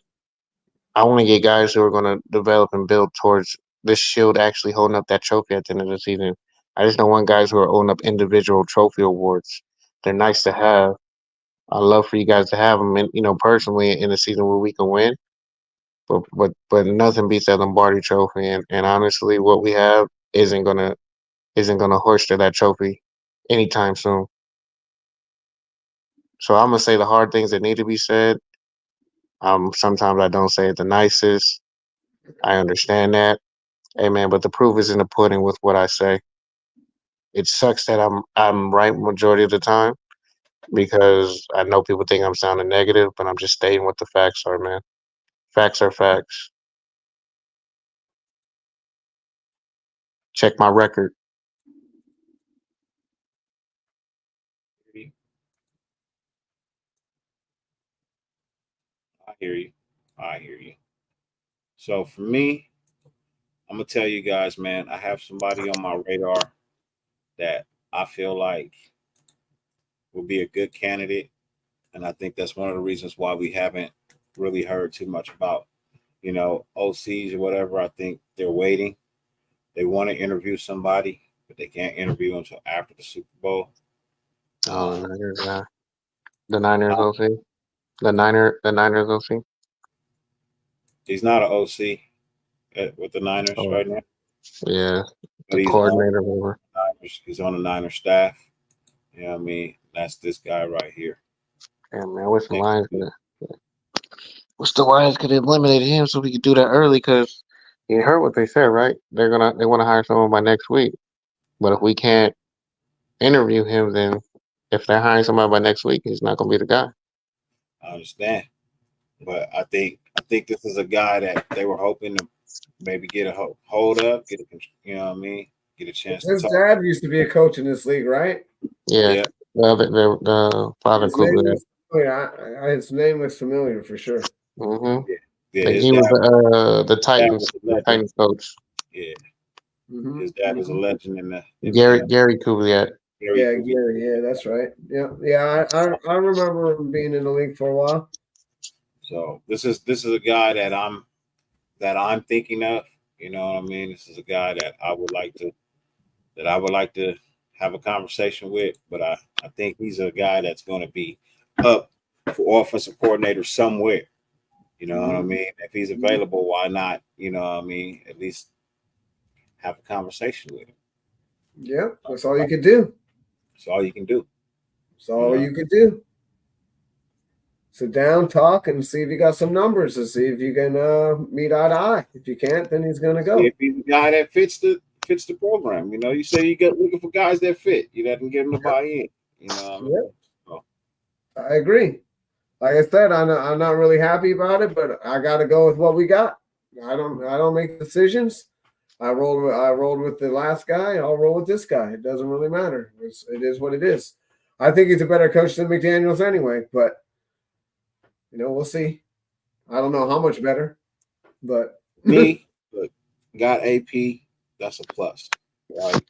I want to get guys who are going to develop and build towards this Shield actually holding up that trophy at the end of the season. I just don't want guys who are holding up individual trophy awards. They're nice to have. I love for you guys to have them, and personally in a season where we can win. But nothing beats that Lombardi Trophy, and honestly, what we have isn't gonna holster that trophy anytime soon. So I'm gonna say the hard things that need to be said. Sometimes I don't say it the nicest. I understand that. Hey man, but the proof is in the pudding with what I say. It sucks that I'm right majority of the time because I know people think I'm sounding negative, but I'm just stating what the facts are, man. Facts are facts. Check my record.
I hear you. I hear you. So for me, I'm gonna tell you guys, man, I have somebody on my radar that I feel like will be a good candidate. And I think that's one of the reasons why we haven't really heard too much about, OCs or whatever. I think they're waiting. They want to interview somebody, but they can't interview until after the Super Bowl.
Oh, the Niners, the Niners OC. The Niners OC.
He's not an OC with the Niners right now.
Yeah,
But
the coordinator over.
He's on the Niners staff. You know what I mean? That's this guy right here.
Yeah, man. What's the Lions could have eliminated him so we could do that early? Because you heard what they said, right? They want to hire someone by next week. But if we can't interview him, then if they're hiring somebody by next week, he's not going to be the guy.
I understand, but I think this is a guy that they were hoping to maybe get a hold up, get a chance.
His dad used to be a coach in this league, right?
Yeah. The father could.
His name was familiar for sure.
Mm-hmm.
Yeah,
he was the Titans coach.
Yeah.
Mm-hmm.
His dad was a legend in the
Gary Kubiak.
Gary. Yeah, that's right. Yeah. I remember him being in the league for a while.
So this is a guy that I'm thinking of. You know what I mean? This is a guy that I would like to have a conversation with. But I think he's a guy that's going to be up for offensive coordinator somewhere. You know what I mean? If he's available, why not? You know what I mean? At least have a conversation with him.
Yeah, that's all you can do.
That's all you can do.
That's all you can do. Sit down, talk, and see if you got some numbers to see if you can meet eye to eye. If you can't, then he's going to go.
If he's a guy that fits the program, you say you get looking for guys that fit. You let them get them to buy in. You know what I mean? So.
I agree. Like I said, I'm not really happy about it, but I got to go with what we got. I don't make decisions. I rolled with the last guy. I'll roll with this guy. It doesn't really matter. It is what it is. I think he's a better coach than McDaniels anyway, but we'll see. I don't know how much better, but
me, look, got AP. That's a plus, right?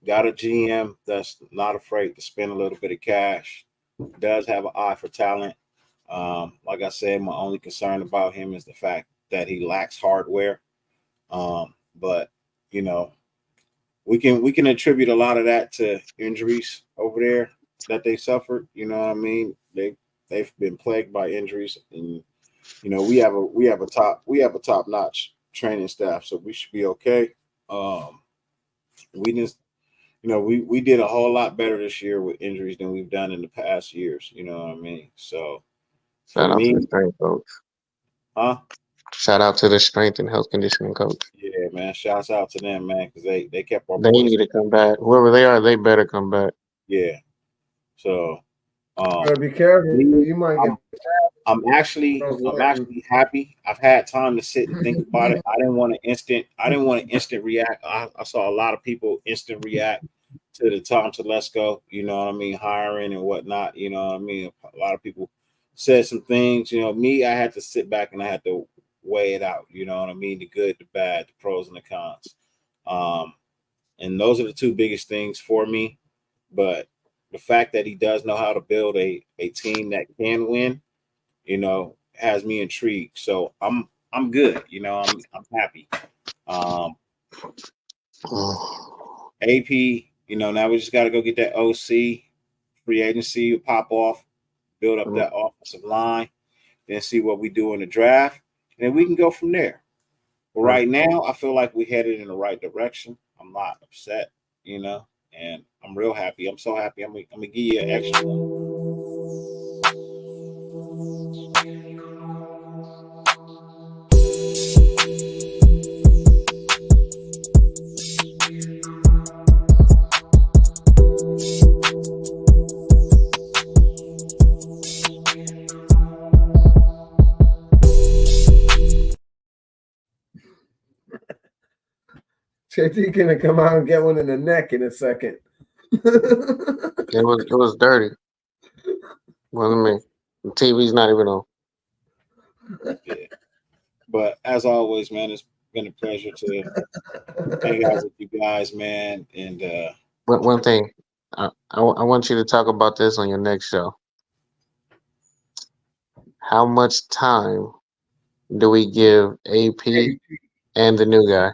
Got a GM that's not afraid to spend a little bit of cash. Does have an eye for talent. Like I said, my only concern about him is the fact that he lacks hardware. But you know, we can attribute a lot of that to injuries over there that they suffered. You know what I mean? They've been plagued by injuries, and you know, we have a top notch training staff, so we should be okay. We just, you know, we did a whole lot better this year with injuries than we've done in the past years. You know what I mean? So
Shout
for
out to
me,
the strength coach.
huh?
Shout out to the strength and health conditioning coach.
Yeah, man. Shouts out to them, man, because they kept our
They
boys.
need to come back. Whoever they are, they better come back.
Yeah. So
Gotta be careful. You might get.
I'm actually happy. I've had time to sit and think about it. I didn't want to instant react. I saw a lot of people instant react to the Tom Telesco, you know what I mean, hiring and whatnot. You know what I mean? A lot of people said some things. You know, me, I had to sit back and I had to weigh it out. You know what I mean? The good, the bad, the pros and the cons. And those are the two biggest things for me. But the fact that he does know how to build a team that can win, you know, has me intrigued. So I'm good. You know, I'm happy. AP, you know, now we just got to go get that OC free agency pop off, build up that offensive line, then see what we do in the draft, and then we can go from there. But right now, I feel like we're headed in the right direction. I'm not upset, you know, and I'm real happy. I'm so happy. I'm gonna give you an extra one.
JT gonna come out and get one in the neck in a second.
It was dirty. Wasn't me. The TV's not even on.
Yeah. But as always, man, it's been a pleasure to hang out with you guys, man. And
One thing, I want you to talk about this on your next show. How much time do we give AP and the new guy?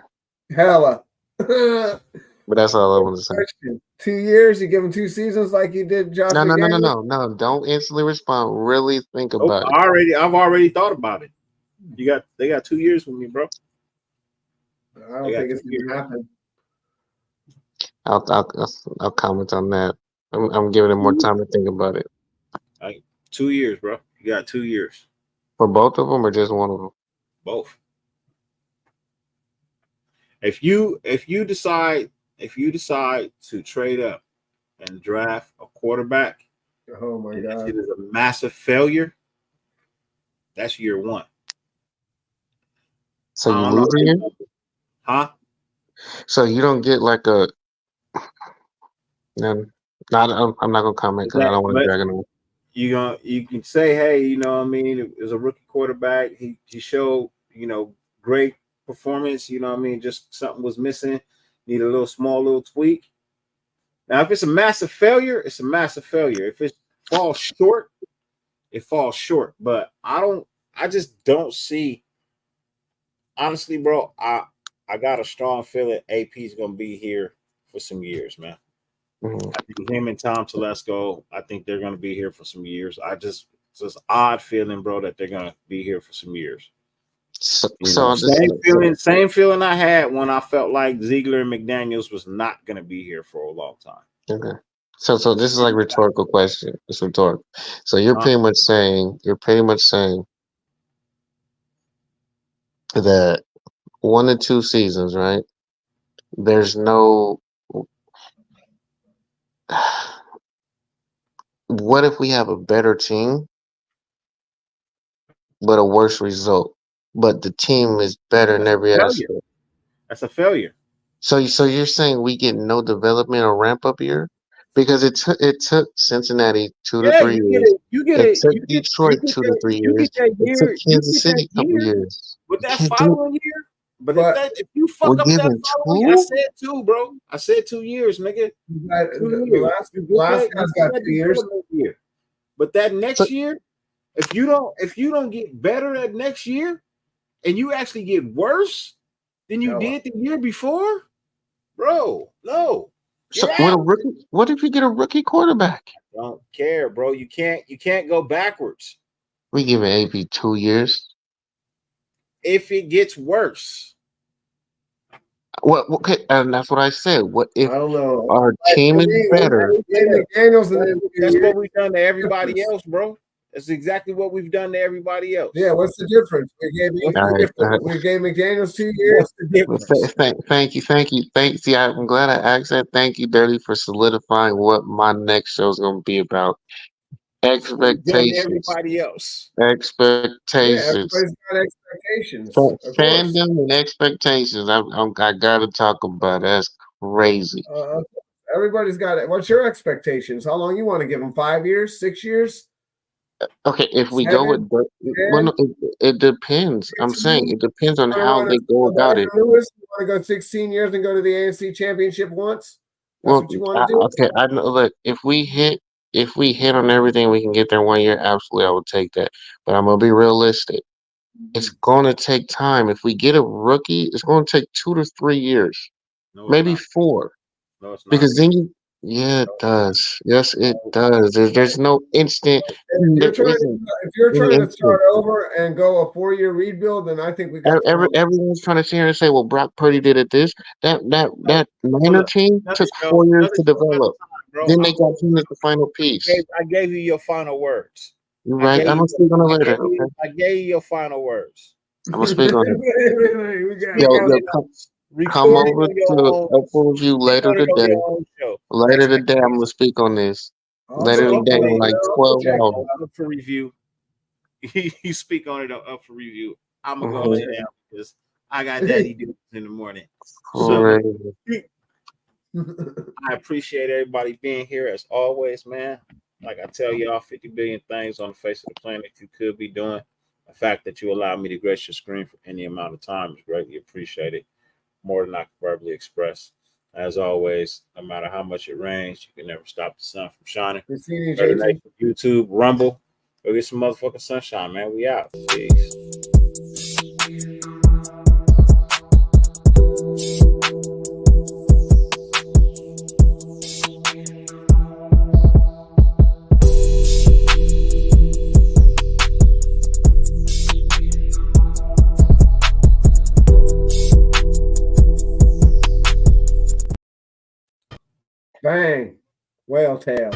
Hella.
But that's all I want to say.
2 years? You give him 2 seasons like you did Josh?
No. Don't instantly respond. Really think about it.
I've already thought about it. They got 2 years with me, bro.
I don't think it's gonna happen.
I'll comment on that. I'm giving him more time to think about it.
Like 2 years, bro. You got 2 years.
For both of them or just one of them?
Both. If you decide to trade up and draft a quarterback,
oh my God,
it is a massive failure. That's year one.
So you lose a year?
Huh?
So you don't get like a. No, I'm not gonna comment because I don't want to drag it on.
You can say, hey, you know what I mean? It was a rookie quarterback. He showed, you know, great performance, you know what I mean? Just something was missing, need a small little tweak. Now, if it's a massive failure, it's a massive failure. If it falls short, it falls short. But I just don't see, honestly, bro, I got a strong feeling AP is gonna be here for some years, man.
Mm-hmm.
I think him and Tom Telesco, I think they're gonna be here for some years. It's this odd feeling, bro, that they're gonna be here for some years. Same feeling I had when I felt like Ziegler and McDaniels was not going to be here for a long time.
Okay. So this is like a rhetorical question. It's rhetorical. So you're pretty much saying that 1 to 2 seasons, right? There's no. What if we have a better team, but a worse result? But the team is better in every aspect.
That's a failure.
So you're saying we get no development or ramp up year? Because it took Cincinnati 2 to 3 years. It took Detroit 2 to 3 years. It took Kansas City a couple years.
But that following year, if you fuck up that following year, I said 2, bro. I said 2 years, nigga.
The last guy's got 2 years.
But that next year, if you don't get better at next year, and you actually get worse than you did the year before, bro. No.
So what if you get a rookie quarterback?
Don't care, bro. You can't go backwards.
We give AP 2 years.
If it gets worse.
Well, okay, and that's what I said. What if
I don't know.
our team is better?
That's
what we've done to everybody else, bro. That's exactly what we've done to everybody else.
Yeah, what's the difference? We gave McDaniels 2 years.
What's the difference?
Thank you. See, I'm glad I asked that. Thank you, Dirty, for solidifying what my next show is going to be about. Expectations.
Everybody else.
Expectations.
Yeah, everybody's got expectations.
Fandom and expectations. I got to talk about it. That's crazy.
Everybody's got it. What's your expectations? How long you want to give them? 5 years? 6 years?
Okay, if we go with it depends. I'm saying it depends on how they go about it.
You want to go 16 years and go to the AFC Championship once? That's what you want to do?
Okay, I know. Look, if we hit on everything, we can get there 1 year. Absolutely, I would take that. But I'm gonna be realistic. It's gonna take time. If we get a rookie, it's gonna take 2 to 3 years, maybe 4.
No, it's not.
Because then it does. Yes, it does. There's no instant.
If you're trying to start over and go a 4-year rebuild, then I think we got.
Everyone's trying to sit here and say, "Well, Brock Purdy did it this." That Niner team took 4 years to develop. Then they got him as the final piece.
I gave you your final words.
You're right. I'm gonna speak on it later.
I gave you your final words.
I'm gonna speak on it. Come over to Upper Review later today. Later today, I'm gonna speak on this. Later today, in like 12 hours.
Up for review. You speak on it up for review. I'm gonna go lay down because I got daddy duties in the morning. So, I appreciate everybody being here as always, man. Like I tell y'all, 50 billion things on the face of the planet you could be doing. The fact that you allow me to grace your screen for any amount of time is greatly appreciated. More than I can verbally express. As always, no matter how much it rains, you can never stop the sun from shining. YouTube, Rumble. Go get some motherfucking sunshine, man. We out. Peace.
Bang. Whale tail.